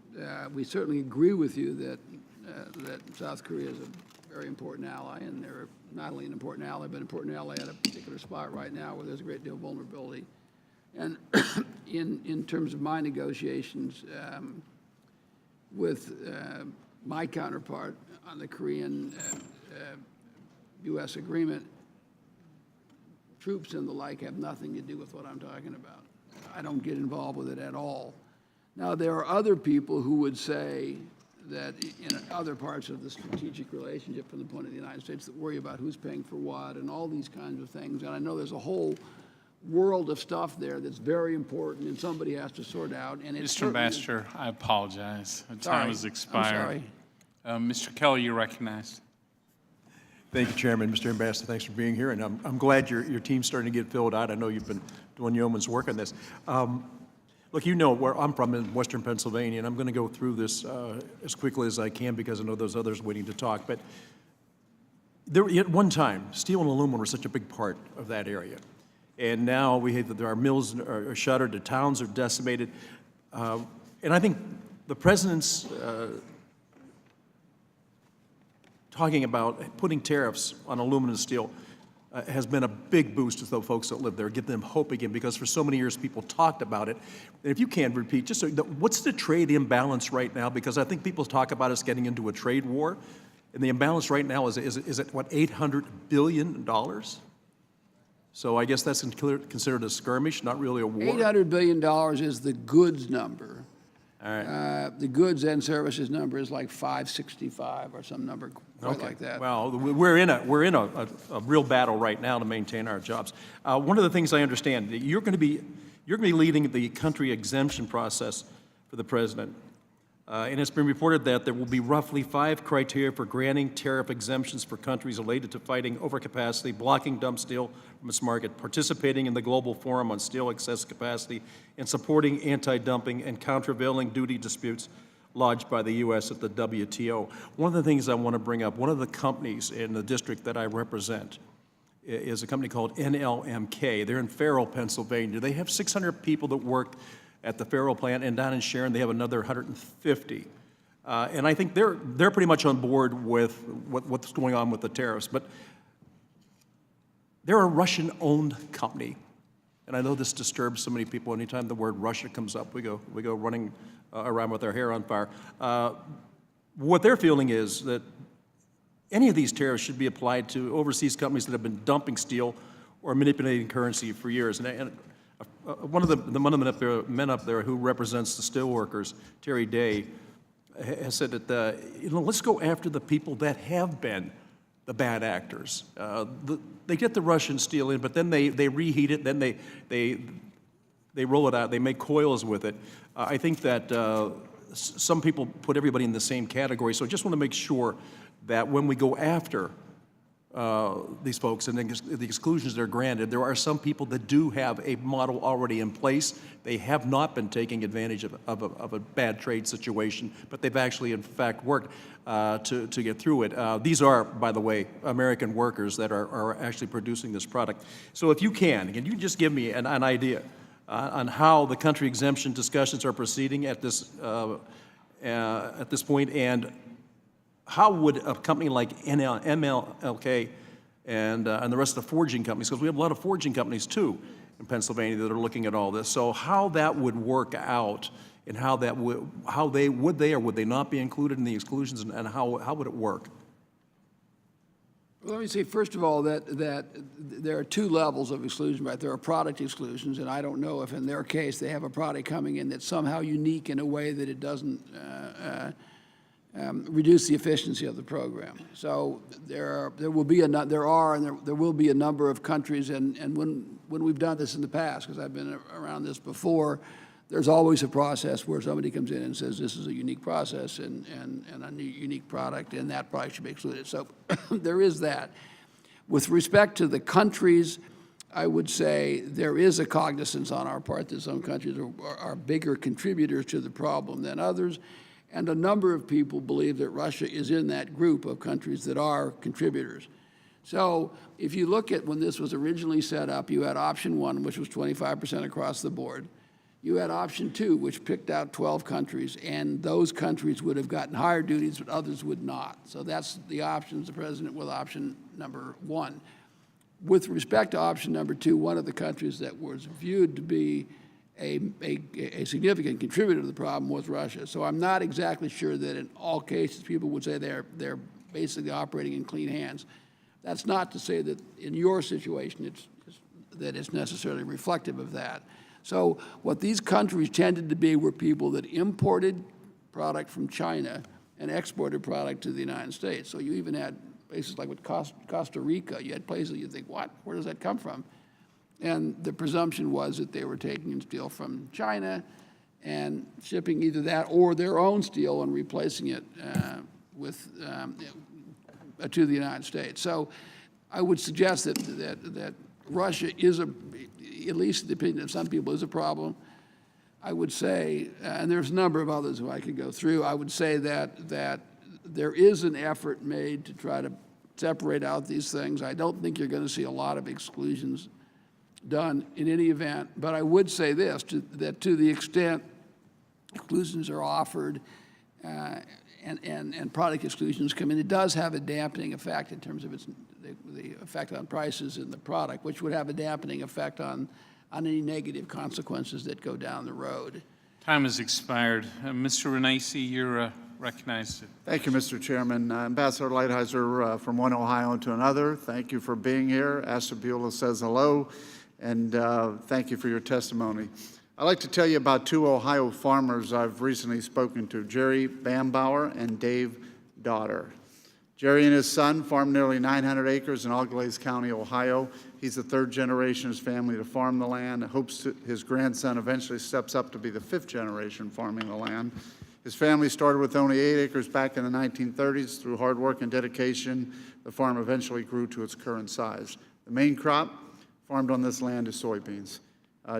Speaker 3: We certainly agree with you that South Korea is a very important ally, and they're not only an important ally, but an important ally at a particular spot right now where there's a great deal of vulnerability. And in terms of my negotiations with my counterpart on the Korean U.S. agreement, troops and the like have nothing to do with what I'm talking about. I don't get involved with it at all. Now, there are other people who would say that in other parts of the strategic relationship from the point of the United States that worry about who's paying for what and all these kinds of things. And I know there's a whole world of stuff there that's very important and somebody has to sort out. And
Speaker 1: Mr. Ambassador, I apologize. The
Speaker 3: Sorry.
Speaker 1: time has expired.
Speaker 3: I'm sorry.
Speaker 1: Mr. Kelly, you're recognized.
Speaker 2: Thank you, Chairman. Mr. Ambassador, thanks for being here, and I'm glad your team's starting to get filled out. I know you've been doing yeoman's work on this. Look, you know where I'm from in Western Pennsylvania, and I'm going to go through this as quickly as I can because I know there's others waiting to talk. But there, at one time, steel and aluminum were such a big part of that area. And now we have that our mills are shuttered, the towns are decimated. And I think the president's talking about putting tariffs on aluminum and steel has been a big boost to the folks that live there, give them hope again, because for so many years people talked about it. And if you can repeat, just so, what's the trade imbalance right now? Because I think people talk about us getting into a trade war, and the imbalance right now is at what, $800 billion? So I guess that's considered a skirmish, not really a war.
Speaker 3: $800 billion is the goods number.
Speaker 2: All right.
Speaker 3: The goods and services number is like 565 or some number quite like that.
Speaker 2: Well, we're in a real battle right now to maintain our jobs. One of the things I understand, you're going to be leading the country exemption process for the president. And it's been reported that there will be roughly 5 criteria for granting tariff exemptions for countries related to fighting overcapacity, blocking dump steel from its market, participating in the Global Forum on Steel Excess Capacity, and supporting anti-dumping and countervailing duty disputes lodged by the U.S. at the WTO. One of the things I want to bring up, one of the companies in the district that I represent is a company called NLMK. They're in Farrell, Pennsylvania. They have 600 people that work at the Farrell plant, and down in Sharon they have another 150. And I think they're pretty much on board with what's going on with the tariffs. But they're a Russian-owned company, and I know this disturbs so many people. Anytime the word Russia comes up, we go running around with our hair on fire. What they're feeling is that any of these tariffs should be applied to overseas companies that have been dumping steel or manipulating currency for years. And one of the men up there who represents the steelworkers, Terry Day, has said that let's go after the people that have been the bad actors. They get the Russian steel in, but then they reheat it, then they roll it out, they make coils with it. I think that some people put everybody in the same category, so I just want to make sure that when we go after these folks and the exclusions that are granted, there are some people that do have a model already in place. They have not been taking advantage of a bad trade situation, but they've actually, in fact, worked to get through it. These are, by the way, American workers that are actually producing this product. So if you can you just give me an idea on how the country exemption discussions are proceeding at this point, and how would a company like MLK and the rest of the forging companies, because we have a lot of forging companies too in Pennsylvania that are looking at all this, so how that would work out, and how they would they not be included in the exclusions, and how would it work?
Speaker 3: Well, let me say, first of all, that there are 2 levels of exclusion, right? There are product exclusions, and I don't know if in their case they have a product coming in that's somehow unique in a way that it doesn't reduce the efficiency of the program. So there will be a number of countries, and when we've done this in the past, because I've been around this before, there's always a process where somebody comes in and says this is a unique process and a unique product, and that product should be excluded. So there is that. With respect to the countries, I would say there is a cognizance on our part that some countries are bigger contributors to the problem than others. And a number of people believe that Russia is in that group of countries that are contributors. So if you look at when this was originally set up, you had option 1, which was 25% across the board. You had option 2, which picked out 12 countries, and those countries would have gotten higher duties, but others would not. So that's the options the president with option number 1. With respect to option number 2, one of the countries that was viewed to be a significant contributor to the problem was Russia. So I'm not exactly sure that in all cases people would say they're basically operating in clean hands. That's not to say that in your situation that it's necessarily reflective of that. So what these countries tended to be were people that imported product from China and exported product to the United States. So you even had places like with Costa Rica, you had places you think, what? Where does that come from? And the presumption was that they were taking in steel from China and shipping either that or their own steel and replacing it to the United States. So I would suggest that Russia is, at least in the opinion of some people, is a problem. I would say, and there's a number of others who I could go through, I would say that there is an effort made to try to separate out these things. I don't think you're going to see a lot of exclusions done in any event, but I would say this, that to the extent exclusions are offered and product exclusions come in, it does have a dampening effect in terms of the effect on prices in the product, which would have a dampening effect on any negative consequences that go down the road.
Speaker 1: Time has expired. Mr. Renaisi, you're recognized.
Speaker 4: Thank you, Mr. Chairman. Ambassador Lighthizer, from one Ohio to another, thank you for being here. Ashtabula says hello, and thank you for your testimony. I'd like to tell you about 2 Ohio farmers I've recently spoken to, Jerry Bambauer and Dave Daughter. Jerry and his son farm nearly 900 acres in Auglaize County, Ohio. He's the 3rd generation in his family to farm the land, hopes his grandson eventually steps up to be the 5th generation farming the land. His family started with only 8 acres back in the 1930s. Through hard work and dedication, the farm eventually grew to its current size. The main crop farmed on this land is soybeans.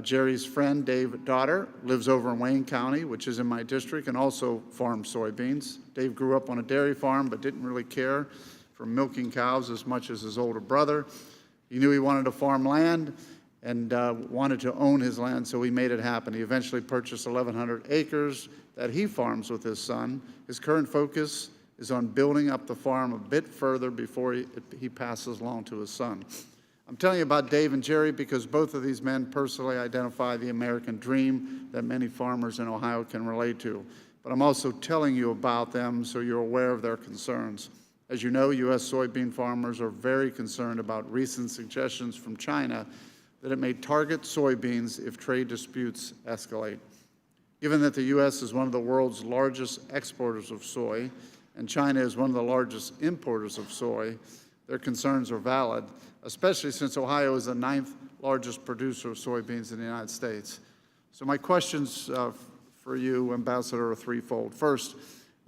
Speaker 4: Jerry's friend, Dave Daughter, lives over in Wayne County, which is in my district, and also farms soybeans. Dave grew up on a dairy farm but didn't really care for milking cows as much as his older brother. He knew he wanted to farm land and wanted to own his land, so he made it happen. He eventually purchased 1,100 acres that he farms with his son. His current focus is on building up the farm a bit further before he passes along to his son. I'm telling you about Dave and Jerry because both of these men personally identify the American dream that many farmers in Ohio can relate to. But I'm also telling you about them so you're aware of their concerns. As you know, U.S. soybean farmers are very concerned about recent suggestions from China that it may target soybeans if trade disputes escalate. Given that the U.S. is one of the world's largest exporters of soy and China is one of the largest importers of soy, their concerns are valid, especially since Ohio is the 9th largest producer of soybeans in the United States. So my questions for you, Ambassador, are threefold. First,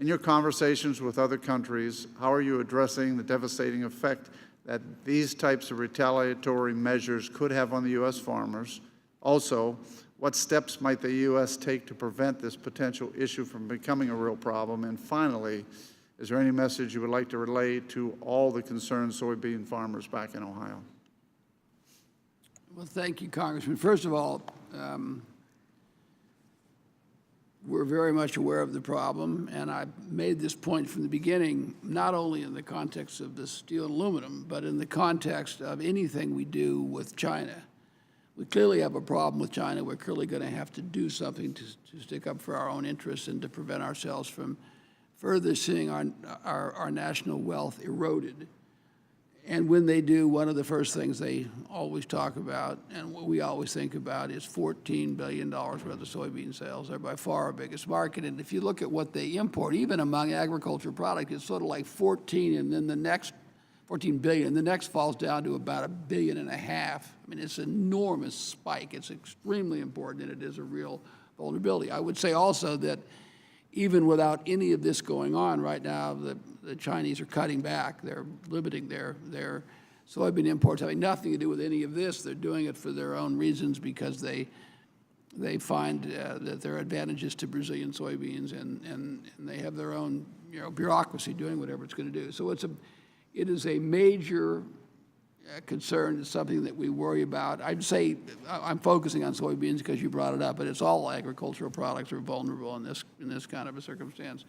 Speaker 4: in your conversations with other countries, how are you addressing the devastating effect that these types of retaliatory measures could have on the U.S. farmers? Also, what steps might the U.S. take to prevent this potential issue from becoming a real problem? And finally, is there any message you would like to relay to all the concerned soybean farmers back in Ohio?
Speaker 3: Well, thank you, Congressman. First of all, we're very much aware of the problem, and I made this point from the beginning, not only in the context of the steel and aluminum, but in the context of anything we do with China. We clearly have a problem with China. We're clearly going to have to do something to stick up for our own interests and to prevent ourselves from further seeing our national wealth eroded. And when they do, one of the first things they always talk about, and what we always think about, is $14 billion worth of soybean sales. They're by far our biggest market. And if you look at what they import, even among agricultural products, it's sort of like 14, and then the next 14 billion. The next falls down to about $1.5 billion. I mean, it's an enormous spike. It's extremely important, and it is a real vulnerability. I would say also that even without any of this going on right now, the Chinese are cutting back. They're limiting their soybean imports, having nothing to do with any of this. They're doing it for their own reasons because they find that there are advantages to Brazilian soybeans, and they have their own bureaucracy doing whatever it's going to do. So it is a major concern. It's something that we worry about. I'd say I'm focusing on soybeans because you brought it up, but it's all agricultural products are vulnerable in this kind of a circumstance.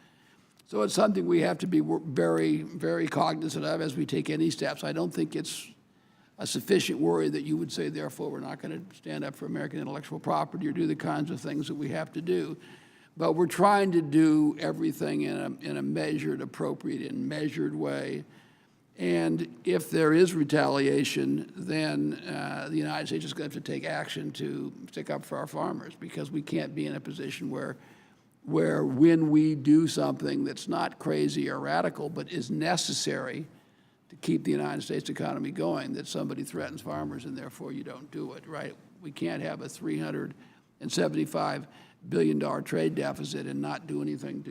Speaker 3: So it's something we have to be very, very cognizant of as we take any steps. I don't think it's a sufficient worry that you would say, therefore, we're not going to stand up for American intellectual property or do the kinds of things that we have to do. But we're trying to do everything in a measured, appropriate, and measured way. And if there is retaliation, then the United States is going to have to take action to stick up for our farmers, because we can't be in a position where when we do something that's not crazy or radical, but is necessary to keep the United States economy going, that somebody threatens farmers and therefore you don't do it, right? We can't have a $375 billion trade deficit and not do anything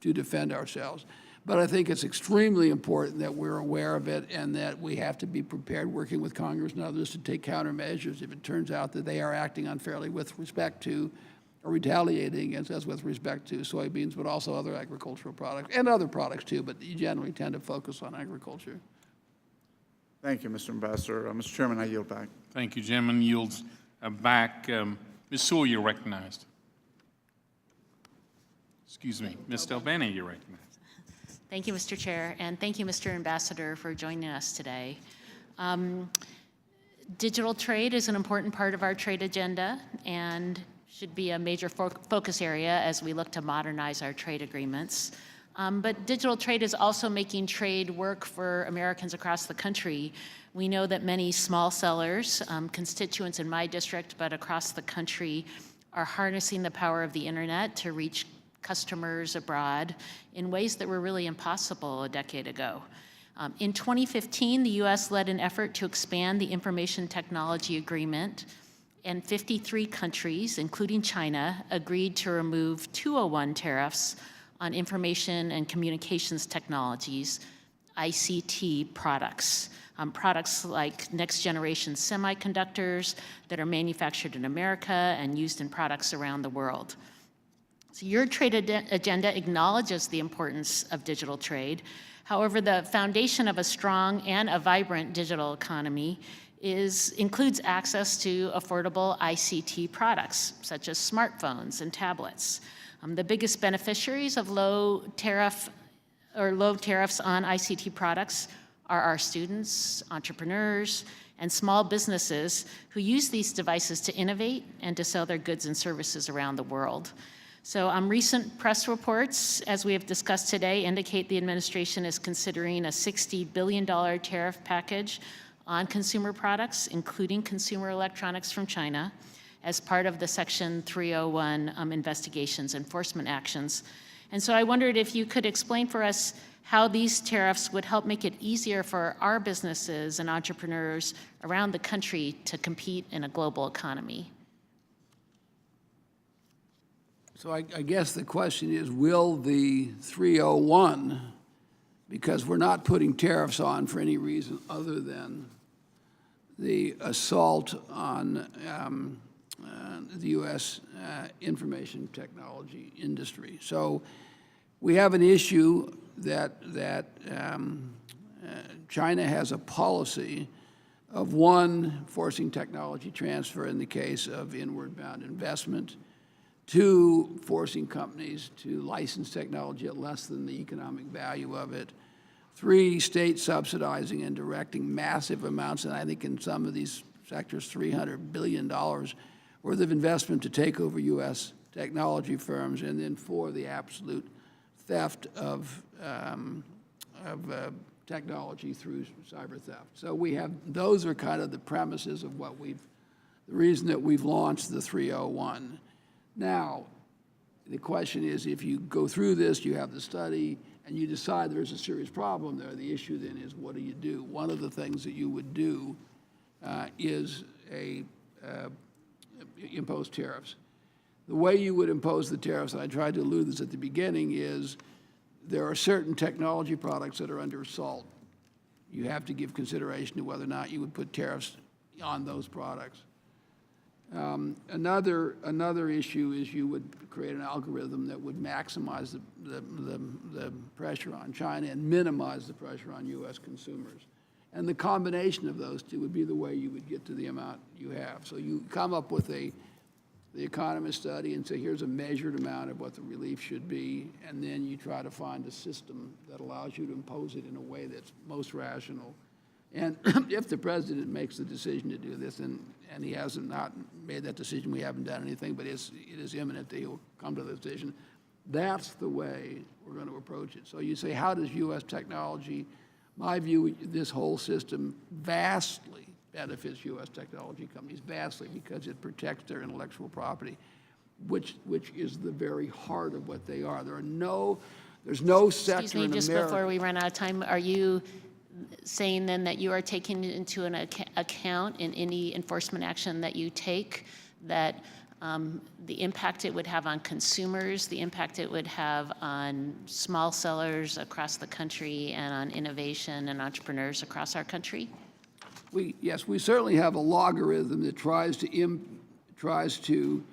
Speaker 3: to defend ourselves. But I think it's extremely important that we're aware of it and that we have to be prepared, working with Congress and others, to take countermeasures if it turns out that they are acting unfairly with respect to or retaliating against us with respect to soybeans, but also other agricultural products, and other products too, but you generally tend to focus on agriculture.
Speaker 4: Thank you, Mr. Ambassador. Mr. Chairman, I yield back.
Speaker 1: Thank you, Jim, yields back. Ms. Sewell, you're recognized. Excuse me, Ms. Delbene, you're recognized.
Speaker 5: Thank you, Mr. Chair, and thank you, Mr. Ambassador, for joining us today. Digital trade is an important part of our trade agenda and should be a major focus area as we look to modernize our trade agreements. But digital trade is also making trade work for Americans across the country. We know that many small sellers, constituents in my district, but across the country, are harnessing the power of the internet to reach customers abroad in ways that were really impossible a decade ago. In 2015, the U.S. led an effort to expand the Information Technology Agreement, and 53 countries, including China, agreed to remove 201 tariffs on information and communications technologies, ICT products. Products like next-generation semiconductors that are manufactured in America and used in products around the world. So your trade agenda acknowledges the importance of digital trade. However, the foundation of a strong and a vibrant digital economy includes access to affordable ICT products, such as smartphones and tablets. The biggest beneficiaries of low tariffs on ICT products are our students, entrepreneurs, and small businesses who use these devices to innovate and to sell their goods and services around the world. So recent press reports, as we have discussed today, indicate the administration is considering a $60 billion tariff package on consumer products, including consumer electronics from China, as part of the Section 301 investigations enforcement actions. And so I wondered if you could explain for us how these tariffs would help make it easier for our businesses and entrepreneurs around the country to compete in a global economy.
Speaker 3: So I guess the question is, will the 301, because we're not putting tariffs on for any reason other than the assault on the U.S. information technology industry. So we have an issue that China has a policy of, one, forcing technology transfer in the case of inward-bound investment, two, forcing companies to license technology at less than the economic value of it, three, state subsidizing and directing massive amounts, and I think in some of these sectors, $300 billion worth of investment to take over U.S. technology firms, and then four, the absolute theft of technology through cyber theft. So we have, those are kind of the premises of what the reason that we've launched the 301. Now, the question is, if you go through this, you have the study, and you decide there's a serious problem there, the issue then is, what do you do? One of the things that you would do is impose tariffs. The way you would impose the tariffs, and I tried to allude this at the beginning, is there are certain technology products that are under assault. You have to give consideration to whether or not you would put tariffs on those products. Another issue is you would create an algorithm that would maximize the pressure on China and minimize the pressure on U.S. consumers. And the combination of those two would be the way you would get to the amount you have. So you come up with the economist study and say, here's a measured amount of what the relief should be, and then you try to find a system that allows you to impose it in a way that's most rational. And if the president makes the decision to do this, and he hasn't not made that decision, we haven't done anything, but it is imminent that he'll come to the decision, that's the way we're going to approach it. So you say, how does U.S. technology, my view, this whole system vastly benefits U.S. technology companies, vastly, because it protects their intellectual property, which is the very heart of what they are. There's no sector
Speaker 5: Excuse me,
Speaker 3: in
Speaker 5: just
Speaker 3: America.
Speaker 5: before we run out of time, are you saying then that you are taking into an account in any enforcement action that you take, that the impact it would have on consumers, the impact it would have on small sellers across the country, and on innovation and entrepreneurs across our country?
Speaker 3: Yes, we certainly have a logarithm that tries to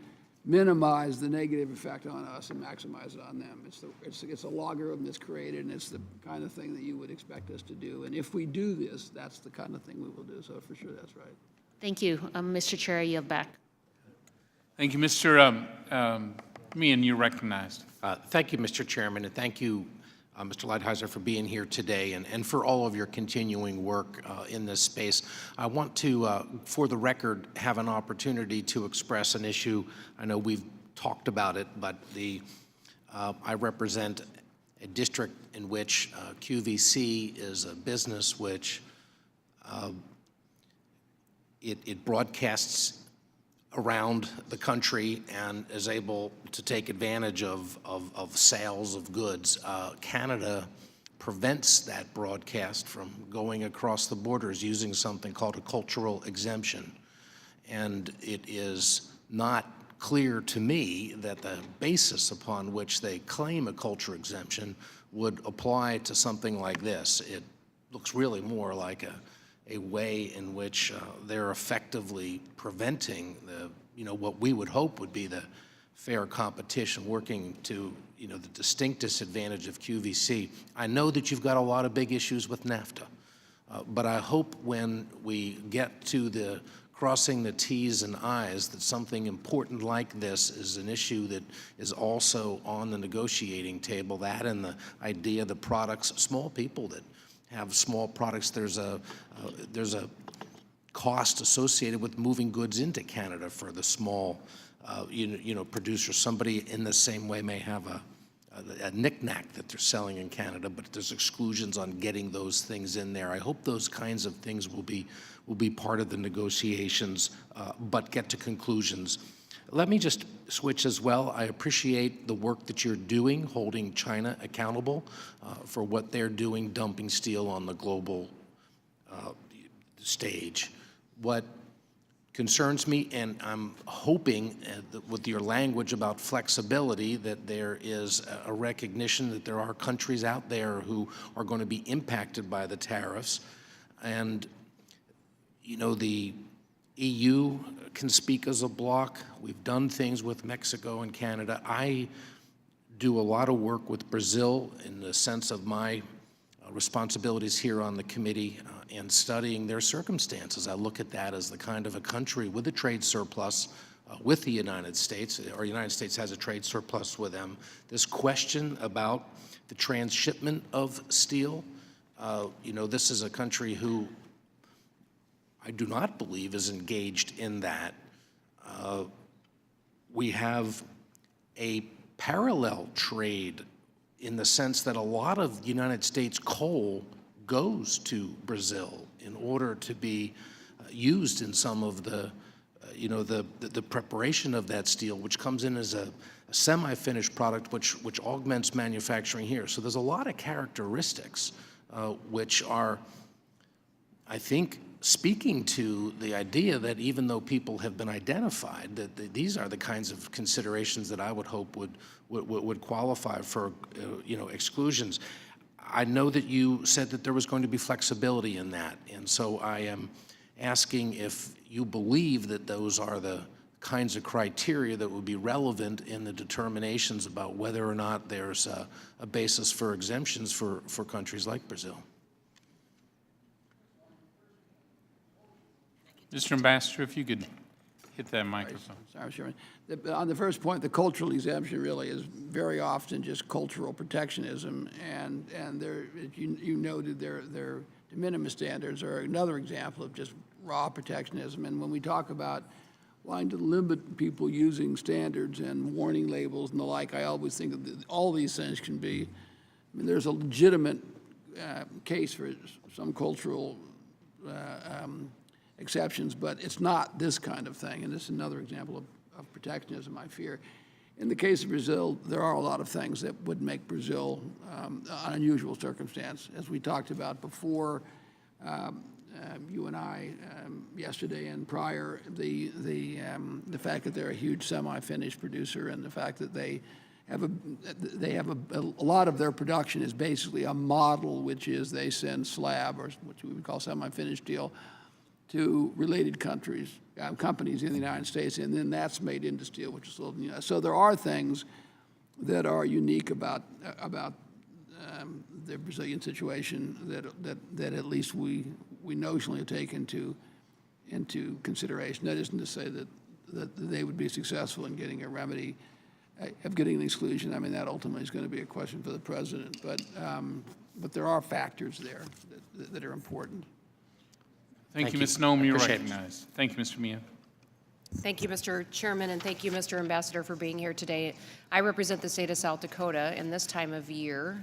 Speaker 3: minimize the negative effect on us and maximize it on them. It's a logarithm that's created, and it's the kind of thing that you would expect us to do. And if we do this, that's the kind of thing we will do. So for sure, that's right.
Speaker 5: Thank you. Mr. Chair, I yield back.
Speaker 1: Thank you, Mr. Meehan, you're recognized.
Speaker 6: Thank you, Mr. Chairman, and thank you, Mr. Lighthizer, for being here today and for all of your continuing work in this space. I want to, for the record, have an opportunity to express an issue. I know we've talked about it, but I represent a district in which QVC is a business which it broadcasts around the country and is able to take advantage of sales of goods. Canada prevents that broadcast from going across the borders using something called a cultural exemption. And it is not clear to me that the basis upon which they claim a culture exemption would apply to something like this. It looks really more like a way in which they're effectively preventing what we would hope would be the fair competition, working to the distinct disadvantage of QVC. I know that you've got a lot of big issues with NAFTA, but I hope when we get to the crossing the T's and I's that something important like this is an issue that is also on the negotiating table, that and the idea the products, small people that have small products, there's a cost associated with moving goods into Canada for the small, producers. Somebody in the same way may have a knick-knack that they're selling in Canada, but there's exclusions on getting those things in there. I hope those kinds of things will be part of the negotiations, but get to conclusions. Let me just switch as well. I appreciate the work that you're doing, holding China accountable for what they're doing, dumping steel on the global stage. What concerns me, and I'm hoping that with your language about flexibility, that there is a recognition that there are countries out there who are going to be impacted by the tariffs. And, the EU can speak as a bloc. We've done things with Mexico and Canada. I do a lot of work with Brazil in the sense of my responsibilities here on the committee and studying their circumstances. I look at that as the kind of a country with a trade surplus with the United States, or the United States has a trade surplus with them. This question about the transshipment of steel, this is a country who I do not believe is engaged in that. We have a parallel trade in the sense that a lot of United States coal goes to Brazil in order to be used in some of the preparation of that steel, which comes in as a semi-finished product, which augments manufacturing here. So there's a lot of characteristics which are, I think, speaking to the idea that even though people have been identified, that these are the kinds of considerations that I would hope would qualify for exclusions. I know that you said that there was going to be flexibility in that, and so I am asking if you believe that those are the kinds of criteria that would be relevant in the determinations about whether or not there's a basis for exemptions for countries like Brazil.
Speaker 1: Mr. Ambassador, if you could hit that microphone.
Speaker 3: Sorry, Chairman. On the first point, the cultural exemption really is very often just cultural protectionism, and there, you noted their de minimis standards are another example of just raw protectionism. And when we talk about wanting to limit people using standards and warning labels and the like, I always think that all these things can be, I mean, there's a legitimate case for some cultural exceptions, but it's not this kind of thing, and this is another example of protectionism, I fear. In the case of Brazil, there are a lot of things that would make Brazil an unusual circumstance. As we talked about before, you and I yesterday and prior, the fact that they're a huge semi-finished producer and the fact that they have a lot of their production is basically a model, which is they send slab, or what we would call semi-finished steel, to related countries, companies in the United States, and then that's made into steel, which is sold in the U.S. So there are things that are unique about the Brazilian situation that at least we notionally take into consideration. That isn't to say that they would be successful in getting a remedy of getting an exclusion. I mean, that ultimately is going to be a question for the president. But there are factors there that are important.
Speaker 1: Thank you, Ms. Noem. You're recognized. Thank you, Mr. Mia.
Speaker 7: Thank you, Mr. Chairman, and thank you, Mr. Ambassador, for being here today. I represent the state of South Dakota, and this time of year,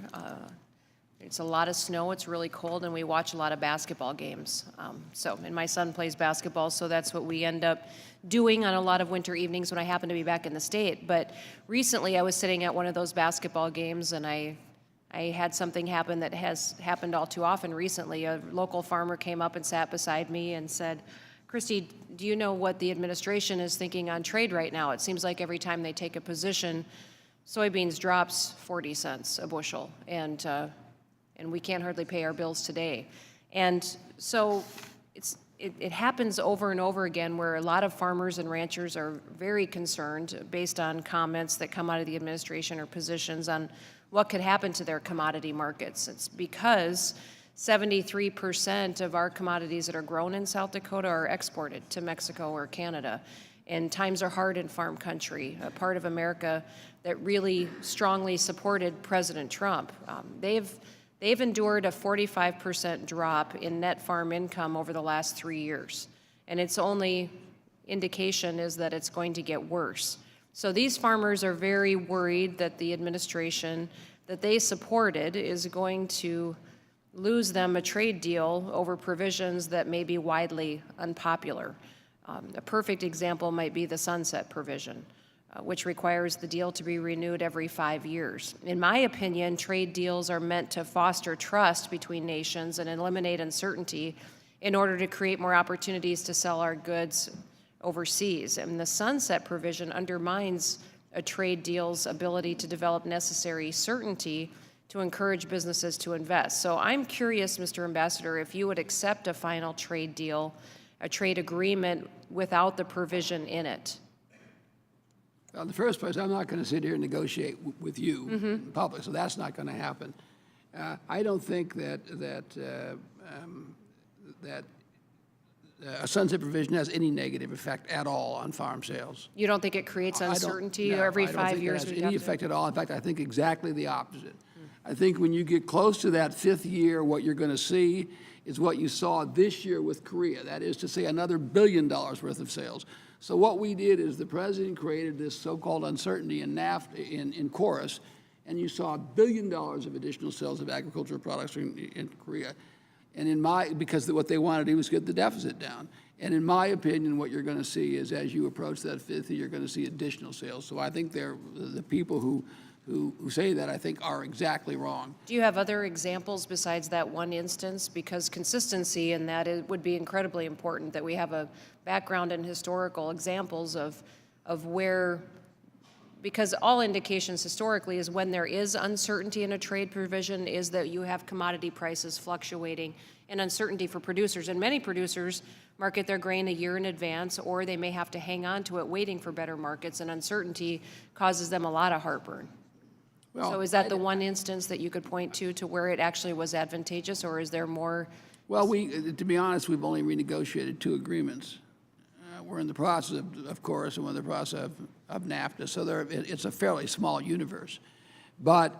Speaker 7: it's a lot of snow, it's really cold, and we watch a lot of basketball games. And my son plays basketball, so that's what we end up doing on a lot of winter evenings when I happen to be back in the state. But recently, I was sitting at one of those basketball games, and I had something happen that has happened all too often recently. A local farmer came up and sat beside me and said, "Christy, do you know what the administration is thinking on trade right now? It seems like every time they take a position, soybeans drops 40 cents a bushel, and we can't hardly pay our bills today." And so it happens over and over again where a lot of farmers and ranchers are very concerned based on comments that come out of the administration or positions on what could happen to their commodity markets. It's because 73% of our commodities that are grown in South Dakota are exported to Mexico or Canada. And times are hard in farm country, a part of America that really strongly supported President Trump. They've endured a 45% drop in net farm income over the last 3 years. And its only indication is that it's going to get worse. So these farmers are very worried that the administration that they supported is going to lose them a trade deal over provisions that may be widely unpopular. A perfect example might be the sunset provision, which requires the deal to be renewed every 5 years. In my opinion, trade deals are meant to foster trust between nations and eliminate uncertainty in order to create more opportunities to sell our goods overseas. And the sunset provision undermines a trade deal's ability to develop necessary certainty to encourage businesses to invest. So I'm curious, Mr. Ambassador, if you would accept a final trade deal, a trade agreement without the provision in it.
Speaker 3: Well, in the first place, I'm not going to sit here and negotiate with you in public, so that's not going to happen. I don't think that a sunset provision has any negative effect at all on farm sales.
Speaker 7: You don't think it creates uncertainty every 5 years?
Speaker 3: I don't think it has any effect at all. In fact, I think exactly the opposite. I think when you get close to that 5th year, what you're going to see is what you saw this year with Korea. That is to say, another $1 billion worth of sales. So what we did is the president created this so-called uncertainty in NAFTA, in chorus, and you saw $1 billion of additional sales of agricultural products in Korea. And because what they wanted to do was get the deficit down. And in my opinion, what you're going to see is as you approach that 5th year, you're going to see additional sales. So I think the people who say that, I think, are exactly wrong.
Speaker 7: Do you have other examples besides that one instance? Because consistency in that would be incredibly important, that we have a background in historical examples of where, because all indications historically is when there is uncertainty in a trade provision is that you have commodity prices fluctuating and uncertainty for producers. And many producers market their grain a year in advance, or they may have to hang on to it waiting for better markets, and uncertainty causes them a lot of heartburn. Well, so is that the one instance that you could point to where it actually was advantageous, or is there more
Speaker 3: Well, to be honest, we've only renegotiated 2 agreements. We're in the process of course, and we're in the process of NAFTA, so it's a fairly small universe. But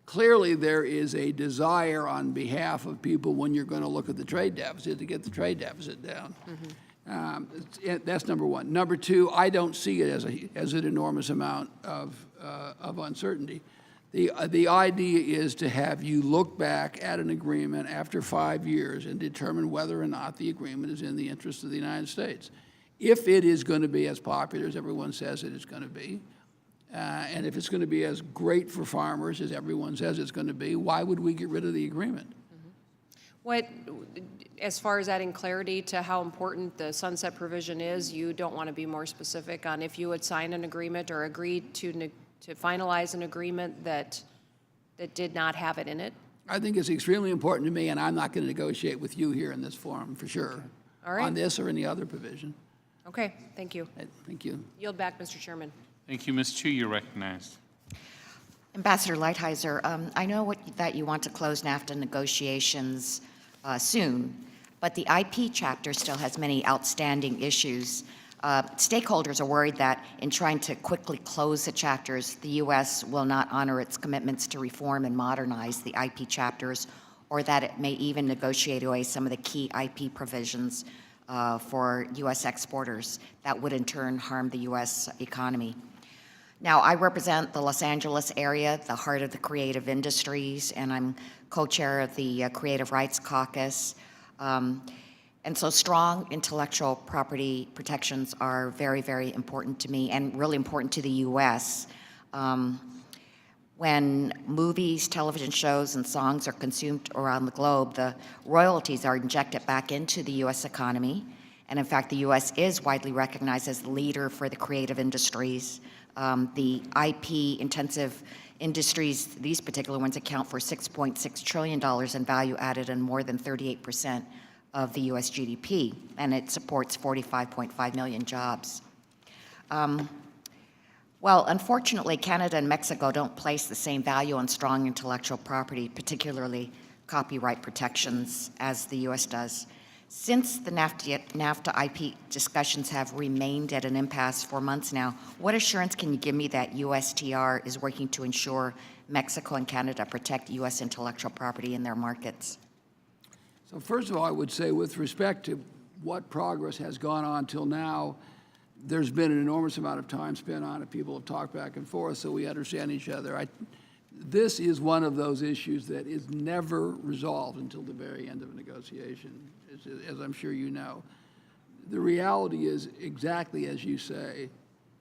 Speaker 3: clearly there is a desire on behalf of people when you're going to look at the trade deficit to get the trade deficit down. That's number one. Number two, I don't see it as an enormous amount of uncertainty. The idea is to have you look back at an agreement after 5 years and determine whether or not the agreement is in the interest of the United States. If it is going to be as popular as everyone says it is going to be, and if it's going to be as great for farmers as everyone says it's going to be, why would we get rid of the agreement?
Speaker 7: What, as far as adding clarity to how important the sunset provision is, you don't want to be more specific on if you would sign an agreement or agree to finalize an agreement that did not have it in it?
Speaker 3: I think it's extremely important to me, and I'm not going to negotiate with you here in this forum, for sure.
Speaker 7: All right.
Speaker 3: On this or any other provision.
Speaker 7: Okay, thank you.
Speaker 3: Thank you.
Speaker 7: Yield back, Mr. Chairman.
Speaker 1: Thank you. Ms. Chu, you're recognized.
Speaker 8: Ambassador Lighthizer, I know that you want to close NAFTA negotiations soon, but the IP chapter still has many outstanding issues. Stakeholders are worried that in trying to quickly close the chapters, the U.S. will not honor its commitments to reform and modernize the IP chapters, or that it may even negotiate away some of the key IP provisions for U.S. exporters that would in turn harm the U.S. economy. Now, I represent the Los Angeles area, the heart of the creative industries, and I'm co-chair of the Creative Rights Caucus. And so strong intellectual property protections are very, very important to me and really important to the U.S. When movies, television shows, and songs are consumed around the globe, the royalties are injected back into the U.S. economy. And in fact, the U.S. is widely recognized as the leader for the creative industries. The IP-intensive industries, these particular ones, account for $6.6 trillion in value added and more than 38% of the U.S. GDP, and it supports 45.5 million jobs. Well, unfortunately, Canada and Mexico don't place the same value on strong intellectual property, particularly copyright protections, as the U.S. does. Since the NAFTA IP discussions have remained at an impasse for months now, what assurance can you give me that USTR is working to ensure Mexico and Canada protect U.S. intellectual property in their markets?
Speaker 3: So first of all, I would say with respect to what progress has gone on till now, there's been an enormous amount of time spent on it. People have talked back and forth, so we understand each other. This is one of those issues that is never resolved until the very end of a negotiation, as I'm sure you know. The reality is exactly as you say.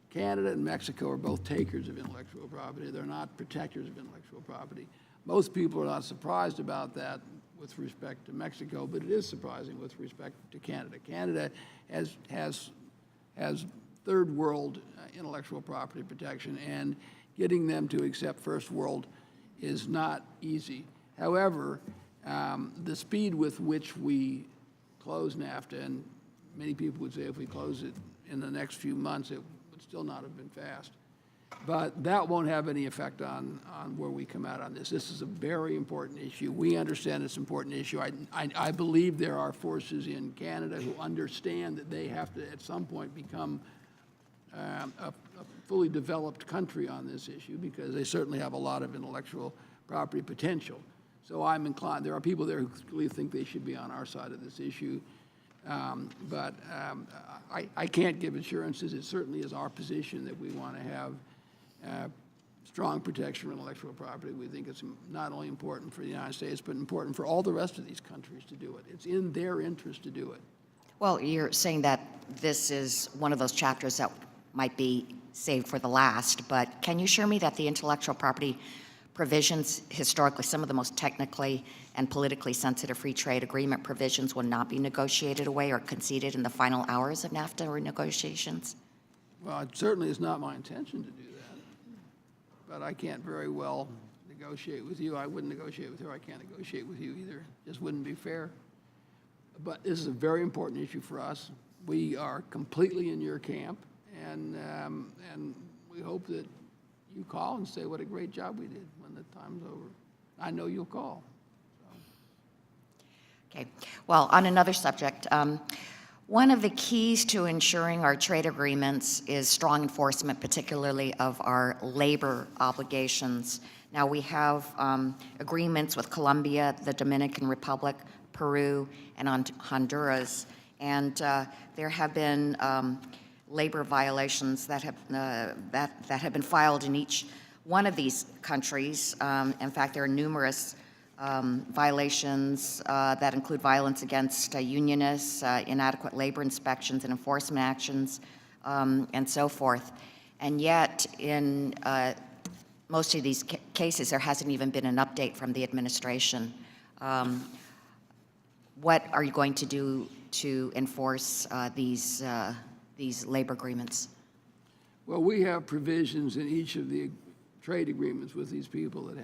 Speaker 3: Canada and Mexico are both takers of intellectual property. They're not protectors of intellectual property. Most people are not surprised about that with respect to Mexico, but it is surprising with respect to Canada. Canada has third world intellectual property protection, and getting them to accept first world is not easy. However, the speed with which we close NAFTA, and many people would say if we close it in the next few months, it would still not have been fast. But that won't have any effect on where we come out on this. This is a very important issue. We understand it's an important issue. I believe there are forces in Canada who understand that they have to, at some point, become a fully developed country on this issue because they certainly have a lot of intellectual property potential. So I'm inclined, there are people there who really think they should be on our side of this issue. But I can't give assurances. It certainly is our position that we want to have strong protection of intellectual property. We think it's not only important for the United States, but important for all the rest of these countries to do it. It's in their interest to do it.
Speaker 8: Well, you're saying that this is one of those chapters that might be saved for the last, but can you assure me that the intellectual property provisions, historically some of the most technically and politically sensitive free trade agreement provisions, will not be negotiated away or conceded in the final hours of NAFTA renegotiations?
Speaker 3: Well, it certainly is not my intention to do that, but I can't very well negotiate with you. I wouldn't negotiate with her. I can't negotiate with you either. It just wouldn't be fair. But this is a very important issue for us. We are completely in your camp, and we hope that you call and say what a great job we did when the time's over. I know you'll call.
Speaker 8: Okay. Well, on another subject, one of the keys to ensuring our trade agreements is strong enforcement, particularly of our labor obligations. Now, we have agreements with Colombia, the Dominican Republic, Peru, and Honduras, and there have been labor violations that have been filed in each one of these countries. In fact, there are numerous violations that include violence against unionists, inadequate labor inspections and enforcement actions, and so forth. And yet, in most of these cases, there hasn't even been an update from the administration. What are you going to do to enforce these labor agreements?
Speaker 3: Well, we have provisions in each of the trade agreements with these people that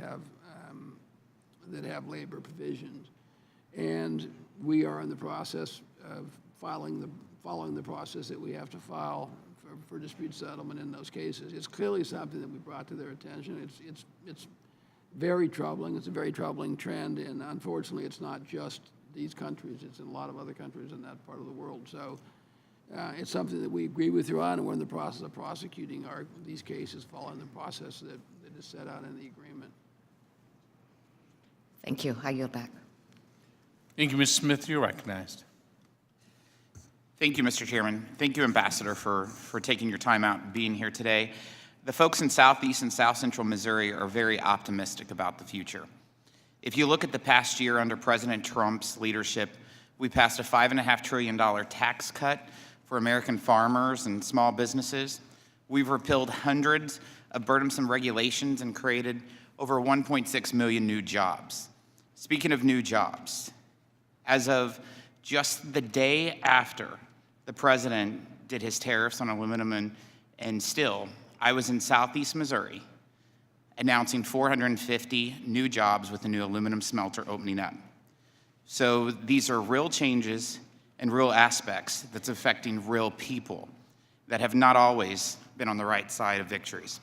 Speaker 3: have labor provisions, and we are in the process of following the process that we have to file for dispute settlement in those cases. It's clearly something that we brought to their attention. It's very troubling. It's a very troubling trend, and unfortunately, it's not just these countries. It's in a lot of other countries in that part of the world. So it's something that we agree with you on, and we're in the process of prosecuting these cases following the process that is set out in the agreement.
Speaker 8: Thank you. I yield back.
Speaker 1: Thank you, Ms. Smith. You're recognized.
Speaker 9: Thank you, Mr. Chairman. Thank you, Ambassador, for taking your time out and being here today. The folks in Southeast and South Central Missouri are very optimistic about the future. If you look at the past year under President Trump's leadership, we passed a $5.5 trillion tax cut for American farmers and small businesses. We've repealed hundreds of burdensome regulations and created over 1.6 million new jobs. Speaking of new jobs, as of just the day after the president did his tariffs on aluminum and steel, I was in Southeast Missouri announcing 450 new jobs with the new aluminum smelter opening up. So these are real changes and real aspects that's affecting real people that have not always been on the right side of victories.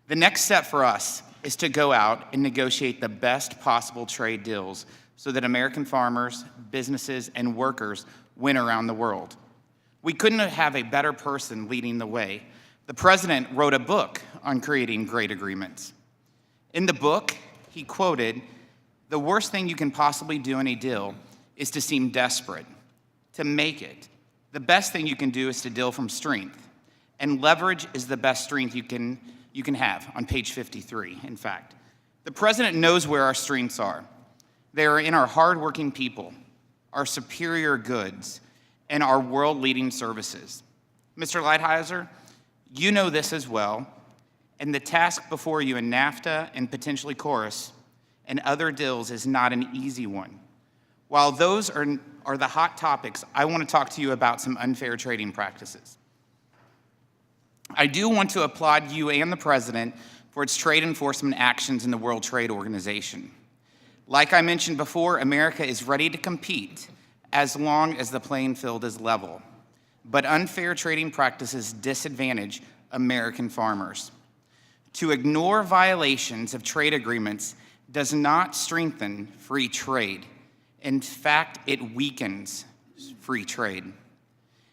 Speaker 9: The next step for us is to go out and negotiate the best possible trade deals so that American farmers, businesses, and workers win around the world. We couldn't have a better person leading the way. The president wrote a book on creating great agreements. In the book, he quoted, "The worst thing you can possibly do in a deal is to seem desperate, to make it. The best thing you can do is to deal from strength. And leverage is the best strength you can have," on page 53, in fact. The president knows where our strengths are. They are in our hardworking people, our superior goods, and our world-leading services. Mr. Lighthizer, you know this as well, and the task before you in NAFTA and potentially Chorus and other deals is not an easy one. While those are the hot topics, I want to talk to you about some unfair trading practices. I do want to applaud you and the president for its trade enforcement actions in the World Trade Organization. Like I mentioned before, America is ready to compete as long as the playing field is level. But unfair trading practices disadvantage American farmers. To ignore violations of trade agreements does not strengthen free trade. In fact, it weakens free trade.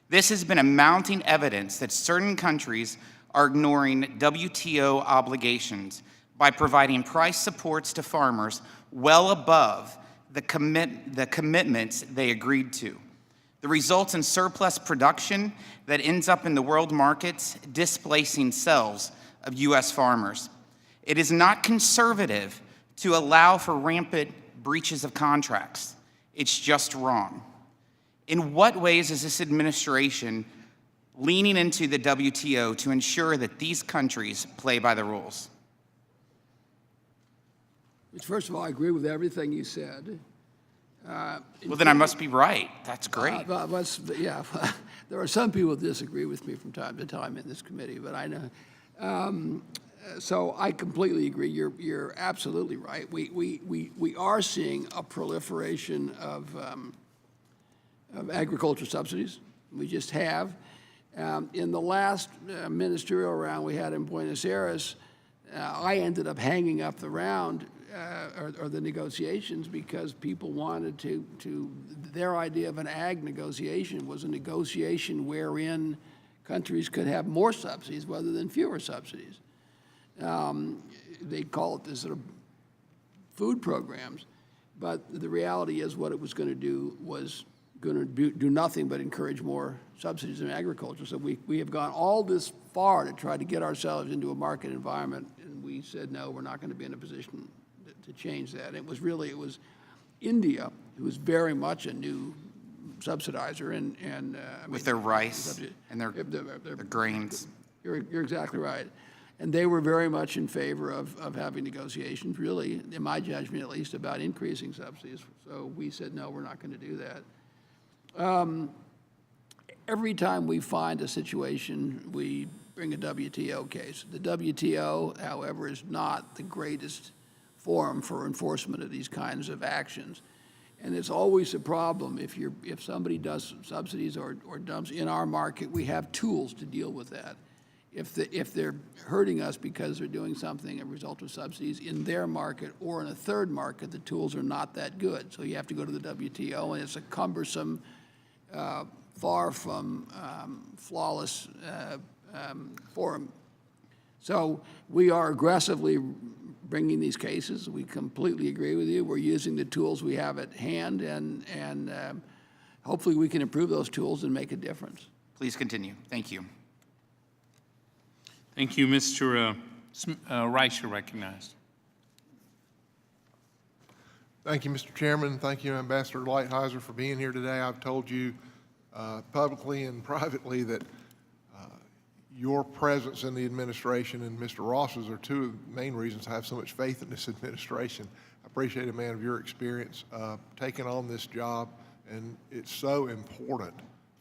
Speaker 9: This has been a mounting evidence that certain countries are ignoring WTO obligations by providing price supports to farmers well above the commitments they agreed to. The results in surplus production that ends up in the world markets, displacing sales of U.S. farmers. It is not conservative to allow for rampant breaches of contracts. It's just wrong. In what ways is this administration leaning into the WTO to ensure that these countries play by the rules?
Speaker 3: First of all, I agree with everything you said.
Speaker 9: Well, then I must be right. That's great.
Speaker 3: Yeah, there are some people who disagree with me from time to time in this committee, but I know. So I completely agree. You're absolutely right. We are seeing a proliferation of agriculture subsidies. We just have. In the last ministerial round we had in Buenos Aires, I ended up hanging up the round or the negotiations because people wanted to, their idea of an ag negotiation was a negotiation wherein countries could have more subsidies rather than fewer subsidies. They call it the sort of food programs, but the reality is what it was going to do was going to do nothing but encourage more subsidies in agriculture. So we have gone all this far to try to get ourselves into a market environment, and we said, no, we're not going to be in a position to change that. It was India, who was very much a new subsidizer, and
Speaker 9: With their rice and their grains.
Speaker 3: You're exactly right. And they were very much in favor of having negotiations, really, in my judgment at least, about increasing subsidies. So we said, no, we're not going to do that. Every time we find a situation, we bring a WTO case. The WTO, however, is not the greatest forum for enforcement of these kinds of actions. And it's always a problem if somebody does subsidies or dumps in our market, we have tools to deal with that. If they're hurting us because they're doing something as a result of subsidies in their market or in a third market, the tools are not that good. So you have to go to the WTO, and it's a cumbersome, far from flawless forum. So we are aggressively bringing these cases. We completely agree with you. We're using the tools we have at hand, and hopefully we can improve those tools and make a difference.
Speaker 9: Please continue. Thank you.
Speaker 1: Thank you. Mr. Rice, you're recognized.
Speaker 10: Thank you, Mr. Chairman. Thank you, Ambassador Lighthizer, for being here today. I've told you publicly and privately that your presence in the administration and Mr. Ross's are two of the main reasons I have so much faith in this administration. I appreciate a man of your experience taking on this job, and it's so important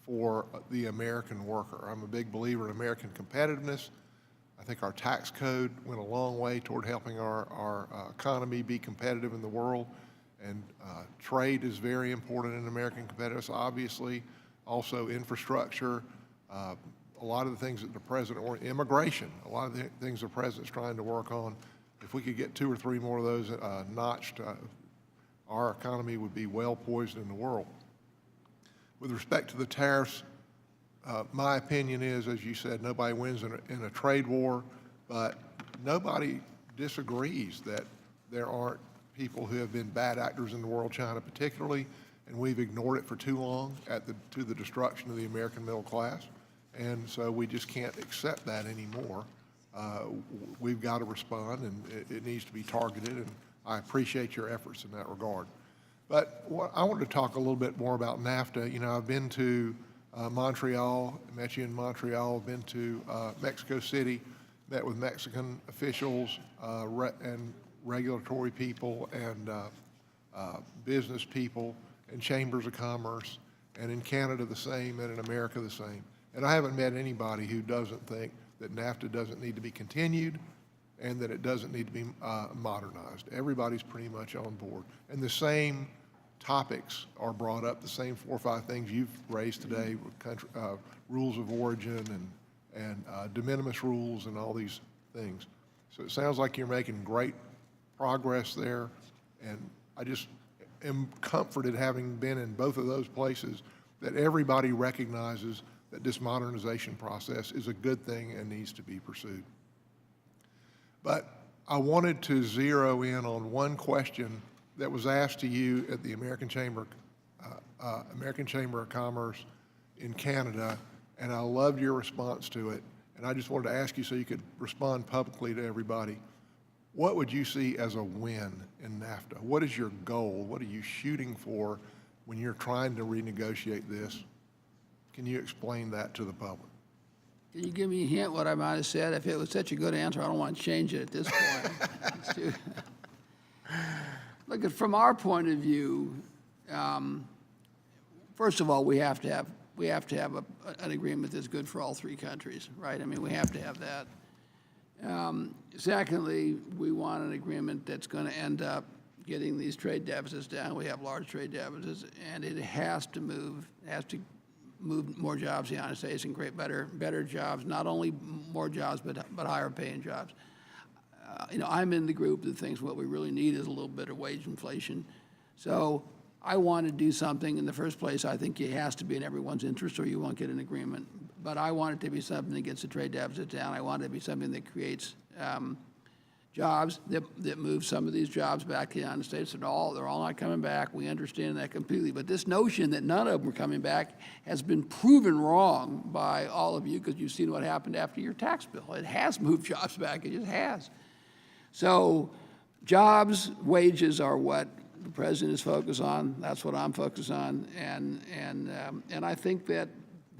Speaker 10: for the American worker. I'm a big believer in American competitiveness. I think our tax code went a long way toward helping our economy be competitive in the world, and trade is very important in American competitiveness, obviously. Also infrastructure, a lot of the things that the president, or immigration, a lot of the things the president's trying to work on. If we could get 2 or 3 more of those notched, our economy would be well poised in the world. With respect to the tariffs, my opinion is, as you said, nobody wins in a trade war, but nobody disagrees that there aren't people who have been bad actors in the world, China particularly, and we've ignored it for too long to the destruction of the American middle class. And so we just can't accept that anymore. We've got to respond, and it needs to be targeted, and I appreciate your efforts in that regard. But I want to talk a little bit more about NAFTA. You know, I've been to Montreal, met you in Montreal, been to Mexico City, met with Mexican officials and regulatory people and business people and chambers of commerce, and in Canada the same, and in America the same. And I haven't met anybody who doesn't think that NAFTA doesn't need to be continued and that it doesn't need to be modernized. Everybody's pretty much on board. And the same topics are brought up, the same 4 or 5 things you've raised today, with country, rules of origin and de minimis rules and all these things. So it sounds like you're making great progress there, and I just am comforted, having been in both of those places, that everybody recognizes that this modernization process is a good thing and needs to be pursued. But I wanted to zero in on one question that was asked to you at the American Chamber of Commerce in Canada, and I loved your response to it. And I just wanted to ask you so you could respond publicly to everybody. What would you see as a win in NAFTA? What is your goal? What are you shooting for when you're trying to renegotiate this? Can you explain that to the public?
Speaker 3: Can you give me a hint what I might have said? If it was such a good answer, I don't want to change it at this point. Look, from our point of view, first of all, we have to have an agreement that's good for all 3 countries, right? I mean, we have to have that. Secondly, we want an agreement that's going to end up getting these trade deficits down. We have large trade deficits, and it has to move more jobs in the United States and create better jobs, not only more jobs, but higher paying jobs. I'm in the group that thinks what we really need is a little bit of wage inflation. So I want to do something. In the first place, I think it has to be in everyone's interest or you won't get an agreement. But I want it to be something that gets the trade deficit down. I want it to be something that creates jobs, that move some of these jobs back to the United States. They're all not coming back. We understand that completely. But this notion that none of them are coming back has been proven wrong by all of you, because you've seen what happened after your tax bill. It has moved jobs back. It just has. So jobs, wages are what the president is focused on. That's what I'm focused on. And I think that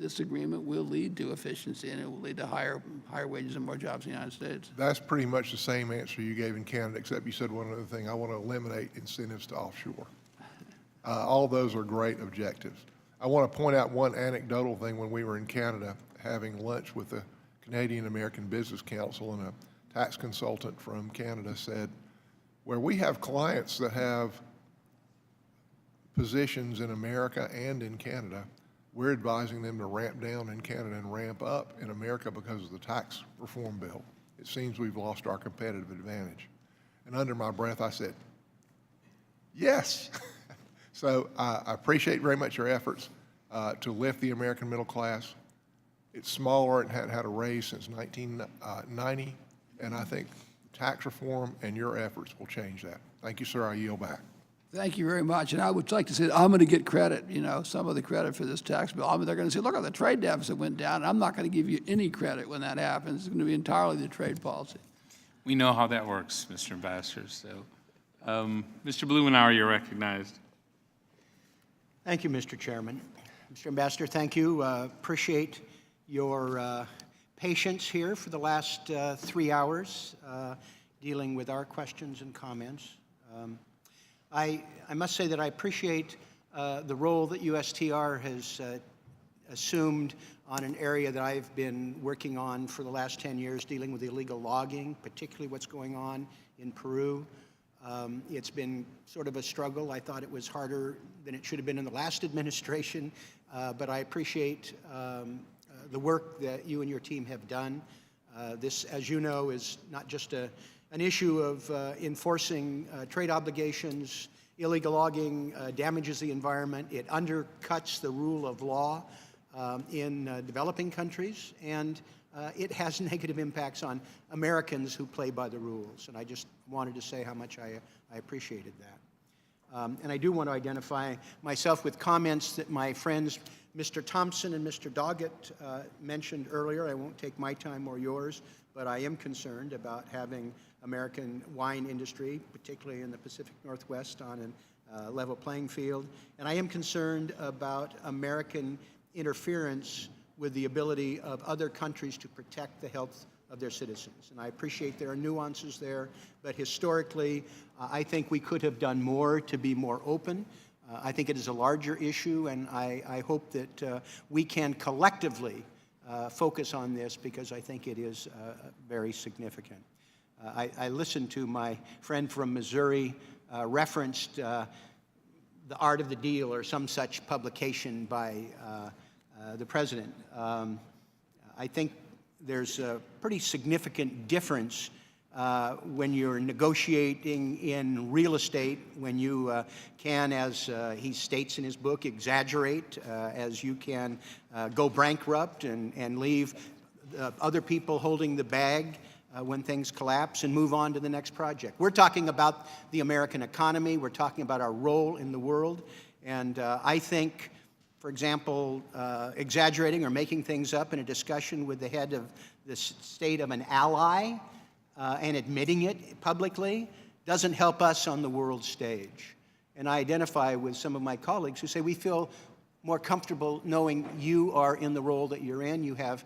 Speaker 3: this agreement will lead to efficiency, and it will lead to higher wages and more jobs in the United States.
Speaker 10: That's pretty much the same answer you gave in Canada, except you said one other thing. I want to eliminate incentives to offshore. All those are great objectives. I want to point out one anecdotal thing. When we were in Canada having lunch with the Canadian American Business Council, and a tax consultant from Canada said, where we have clients that have positions in America and in Canada, we're advising them to ramp down in Canada and ramp up in America because of the tax reform bill. It seems we've lost our competitive advantage. And under my breath, I said, yes. So I appreciate very much your efforts to lift the American middle class. It's smaller and hadn't had a raise since 1990, and I think tax reform and your efforts will change that. Thank you, sir. I yield back.
Speaker 3: Thank you very much. And I would like to say, I'm going to get credit, some of the credit for this tax bill. They're going to say, look, the trade deficit went down. And I'm not going to give you any credit when that happens. It's going to be entirely the trade policy.
Speaker 1: We know how that works, Mr. Ambassador. So, Mr. Blumenauer, you're recognized.
Speaker 12: Thank you, Mr. Chairman. Mr. Ambassador, thank you. Appreciate your patience here for the last 3 hours dealing with our questions and comments. I must say that I appreciate the role that USTR has assumed on an area that I've been working on for the last 10 years, dealing with illegal logging, particularly what's going on in Peru. It's been sort of a struggle. I thought it was harder than it should have been in the last administration, but I appreciate the work that you and your team have done. This, as you know, is not just an issue of enforcing trade obligations. Illegal logging damages the environment. It undercuts the rule of law in developing countries, and it has negative impacts on Americans who play by the rules. And I just wanted to say how much I appreciated that. And I do want to identify myself with comments that my friends Mr. Thompson and Mr. Doggett mentioned earlier. I won't take my time or yours, but I am concerned about having American wine industry, particularly in the Pacific Northwest, on a level playing field. And I am concerned about American interference with the ability of other countries to protect the health of their citizens. And I appreciate there are nuances there, but historically, I think we could have done more to be more open. I think it is a larger issue, and I hope that we can collectively focus on this, because I think it is very significant. I listened to my friend from Missouri referenced The Art of the Deal or some such publication by the president. I think there's a pretty significant difference when you're negotiating in real estate, when you can, as he states in his book, exaggerate, as you can go bankrupt and leave other people holding the bag when things collapse and move on to the next project. We're talking about the American economy. We're talking about our role in the world. And I think, for example, exaggerating or making things up in a discussion with the head of the state of an ally and admitting it publicly doesn't help us on the world stage. And I identify with some of my colleagues who say we feel more comfortable knowing you are in the role that you're in. You have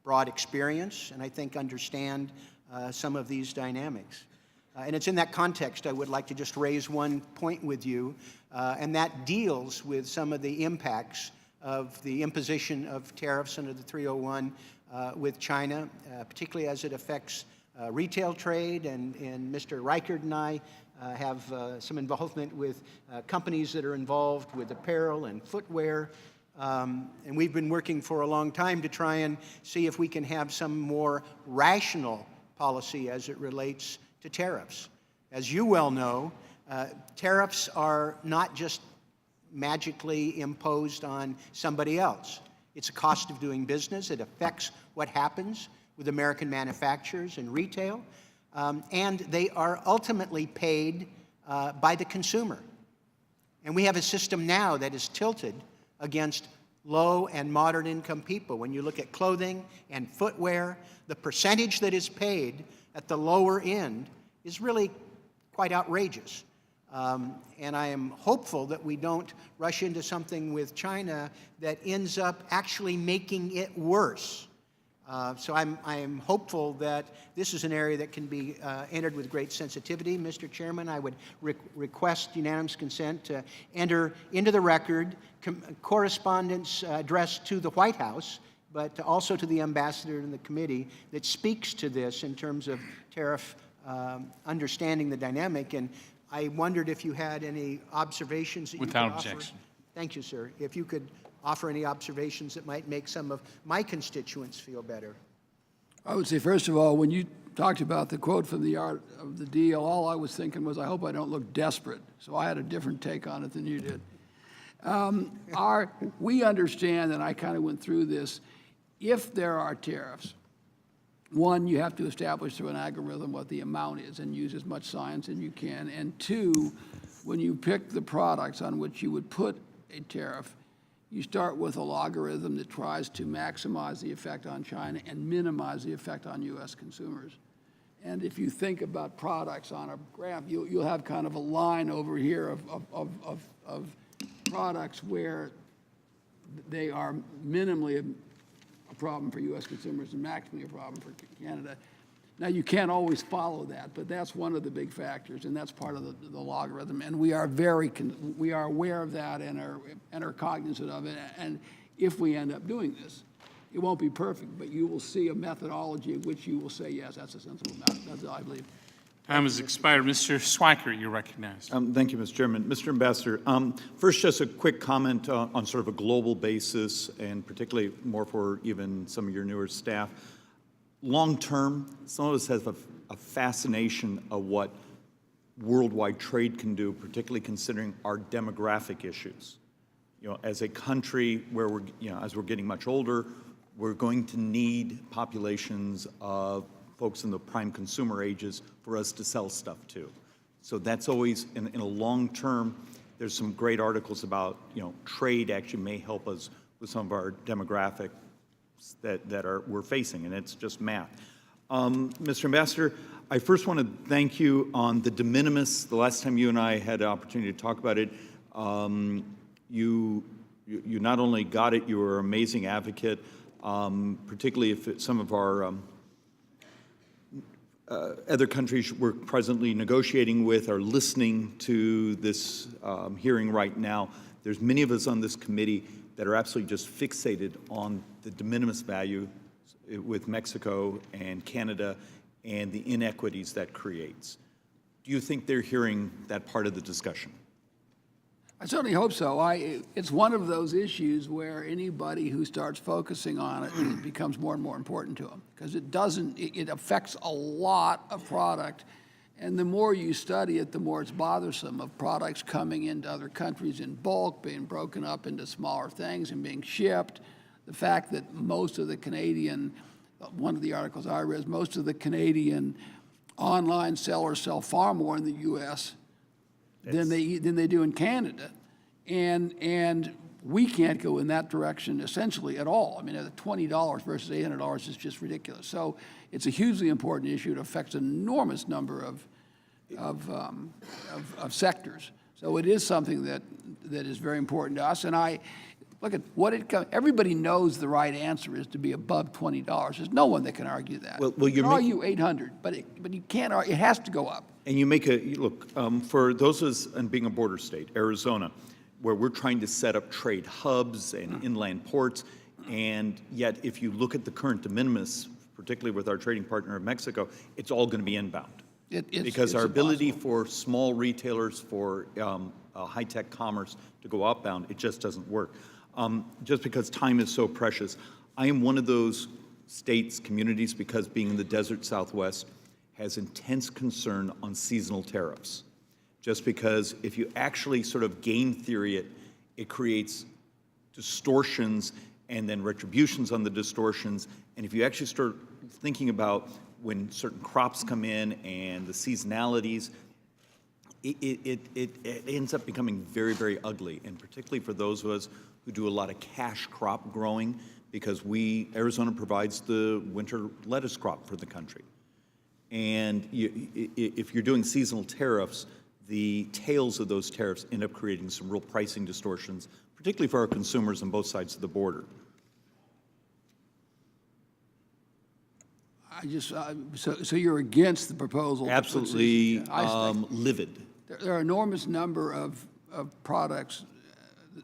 Speaker 12: broad experience, and I think understand some of these dynamics. And it's in that context I would like to just raise one point with you, and that deals with some of the impacts of the imposition of tariffs under the 301 with China, particularly as it affects retail trade. And Mr. Reichert and I have some involvement with companies that are involved with apparel and footwear. And we've been working for a long time to try and see if we can have some more rational policy as it relates to tariffs. As you well know, tariffs are not just magically imposed on somebody else. It's a cost of doing business. It affects what happens with American manufacturers and retail, and they are ultimately paid by the consumer. And we have a system now that is tilted against low and moderate income people. When you look at clothing and footwear, the percentage that is paid at the lower end is really quite outrageous. And I am hopeful that we don't rush into something with China that ends up actually making it worse. So I'm hopeful that this is an area that can be entered with great sensitivity. Mr. Chairman, I would request unanimous consent to enter into the record correspondence addressed to the White House, but also to the ambassador and the committee that speaks to this in terms of tariff understanding the dynamic. And I wondered if you had any observations that you could offer.
Speaker 1: Without objection.
Speaker 12: Thank you, sir. If you could offer any observations that might make some of my constituents feel better.
Speaker 3: I would say, first of all, when you talked about the quote from the Art of the Deal, all I was thinking was, I hope I don't look desperate. So I had a different take on it than you did. We understand, and I kind of went through this, if there are tariffs, one, you have to establish through an algorithm what the amount is and use as much science as you can. And two, when you pick the products on which you would put a tariff, you start with a logarithm that tries to maximize the effect on China and minimize the effect on U.S. consumers. And if you think about products on a graph, you'll have kind of a line over here of products where they are minimally a problem for U.S. consumers and maximally a problem for Canada. Now, you can't always follow that, but that's one of the big factors, and that's part of the logarithm. And we are we are aware of that and are cognizant of it. And if we end up doing this, it won't be perfect, but you will see a methodology in which you will say, yes, that's a sensible method. That's what I believe.
Speaker 1: Time has expired. Mr. Swiker, you're recognized.
Speaker 13: Thank you, Mr. Chairman. Mr. Ambassador, first, just a quick comment on sort of a global basis, and particularly more for even some of your newer staff. Long term, some of us have a fascination of what worldwide trade can do, particularly considering our demographic issues. You know, as a country where we're, as we're getting much older, we're going to need populations of folks in the prime consumer ages for us to sell stuff to. So that's always, in a long term, there's some great articles about, trade actually may help us with some of our demographic that we're facing, and it's just math. Mr. Ambassador, I first want to thank you on the de minimis. The last time you and I had an opportunity to talk about it, you not only got it, you were an amazing advocate, particularly if some of our other countries we're presently negotiating with are listening to this hearing right now. There's many of us on this committee that are absolutely just fixated on the de minimis value with Mexico and Canada and the inequities that creates. Do you think they're hearing that part of the discussion?
Speaker 3: I certainly hope so. It's one of those issues where anybody who starts focusing on it becomes more and more important to them, because it affects a lot of product. And the more you study it, the more it's bothersome of products coming into other countries in bulk, being broken up into smaller things and being shipped. The fact that most of the Canadian, one of the articles I read, most of the Canadian online sellers sell far more in the U.S. than they do in Canada. And we can't go in that direction essentially at all. I mean, the $20 versus $800 is just ridiculous. So it's a hugely important issue. It affects an enormous number of sectors. So it is something that is very important to us. And I look at what everybody knows the right answer is to be above $20. There's no one that can argue that.
Speaker 13: Well,
Speaker 3: you can argue $800, but you can't argue. It has to go up.
Speaker 13: And you make look, for those of us, and being a border state, Arizona, where we're trying to set up trade hubs and inland ports, and yet if you look at the current de minimis, particularly with our trading partner of Mexico, it's all going to be inbound. Because our ability for small retailers, for high-tech commerce to go outbound, it just doesn't work. Just because time is so precious, I am one of those states, communities, because being in the desert Southwest, has intense concern on seasonal tariffs. Just because if you actually sort of game theory it, it creates distortions and then retributions on the distortions. And if you actually start thinking about when certain crops come in and the seasonalities, it ends up becoming very, very ugly. And particularly for those of us who do a lot of cash crop growing, because Arizona provides the winter lettuce crop for the country. And if you're doing seasonal tariffs, the tails of those tariffs end up creating some real pricing distortions, particularly for our consumers on both sides of the border.
Speaker 3: So you're against the proposal?
Speaker 13: Absolutely livid.
Speaker 3: There are an enormous number of products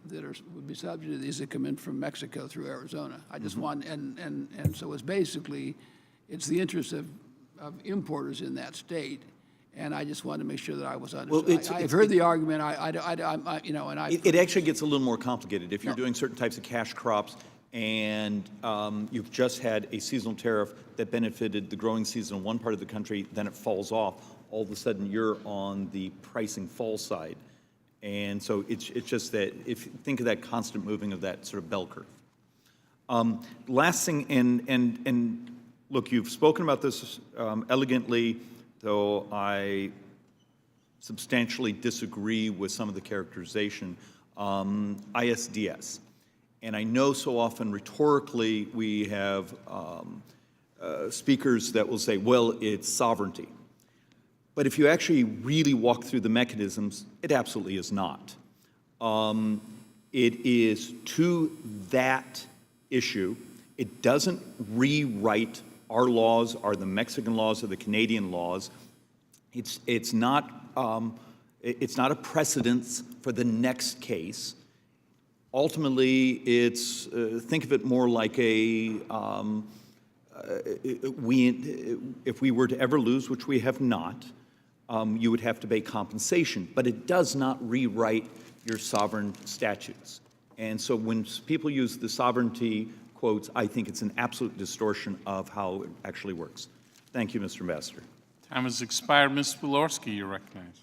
Speaker 3: that would be subject to these that come in from Mexico through Arizona. I just want, and so it's basically, it's the interest of importers in that state, and I just wanted to make sure that I was understood. I've heard the argument.
Speaker 13: It actually gets a little more complicated if you're doing certain types of cash crops, and you've just had a seasonal tariff that benefited the growing season in one part of the country, then it falls off. All of a sudden, you're on the pricing fall side. And so it's just that, if you think of that constant moving of that sort of bell curve. Last thing, and look, you've spoken about this elegantly, though I substantially disagree with some of the characterization. ISDS. And I know so often rhetorically we have speakers that will say, well, it's sovereignty. But if you actually really walk through the mechanisms, it absolutely is not. It is to that issue. It doesn't rewrite our laws, or the Mexican laws, or the Canadian laws. It's not a precedence for the next case. Ultimately, it's think of it more like if we were to ever lose, which we have not, you would have to pay compensation, but it does not rewrite your sovereign statutes. And so when people use the sovereignty quotes, I think it's an absolute distortion of how it actually works. Thank you, Mr. Ambassador.
Speaker 1: Time has expired. Ms. Walorski, you're recognized.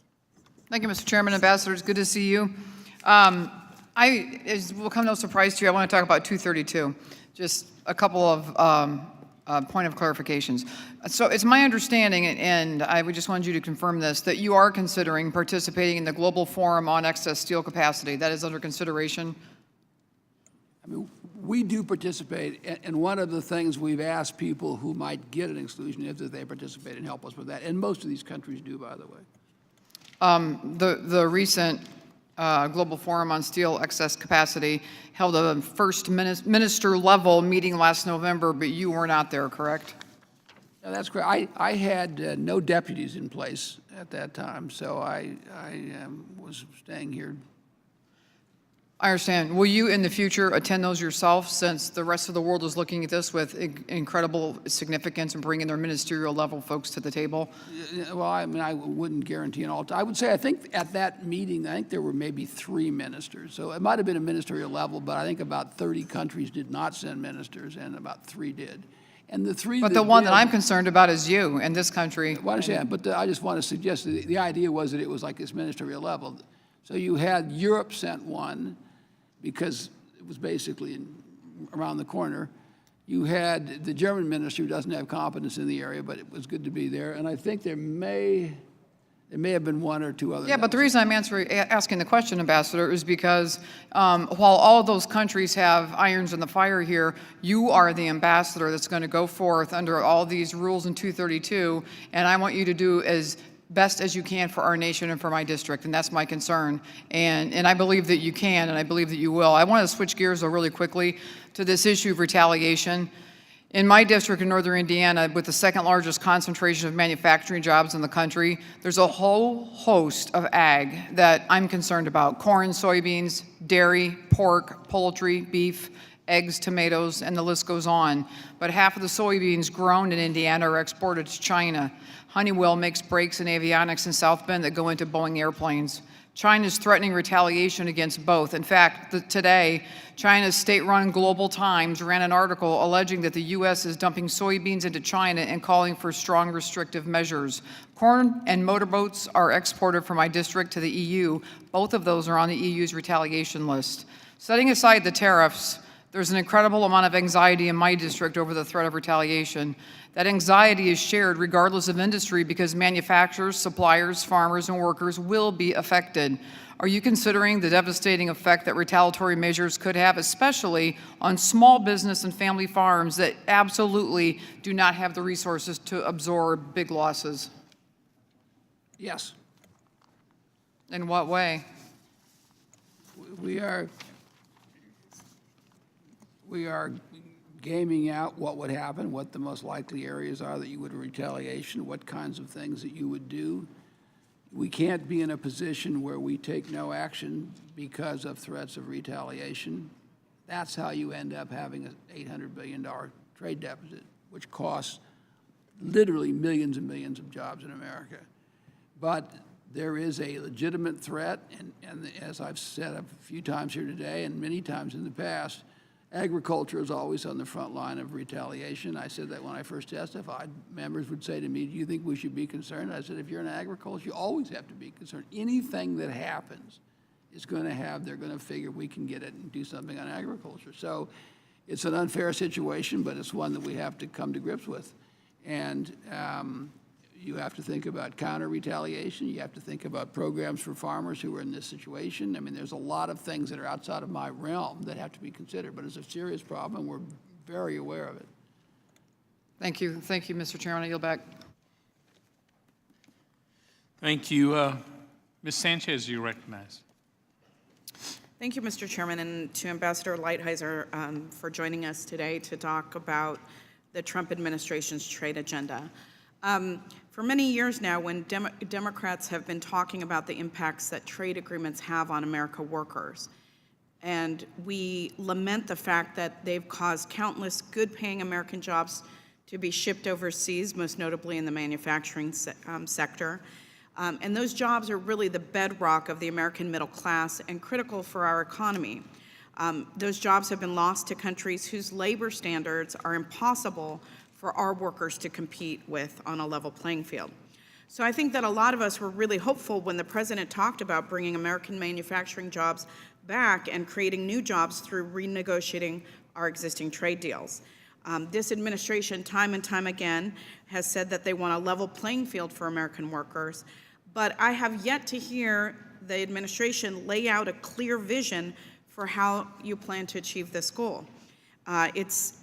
Speaker 14: Thank you, Mr. Chairman. Ambassadors, good to see you. It will come no surprise to you, I want to talk about 232. Just a couple of point of clarifications. So it's my understanding, and I would just want you to confirm this, that you are considering participating in the Global Forum on Excess Steel Capacity. That is under consideration?
Speaker 3: I mean, we do participate, and one of the things we've asked people who might get an exclusion is that they participate and help us with that, and most of these countries do, by the way.
Speaker 14: The recent Global Forum on Steel Excess Capacity held a first minister-level meeting last November, but you were not there, correct?
Speaker 3: No, that's correct. I had no deputies in place at that time, so I was staying here.
Speaker 14: I understand. Will you in the future attend those yourself, since the rest of the world is looking at this with incredible significance and bringing their ministerial level folks to the table?
Speaker 3: Well, I mean, I wouldn't guarantee an all. I would say I think at that meeting, I think there were maybe 3 ministers. So it might have been a ministerial level, but I think about 30 countries did not send ministers, and about 3 did. And the 3
Speaker 14: But the one that I'm concerned about is you and this country.
Speaker 3: Well, I understand, but I just want to suggest that the idea was that it was like this ministerial level. So you had Europe sent one, because it was basically around the corner. You had the German minister, who doesn't have competence in the area, but it was good to be there. And I think there may have been 1 or 2 others.
Speaker 14: Yeah, but the reason I'm asking the question, Ambassador, is because while all of those countries have irons in the fire here, you are the ambassador that's going to go forth under all these rules in 232, and I want you to do as best as you can for our nation and for my district, and that's my concern. And I believe that you can, and I believe that you will. I want to switch gears, though, really quickly to this issue of retaliation. In my district in northern Indiana, with the 2nd largest concentration of manufacturing jobs in the country, there's a whole host of ag that I'm concerned about: corn, soybeans, dairy, pork, poultry, beef, eggs, tomatoes, and the list goes on. But half of the soybeans grown in Indiana are exported to China. Honeywell makes brakes and avionics in South Bend that go into Boeing airplanes. China is threatening retaliation against both. In fact, today, China's state-run Global Times ran an article alleging that the U.S. is dumping soybeans into China and calling for strong restrictive measures. Corn and motorboats are exported from my district to the EU. Both of those are on the EU's retaliation list. Setting aside the tariffs, there's an incredible amount of anxiety in my district over the threat of retaliation. That anxiety is shared regardless of industry because manufacturers, suppliers, farmers, and workers will be affected. Are you considering the devastating effect that retaliatory measures could have, especially on small business and family farms that absolutely do not have the resources to absorb big losses?
Speaker 3: Yes.
Speaker 14: In what way?
Speaker 3: We are gaming out what would happen, what the most likely areas are that you would retaliation, what kinds of things that you would do. We can't be in a position where we take no action because of threats of retaliation. That's how you end up having an $800 billion trade deficit, which costs literally millions and millions of jobs in America. But there is a legitimate threat, and as I've said a few times here today and many times in the past, agriculture is always on the front line of retaliation. I said that when I first testified. Members would say to me, do you think we should be concerned? I said, if you're in agriculture, you always have to be concerned. Anything that happens is going to have, they're going to figure we can get it and do something on agriculture. So it's an unfair situation, but it's one that we have to come to grips with. And you have to think about counter-retaliation. You have to think about programs for farmers who are in this situation. I mean, there's a lot of things that are outside of my realm that have to be considered, but it's a serious problem. We're very aware of it.
Speaker 14: Thank you. Thank you, Mr. Chairman. I yield back.
Speaker 1: Thank you. Ms. Sanchez, you recognize.
Speaker 11: Thank you, Mr. Chairman, and to Ambassador Lighthizer for joining us today to talk about the Trump administration's trade agenda. For many years now, when Democrats have been talking about the impacts that trade agreements have on American workers, and we lament the fact that they've caused countless good-paying American jobs to be shipped overseas, most notably in the manufacturing sector. And those jobs are really the bedrock of the American middle class and critical for our economy. Those jobs have been lost to countries whose labor standards are impossible for our workers to compete with on a level playing field. So I think that a lot of us were really hopeful when the president talked about bringing American manufacturing jobs back and creating new jobs through renegotiating our existing trade deals. This administration, time and time again, has said that they want a level playing field for American workers, but I have yet to hear the administration lay out a clear vision for how you plan to achieve this goal. It's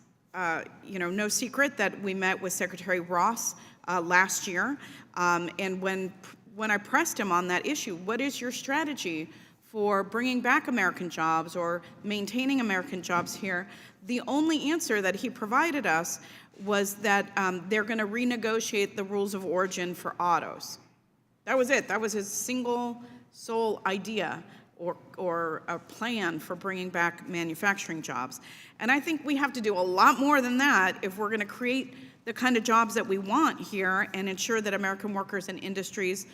Speaker 11: no secret that we met with Secretary Ross last year, and when I pressed him on that issue, what is your strategy for bringing back American jobs or maintaining American jobs here, the only answer that he provided us was that they're going to renegotiate the rules of origin for autos. That was it. That was his single sole idea or a plan for bringing back manufacturing jobs. And I think we have to do a lot more than that if we're going to create the kind of jobs that we want here and ensure that American workers and industries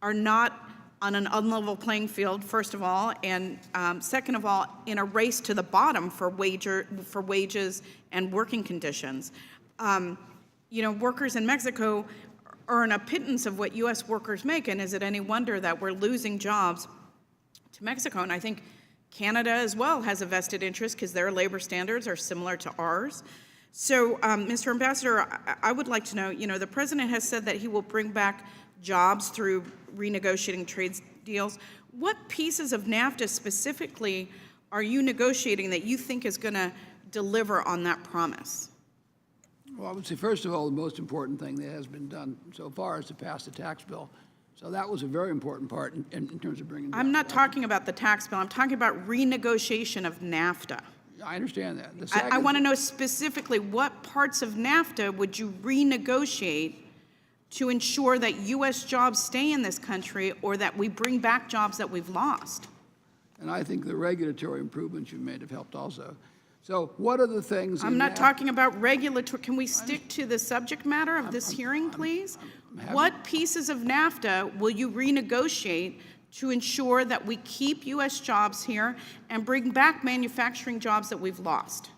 Speaker 11: are not on an unlevel playing field, first of all, and second of all, in a race to the bottom for wages and working conditions. Workers in Mexico earn a pittance of what U.S. workers make, and is it any wonder that we're losing jobs to Mexico? And I think Canada as well has a vested interest because their labor standards are similar to ours. So, Mr. Ambassador, I would like to know, the president has said that he will bring back jobs through renegotiating trade deals. What pieces of NAFTA specifically are you negotiating that you think is going to deliver on that promise?
Speaker 3: Well, I would say, first of all, the most important thing that has been done so far is to pass the tax bill. So that was a very important part in terms of bringing.
Speaker 11: I'm not talking about the tax bill. I'm talking about renegotiation of NAFTA.
Speaker 3: I understand that.
Speaker 11: I want to know specifically what parts of NAFTA would you renegotiate to ensure that U.S. jobs stay in this country or that we bring back jobs that we've lost?
Speaker 3: And I think the regulatory improvements you've made have helped also. So what are the things?
Speaker 11: I'm not talking about regulatory. Can we stick to the subject matter of this hearing, please? What pieces of NAFTA will you renegotiate to ensure that we keep U.S. jobs here and bring back manufacturing jobs that we've lost?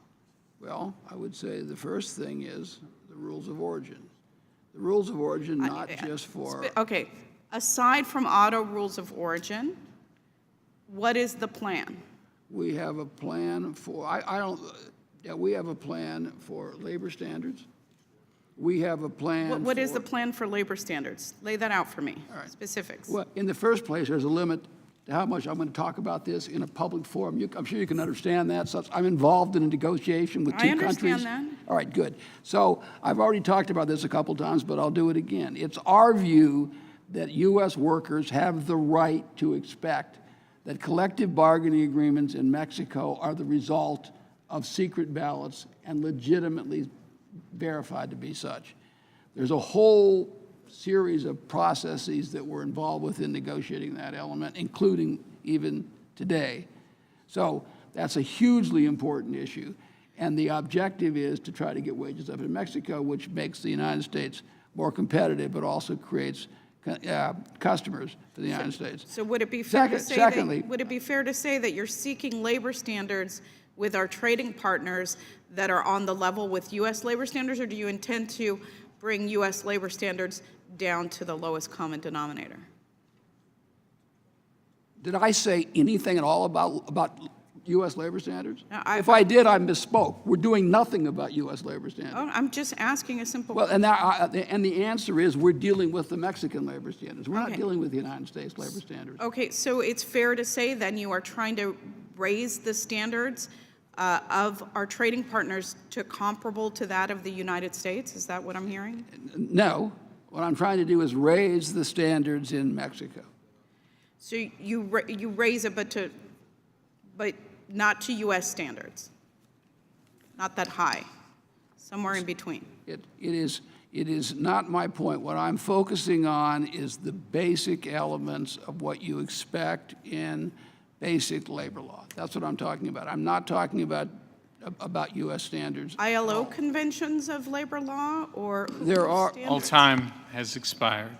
Speaker 3: Well, I would say the first thing is the rules of origin. The rules of origin, not just for...
Speaker 11: Okay, aside from auto rules of origin, what is the plan?
Speaker 3: We have a plan for, we have a plan for labor standards. We have a plan
Speaker 11: What is the plan for labor standards? Lay that out for me, specifics.
Speaker 3: Well, in the first place, there's a limit to how much I'm going to talk about this in a public forum. I'm sure you can understand that. So I'm involved in a negotiation with two countries.
Speaker 11: I understand that.
Speaker 3: All right, good. So I've already talked about this a couple times, but I'll do it again. It's our view that U.S. workers have the right to expect that collective bargaining agreements in Mexico are the result of secret ballots and legitimately verified to be such. There's a whole series of processes that we're involved with in negotiating that element, including even today. So that's a hugely important issue. And the objective is to try to get wages up in Mexico, which makes the United States more competitive, but also creates customers for the United States.
Speaker 11: So would it be fair to say would it be fair to say that you're seeking labor standards with our trading partners that are on the level with U.S. labor standards, or do you intend to bring U.S. labor standards down to the lowest common denominator?
Speaker 3: Did I say anything at all about U.S. labor standards? If I did, I misspoke. We're doing nothing about U.S. labor standards.
Speaker 11: Oh, I'm just asking a simple
Speaker 3: Well,
Speaker 11: question.
Speaker 3: and the answer is we're dealing with the Mexican labor standards. We're not dealing with the United States labor standards.
Speaker 11: Okay, so it's fair to say then you are trying to raise the standards of our trading partners to comparable to that of the United States? Is that what I'm hearing?
Speaker 3: No. What I'm trying to do is raise the standards in Mexico.
Speaker 11: So you raise it, but not to U.S. standards, not that high, somewhere in between.
Speaker 3: It is not my point. What I'm focusing on is the basic elements of what you expect in basic labor law. That's what I'm talking about. I'm not talking about U.S. standards.
Speaker 11: ILO conventions of labor law, or
Speaker 3: there are
Speaker 1: all time has expired.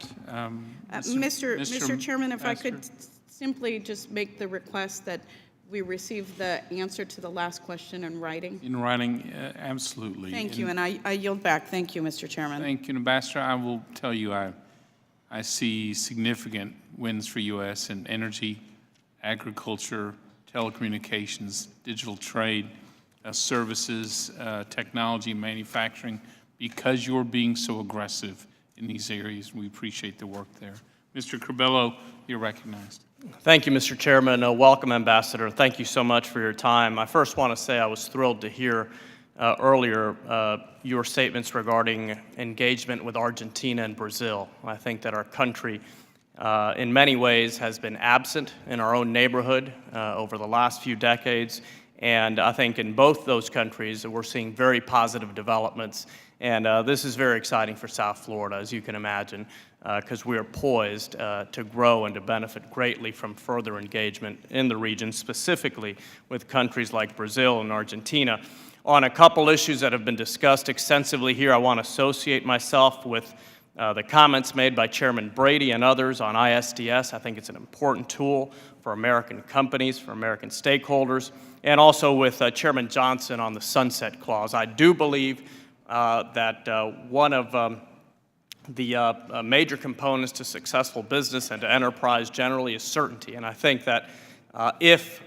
Speaker 11: Mr. Chairman, if I could simply just make the request that we receive the answer to the last question in writing.
Speaker 1: In writing, absolutely.
Speaker 11: Thank you, and I yield back. Thank you, Mr. Chairman.
Speaker 1: Thank you, Ambassador. I will tell you, I see significant wins for U.S. in energy, agriculture, telecommunications, digital trade, services, technology, manufacturing, because you're being so aggressive in these areas. We appreciate the work there. Mr. Curbelo, you're recognized.
Speaker 15: Thank you, Mr. Chairman. Welcome, Ambassador. Thank you so much for your time. I first want to say I was thrilled to hear earlier your statements regarding engagement with Argentina and Brazil. I think that our country, in many ways, has been absent in our own neighborhood over the last few decades. And I think in both those countries, we're seeing very positive developments. And this is very exciting for South Florida, as you can imagine, because we are poised to grow and to benefit greatly from further engagement in the region, specifically with countries like Brazil and Argentina. On a couple issues that have been discussed extensively here, I want to associate myself with the comments made by Chairman Brady and others on ISDS. I think it's an important tool for American companies, for American stakeholders, and also with Chairman Johnson on the sunset clause. I do believe that one of the major components to successful business and to enterprise generally is certainty. And I think that if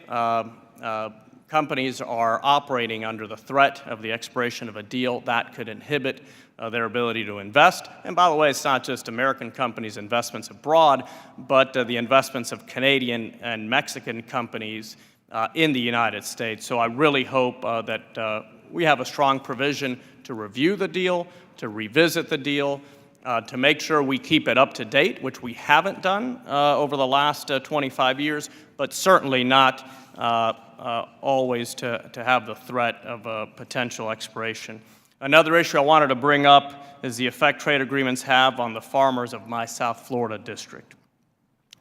Speaker 15: companies are operating under the threat of the expiration of a deal, that could inhibit their ability to invest. And by the way, it's not just American companies' investments abroad, but the investments of Canadian and Mexican companies in the United States. So I really hope that we have a strong provision to review the deal, to revisit the deal, to make sure we keep it up to date, which we haven't done over the last 25 years, but certainly not always to have the threat of a potential expiration. Another issue I wanted to bring up is the effect trade agreements have on the farmers of my South Florida district.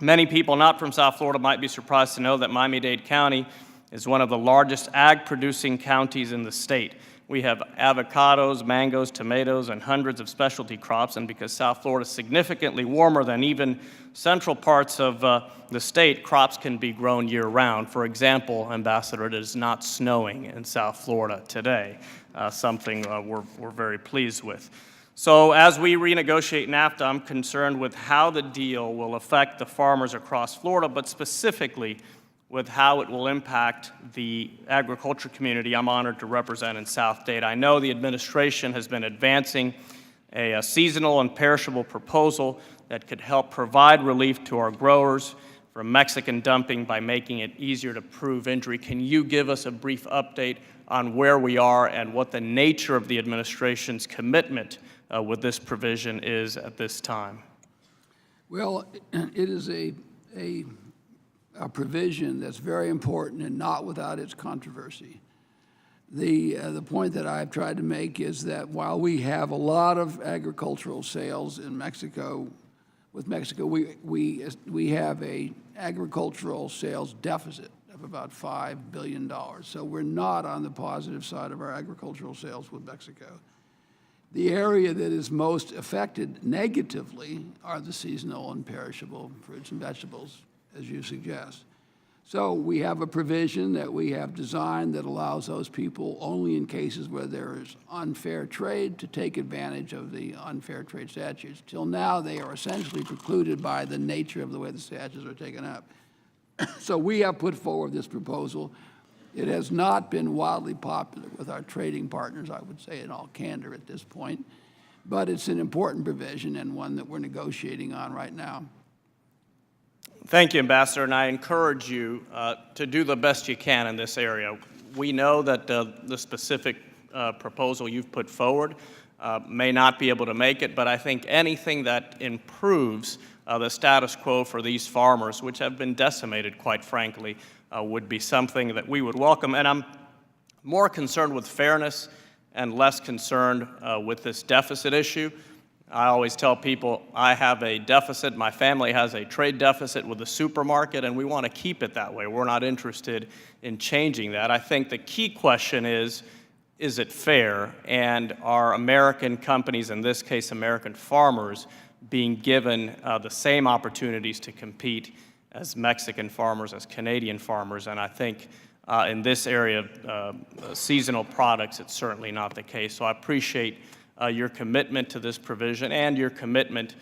Speaker 15: Many people not from South Florida might be surprised to know that Miami-Dade County is one of the largest ag-producing counties in the state. We have avocados, mangoes, tomatoes, and hundreds of specialty crops, and because South Florida is significantly warmer than even central parts of the state, crops can be grown year-round. For example, Ambassador, it is not snowing in South Florida today, something we're very pleased with. So as we renegotiate NAFTA, I'm concerned with how the deal will affect the farmers across Florida, but specifically with how it will impact the agriculture community I'm honored to represent in South Dade. I know the administration has been advancing a seasonal and perishable proposal that could help provide relief to our growers from Mexican dumping by making it easier to prove injury. Can you give us a brief update on where we are and what the nature of the administration's commitment with this provision is at this time?
Speaker 3: Well, it is a provision that's very important and not without its controversy. The point that I've tried to make is that while we have a lot of agricultural sales in Mexico, with Mexico, we have a agricultural sales deficit of about $5 billion. So we're not on the positive side of our agricultural sales with Mexico. The area that is most affected negatively are the seasonal and perishable fruits and vegetables, as you suggest. So we have a provision that we have designed that allows those people only in cases where there is unfair trade to take advantage of the unfair trade statutes. Till now, they are essentially precluded by the nature of the way the statutes are taken up. So we have put forward this proposal. It has not been wildly popular with our trading partners, I would say in all candor at this point, but it's an important provision and one that we're negotiating on right now.
Speaker 15: Thank you, Ambassador, and I encourage you to do the best you can in this area. We know that the specific proposal you've put forward may not be able to make it, but I think anything that improves the status quo for these farmers, which have been decimated, quite frankly, would be something that we would welcome. And I'm more concerned with fairness and less concerned with this deficit issue. I always tell people I have a deficit, my family has a trade deficit with the supermarket, and we want to keep it that way. We're not interested in changing that. I think the key question is it fair? And are American companies, in this case American farmers, being given the same opportunities to compete as Mexican farmers, as Canadian farmers? And I think in this area of seasonal products, it's certainly not the case. So I appreciate your commitment to this provision and your commitment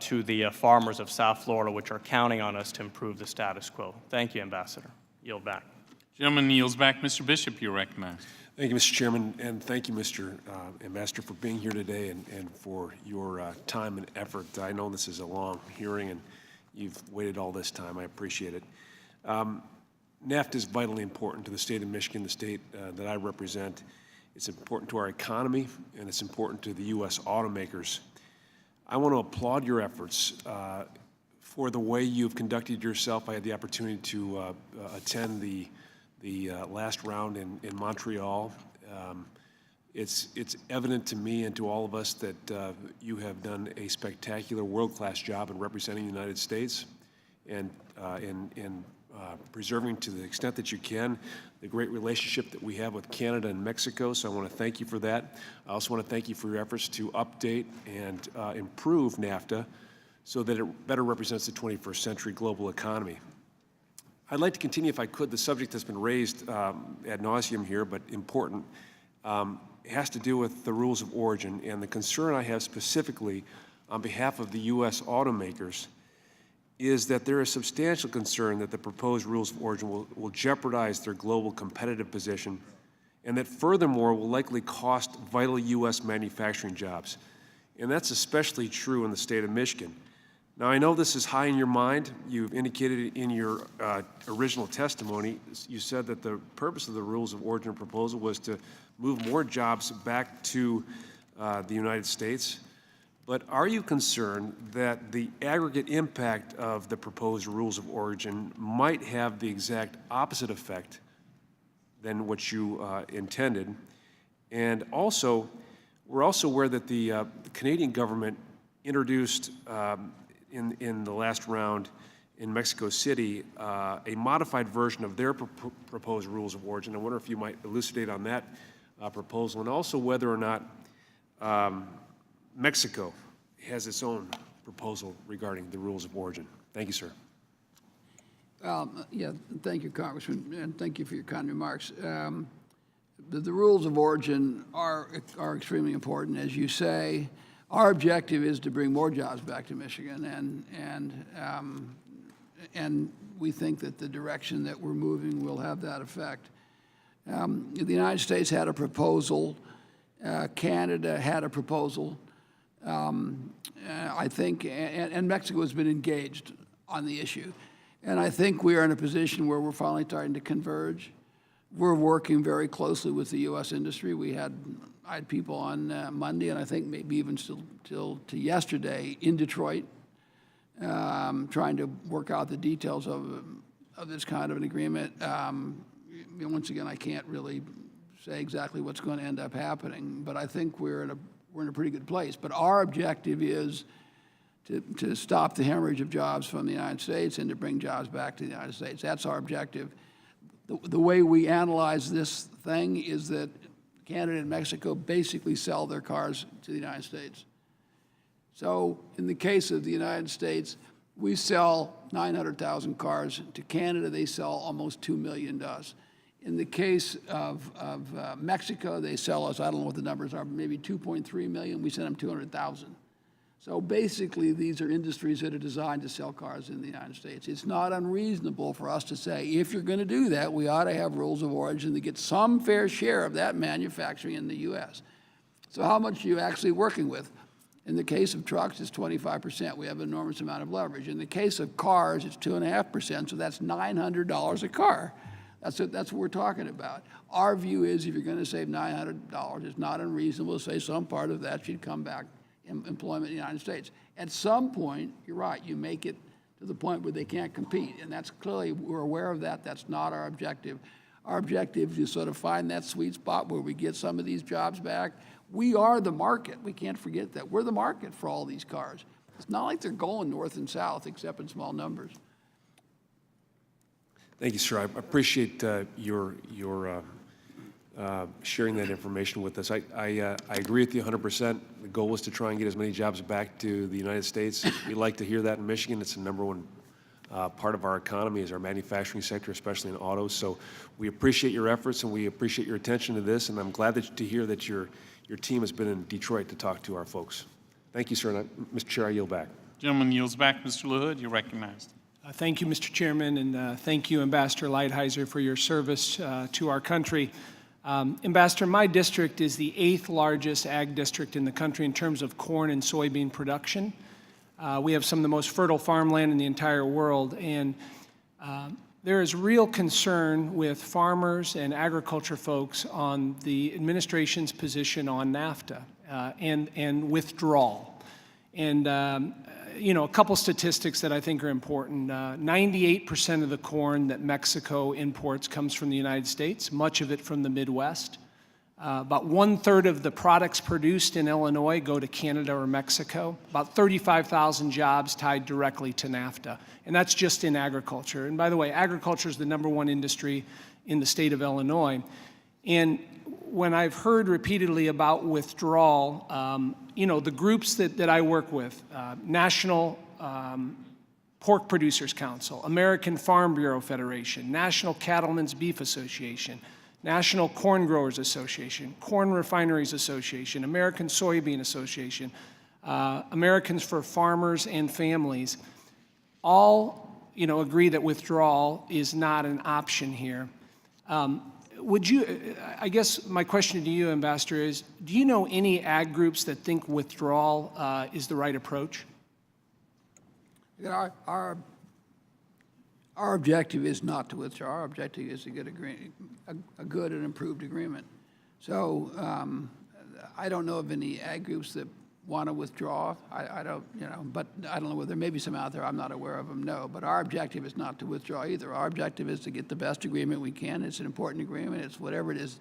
Speaker 15: to the farmers of South Florida, which are counting on us to improve the status quo. Thank you, Ambassador. Yield back.
Speaker 1: Gentleman yields back. Mr. Bishop, you're recognized.
Speaker 16: Thank you, Mr. Chairman, and thank you, Mr. Ambassador, for being here today and for your time and effort. I know this is a long hearing, and you've waited all this time. I appreciate it. NAFTA is vitally important to the state of Michigan, the state that I represent. It's important to our economy, and it's important to the U.S. automakers. I want to applaud your efforts for the way you've conducted yourself. I had the opportunity to attend the last round in Montreal. It's evident to me and to all of us that you have done a spectacular world-class job in representing the United States and in preserving to the extent that you can the great relationship that we have with Canada and Mexico, so I want to thank you for that. I also want to thank you for your efforts to update and improve NAFTA so that it better represents the 21st century global economy. I'd like to continue, if I could, the subject that's been raised ad nauseum here, but important. It has to do with the rules of origin, and the concern I have specifically on behalf of the U.S. automakers is that there is substantial concern that the proposed rules of origin will jeopardize their global competitive position, and that furthermore will likely cost vital U.S. manufacturing jobs. And that's especially true in the state of Michigan. Now, I know this is high in your mind. You've indicated in your original testimony, you said that the purpose of the rules of origin proposal was to move more jobs back to the United States. But are you concerned that the aggregate impact of the proposed rules of origin might have the exact opposite effect than what you intended? And also, we're also aware that the Canadian government introduced in the last round in Mexico City a modified version of their proposed rules of origin. I wonder if you might elucidate on that proposal, and also whether or not Mexico has its own proposal regarding the rules of origin. Thank you, sir.
Speaker 3: Yeah, thank you, Congressman, and thank you for your kind remarks. The rules of origin are extremely important, as you say. Our objective is to bring more jobs back to Michigan, and we think that the direction that we're moving will have that effect. The United States had a proposal. Canada had a proposal. I think, and Mexico has been engaged on the issue. And I think we are in a position where we're finally starting to converge. We're working very closely with the U.S. industry. I had people on Monday, and I think maybe even still till to yesterday in Detroit, trying to work out the details of this kind of an agreement. Once again, I can't really say exactly what's going to end up happening, but I think we're in a pretty good place. But our objective is to stop the hemorrhage of jobs from the United States and to bring jobs back to the United States. That's our objective. The way we analyze this thing is that Canada and Mexico basically sell their cars to the United States. So in the case of the United States, we sell 900,000 cars. To Canada, they sell almost 2 million to us. In the case of Mexico, they sell us, I don't know what the numbers are, maybe 2.3 million. We send them 200,000. So basically, these are industries that are designed to sell cars in the United States. It's not unreasonable for us to say, if you're going to do that, we ought to have rules of origin to get some fair share of that manufacturing in the U.S. So how much are you actually working with? In the case of trucks, it's 25%. We have an enormous amount of leverage. In the case of cars, it's 2.5%, so that's $900 a car. That's what we're talking about. Our view is if you're going to save $900, it's not unreasonable to say some part of that should come back employment in the United States. At some point, you're right, you make it to the point where they can't compete, and that's clearly, we're aware of that. That's not our objective. Our objective is sort of find that sweet spot where we get some of these jobs back. We are the market. We can't forget that. We're the market for all these cars. It's not like they're going north and south, except in small numbers.
Speaker 16: Thank you, sir. I appreciate your sharing that information with us. I agree with you 100%. The goal is to try and get as many jobs back to the United States. We like to hear that in Michigan. It's the number one part of our economy is our manufacturing sector, especially in autos. So we appreciate your efforts and we appreciate your attention to this. And I'm glad to hear that your team has been in Detroit to talk to our folks. Thank you, sir. And Mr. Chair, I yield back.
Speaker 1: Gentleman yields back. Mr. LaHood, you're recognized.
Speaker 17: Thank you, Mr. Chairman, and thank you, Ambassador Lighthizer, for your service to our country. Ambassador, my district is the 8th largest ag district in the country in terms of corn and soybean production. We have some of the most fertile farmland in the entire world, and there is real concern with farmers and agriculture folks on the administration's position on NAFTA and withdrawal. And a couple statistics that I think are important. 98% of the corn that Mexico imports comes from the United States, much of it from the Midwest. About 1/3 of the products produced in Illinois go to Canada or Mexico. About 35,000 jobs tied directly to NAFTA. And that's just in agriculture. And by the way, agriculture is the #1 industry in the state of Illinois. And when I've heard repeatedly about withdrawal, the groups that I work with, National Pork Producers Council, American Farm Bureau Federation, National Cattlemen's Beef Association, National Corn Growers Association, Corn Refineries Association, American Soybean Association, Americans for Farmers and Families, all agree that withdrawal is not an option here. I guess my question to you, Ambassador, is do you know any ag groups that think withdrawal is the right approach?
Speaker 3: Our objective is not to withdraw. Our objective is to get a good and improved agreement. So I don't know of any ag groups that want to withdraw. I don't, but I don't know whether there may be some out there. I'm not aware of them, no. But our objective is not to withdraw either. Our objective is to get the best agreement we can. It's an important agreement. It's whatever it is.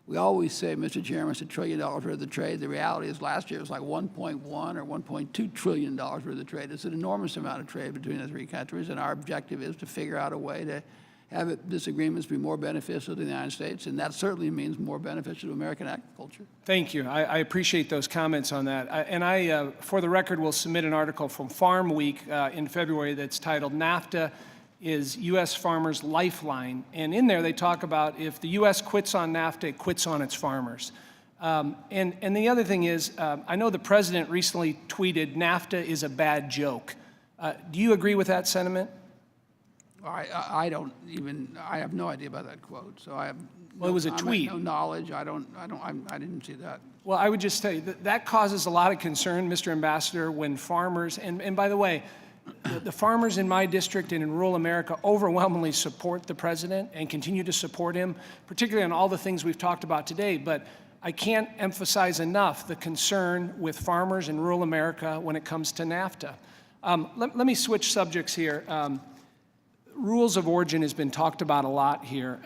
Speaker 3: We always say, Mr. Chairman, it's $1 trillion worth of trade. The reality is last year it was like $1.1 or $1.2 trillion worth of trade. It's an enormous amount of trade between the three countries, and our objective is to figure out a way have disagreements be more beneficial to the United States, and that certainly means more beneficial to American agriculture.
Speaker 17: Thank you. I appreciate those comments on that. I, for the record, will submit an article from Farm Week in February that's titled NAFTA is U.S. Farmers' Lifeline. And in there they talk about if the U.S. quits on NAFTA, it quits on its farmers. And the other thing is, I know the president recently tweeted, NAFTA is a bad joke. Do you agree with that sentiment?
Speaker 3: I have no idea about that quote, so I have
Speaker 17: Well, it was a tweet.
Speaker 3: no knowledge. I didn't see that.
Speaker 17: Well, I would just tell you that causes a lot of concern, Mr. Ambassador, when farmers, and by the way, the farmers in my district and in rural America overwhelmingly support the president and continue to support him, particularly on all the things we've talked about today. But I can't emphasize enough the concern with farmers in rural America when it comes to NAFTA. Let me switch subjects here. Rules of origin has been talked about a lot here.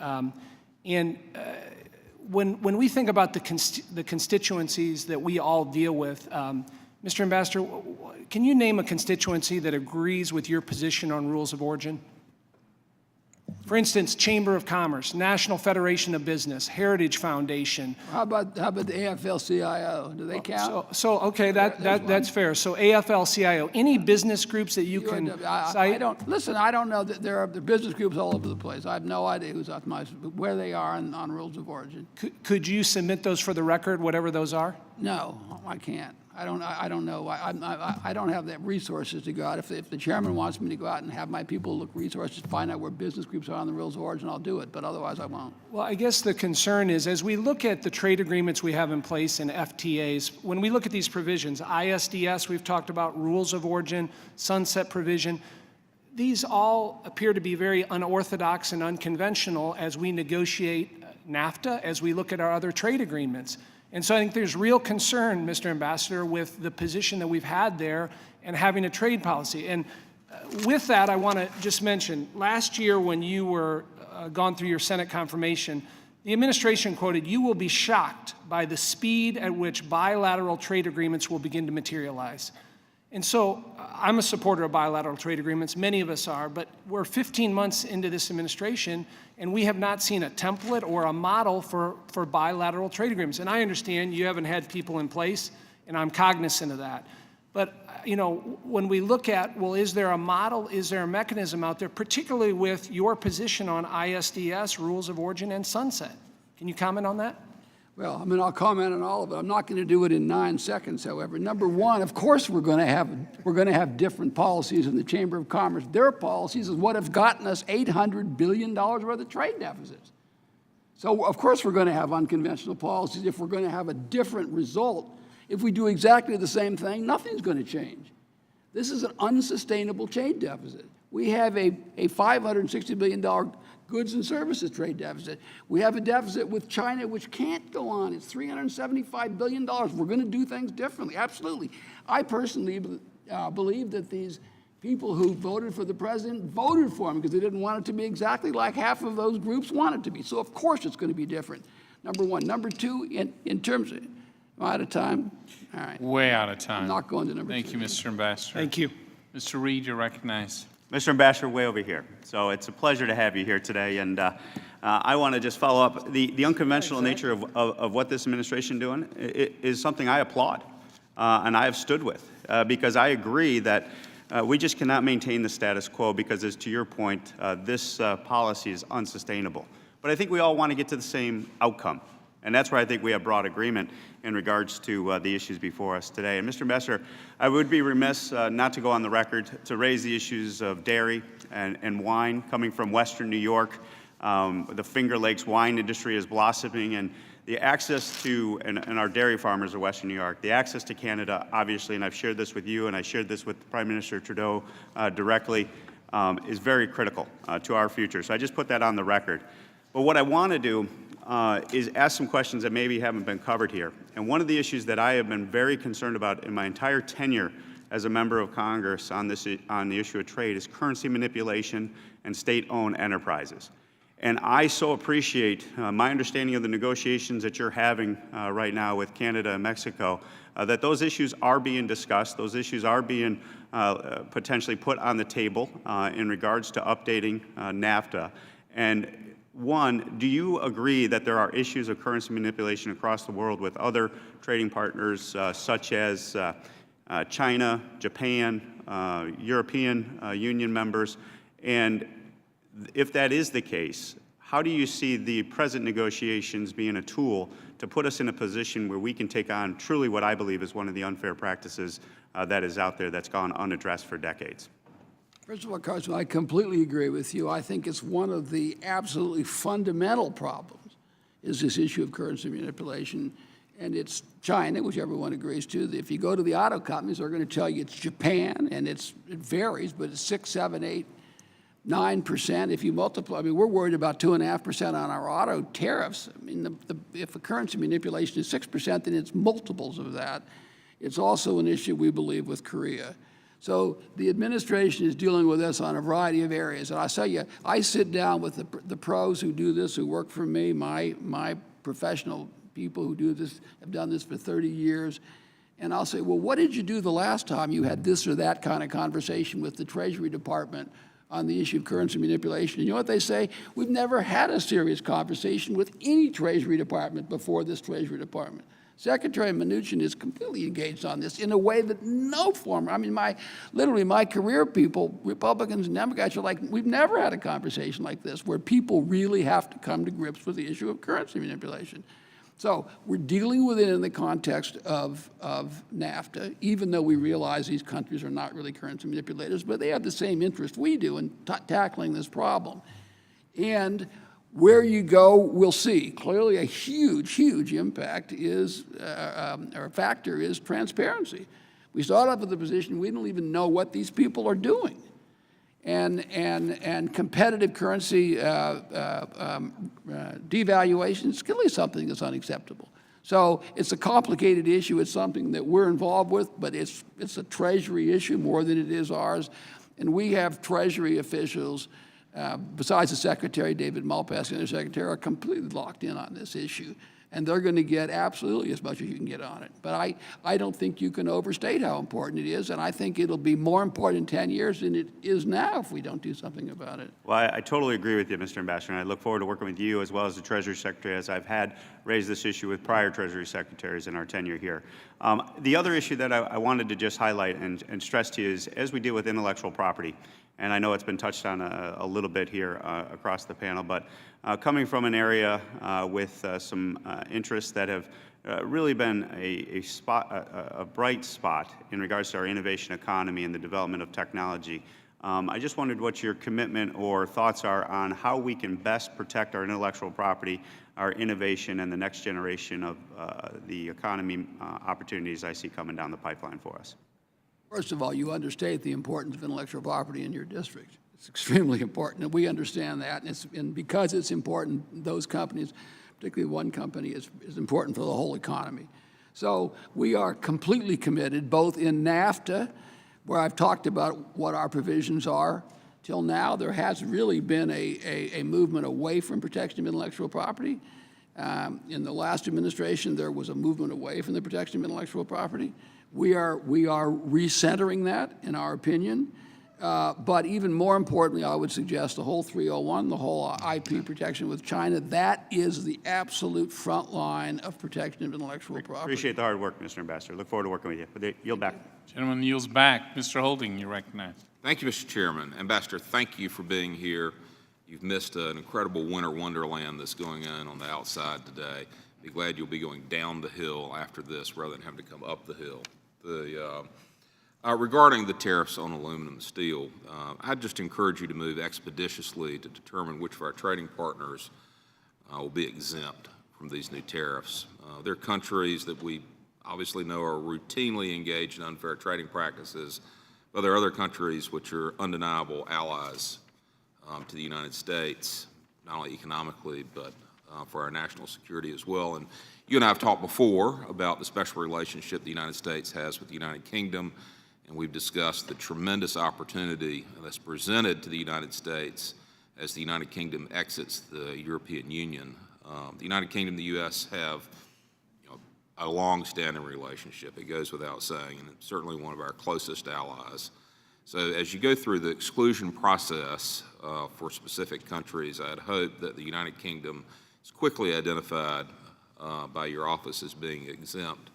Speaker 17: When we think about the constituencies that we all deal with, Mr. Ambassador, can you name a constituency that agrees with your position on rules of origin? For instance, Chamber of Commerce, National Federation of Business, Heritage Foundation.
Speaker 3: How about the AFL-CIO? Do they count?
Speaker 17: So okay, that's fair. So AFL-CIO, any business groups that you can cite?
Speaker 3: I don't know. There are business groups all over the place. I have no idea where they are on rules of origin.
Speaker 17: Could you submit those for the record, whatever those are?
Speaker 3: No, I can't. I don't know. I don't have the resources to go out. If the chairman wants me to go out and have my people look resources, find out where business groups are on the rules of origin, I'll do it. But otherwise, I won't.
Speaker 17: Well, I guess the concern is, as we look at the trade agreements we have in place and FTAs, when we look at these provisions, ISDS, we've talked about rules of origin, sunset provision, these all appear to be very unorthodox and unconventional as we negotiate NAFTA, as we look at our other trade agreements. And so I think there's real concern, Mr. Ambassador, with the position that we've had there and having a trade policy. And with that, I want to just mention, last year when you were gone through your Senate confirmation, the administration quoted, "You will be shocked by the speed at which bilateral trade agreements will begin to materialize." And so I'm a supporter of bilateral trade agreements. Many of us are, but we're 15 months into this administration, and we have not seen a template or a model for bilateral trade agreements. And I understand you haven't had people in place, and I'm cognizant of that. But, you know, when we look at, well, is there a model, is there a mechanism out there, particularly with your position on ISDS, rules of origin, and sunset? Can you comment on that?
Speaker 3: Well, I'll comment on all of it. I'm not going to do it in 9 seconds, however. Number one, of course we're going to have different policies in the Chamber of Commerce. Their policies is what have gotten us $800 billion worth of trade deficits. So, of course, we're going to have unconventional policies if we're going to have a different result. If we do exactly the same thing, nothing's going to change. This is an unsustainable trade deficit. We have a $560 billion goods and services trade deficit. We have a deficit with China which can't go on. It's $375 billion. We're going to do things differently, absolutely. I personally believe that these people who voted for the president voted for him because they didn't want it to be exactly like half of those groups want it to be. So of course it's going to be different, number one. Number two, in terms of, am I out of time? All right.
Speaker 1: Way out of time.
Speaker 3: I'm not going to number
Speaker 1: Thank
Speaker 3: two.
Speaker 1: you, Mr. Ambassador.
Speaker 17: Thank you.
Speaker 1: Mr. Reed, you're recognized.
Speaker 18: Mr. Ambassador, way over here. So it's a pleasure to have you here today. And I want to just follow up. The unconventional nature of what this administration doing is something I applaud and I have stood with because I agree that we just cannot maintain the status quo because, as to your point, this policy is unsustainable. But I think we all want to get to the same outcome. And that's where I think we have broad agreement in regards to the issues before us today. And Mr. Ambassador, I would be remiss not to go on the record to raise the issues of dairy and wine coming from Western New York. The Finger Lakes wine industry is blossoming, and the access to, and our dairy farmers of Western New York, the access to Canada, obviously, and I've shared this with you, and I shared this with Prime Minister Trudeau directly, is very critical to our future. So I just put that on the record. But what I want to do is ask some questions that maybe haven't been covered here. And one of the issues that I have been very concerned about in my entire tenure as a member of Congress on the issue of trade is currency manipulation and state-owned enterprises. And I so appreciate my understanding of the negotiations that you're having right now with Canada and Mexico, that those issues are being discussed, those issues are being potentially put on the table in regards to updating NAFTA. And one, do you agree that there are issues of currency manipulation across the world with other trading partners such as China, Japan, European Union members? And if that is the case, how do you see the present negotiations being a tool to put us in a position where we can take on truly what I believe is one of the unfair practices that is out there that's gone unaddressed for decades?
Speaker 3: First of all, Carson, I completely agree with you. I think it's one of the absolutely fundamental problems is this issue of currency manipulation. And it's China, which everyone agrees to. If you go to the auto companies, they're going to tell you it's Japan, and it varies, but it's 6, 7, 8, 9%. If you multiply, I mean, we're worried about 2.5% on our auto tariffs. I mean, if a currency manipulation is 6%, then it's multiples of that. It's also an issue, we believe, with Korea. So the administration is dealing with this on a variety of areas. And I tell you, I sit down with the pros who do this, who work for me, my professional people who do this, have done this for 30 years. And I'll say, well, what did you do the last time you had this or that kind of conversation with the Treasury Department on the issue of currency manipulation? And you know what they say? We've never had a serious conversation with any Treasury Department before this Treasury Department. Secretary Mnuchin is completely engaged on this in a way that no former, I mean, literally my career people, Republicans and Democrats are like, we've never had a conversation like this where people really have to come to grips with the issue of currency manipulation. So we're dealing with it in the context of NAFTA, even though we realize these countries are not really currency manipulators, but they have the same interest we do in tackling this problem. And where you go, we'll see. Clearly, a huge, huge impact is, or a factor is transparency. We start off with the position we don't even know what these people are doing. And competitive currency devaluation is clearly something that's unacceptable. So it's a complicated issue. It's something that we're involved with, but it's a Treasury issue more than it is ours. And we have Treasury officials, besides the Secretary, David Malpass, the Undersecretary, are completely locked in on this issue. And they're going to get absolutely as much as you can get on it. But I don't think you can overstate how important it is, and I think it'll be more important in 10 years than it is now if we don't do something about it.
Speaker 18: Well, I totally agree with you, Mr. Ambassador, and I look forward to working with you as well as the Treasury Secretary, as I've had raised this issue with prior Treasury Secretaries in our tenure here. The other issue that I wanted to just highlight and stress to you is, as we deal with intellectual property, and I know it's been touched on a little bit here across the panel, but coming from an area with some interests that have really been a bright spot in regards to our innovation economy and the development of technology, I just wondered what your commitment or thoughts are on how we can best protect our intellectual property, our innovation, and the next generation of the economy opportunities I see coming down the pipeline for us.
Speaker 3: First of all, you understate the importance of intellectual property in your district. It's extremely important, and we understand that. And because it's important, those companies, particularly one company, is important for the whole economy. So we are completely committed, both in NAFTA, where I've talked about what our provisions are. Till now, there has really been a movement away from protection of intellectual property. In the last administration, there was a movement away from the protection of intellectual property. We are recentering that, in our opinion. But even more importantly, I would suggest the whole 301, the whole IP protection with China, that is the absolute front line of protection of intellectual property.
Speaker 18: Appreciate the hard work, Mr. Ambassador. Look forward to working with you. But yield back.
Speaker 1: Gentleman yields back. Mr. Holding, you're recognized.
Speaker 19: Thank you, Mr. Chairman. Ambassador, thank you for being here. You've missed an incredible winter wonderland that's going on the outside today. Be glad you'll be going down the hill after this rather than having to come up the hill. Regarding the tariffs on aluminum and steel, I'd just encourage you to move expeditiously to determine which of our trading partners will be exempt from these new tariffs. There are countries that we obviously know are routinely engaged in unfair trading practices, but there are other countries which are undeniable allies to the United States, not only economically, but for our national security as well. And you and I have talked before about the special relationship the United States has with the United Kingdom, and we've discussed the tremendous opportunity that's presented to the United States as the United Kingdom exits the European Union. The United Kingdom and the U.S. have a long-standing relationship. It goes without saying, and it's certainly one of our closest allies. So as you go through the exclusion process for specific countries, I'd hope that the United Kingdom is quickly identified by your office as being exempt.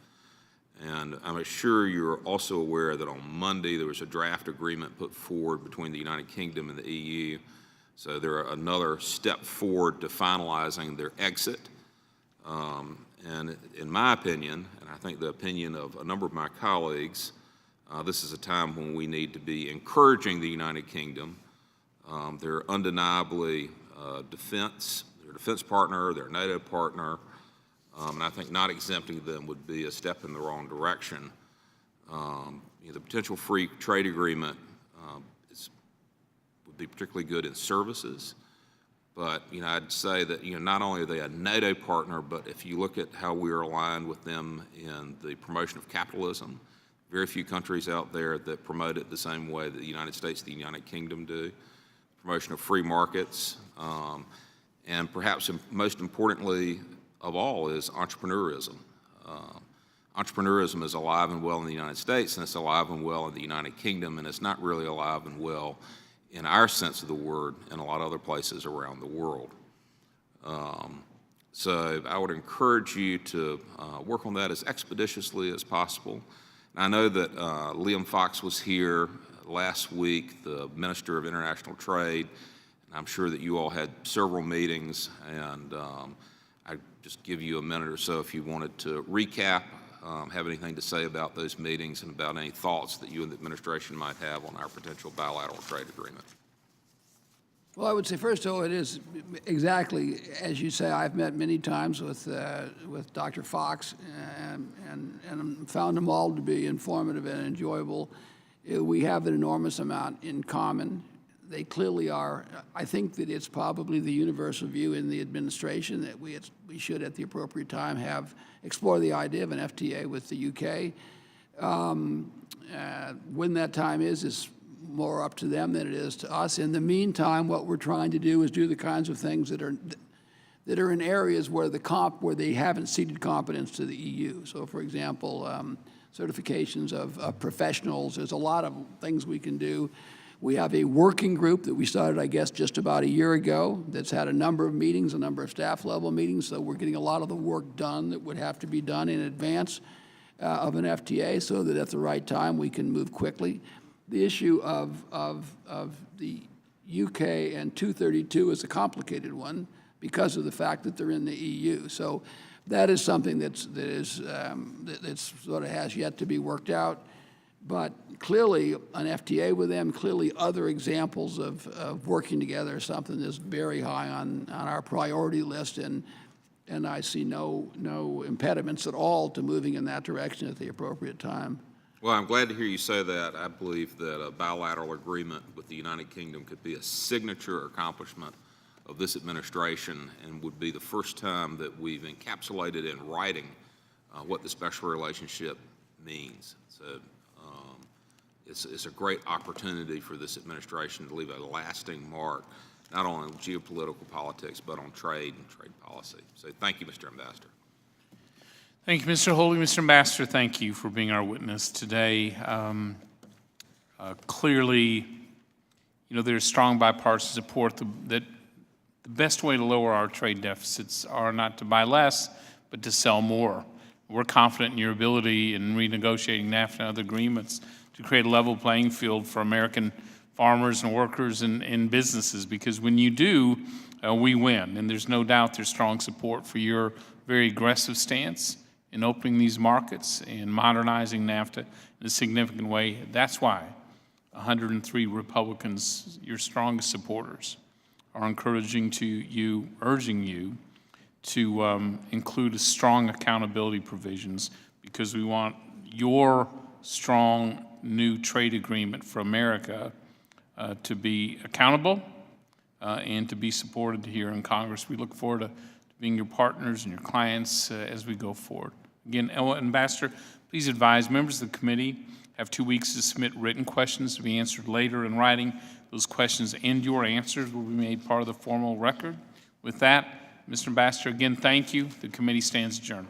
Speaker 19: And I'm sure you're also aware that on Monday there was a draft agreement put forward between the United Kingdom and the EU. So they're another step forward to finalizing their exit. And in my opinion, and I think the opinion of a number of my colleagues, this is a time when we need to be encouraging the United Kingdom. They're undeniably their defense partner, their NATO partner, and I think not exempting them would be a step in the wrong direction. The potential free trade agreement would be particularly good in services, but I'd say that not only are they a NATO partner, but if you look at how we are aligned with them in the promotion of capitalism, very few countries out there that promote it the same way that the United States and the United Kingdom do. Promotion of free markets, and perhaps most importantly of all is entrepreneurism. Entrepreneurism is alive and well in the United States, and it's alive and well in the United Kingdom, and it's not really alive and well in our sense of the word in a lot of other places around the world. So I would encourage you to work on that as expeditiously as possible. And I know that Liam Fox was here last week, the Minister of International Trade, and I'm sure that you all had several meetings, and I'd just give you a minute or so if you wanted to recap, have anything to say about those meetings and about any thoughts that you and the administration might have on our potential bilateral trade agreement.
Speaker 3: Well, I would say, first of all, it is exactly as you say. I've met many times with Dr. Fox and found them all to be informative and enjoyable. We have an enormous amount in common. They clearly are. I think that it's probably the universal view in the administration that we should, at the appropriate time, explore the idea of an FTA with the UK. When that time is more up to them than it is to us. In the meantime, what we're trying to do is do the kinds of things that are in areas where they haven't ceded competence to the EU. So, for example, certifications of professionals. There's a lot of things we can do. We have a working group that we started, I guess, just about a year ago that's had a number of meetings, a number of staff level meetings. So we're getting a lot of the work done that would have to be done in advance of an FTA, so that at the right time we can move quickly. The issue of the UK and 232 is a complicated one because of the fact that they're in the EU. So that is something that sort of has yet to be worked out. But clearly, an FTA with them, clearly other examples of working together is something that's very high on our priority list, and I see no impediments at all to moving in that direction at the appropriate time.
Speaker 19: Well, I'm glad to hear you say that. I believe that a bilateral agreement with the United Kingdom could be a signature accomplishment of this administration and would be the first time that we've encapsulated in writing what the special relationship means. So it's a great opportunity for this administration to leave a lasting mark, not only on geopolitical politics, but on trade and trade policy. So thank you, Mr. Ambassador.
Speaker 1: Thank you, Mr. Holy. Mr. Ambassador, thank you for being our witness today. Clearly, there's strong bipartisan support that the best way to lower our trade deficits are not to buy less, but to sell more. We're confident in your ability in renegotiating NAFTA and other agreements to create a level playing field for American farmers and workers and businesses, because when you do, we win. And there's no doubt there's strong support for your very aggressive stance in opening these markets and modernizing NAFTA in a significant way. That's why 103 Republicans, your strongest supporters, are urging you to include strong accountability provisions, because we want your strong new trade agreement for America to be accountable and to be supported here in Congress. We look forward to being your partners and your clients as we go forward. Again, Ambassador, please advise members of the committee have 2 weeks to submit written questions to be answered later in writing. Those questions and your answers will be made part of the formal record. With that, Mr. Ambassador, again, thank you. The committee stands adjourned.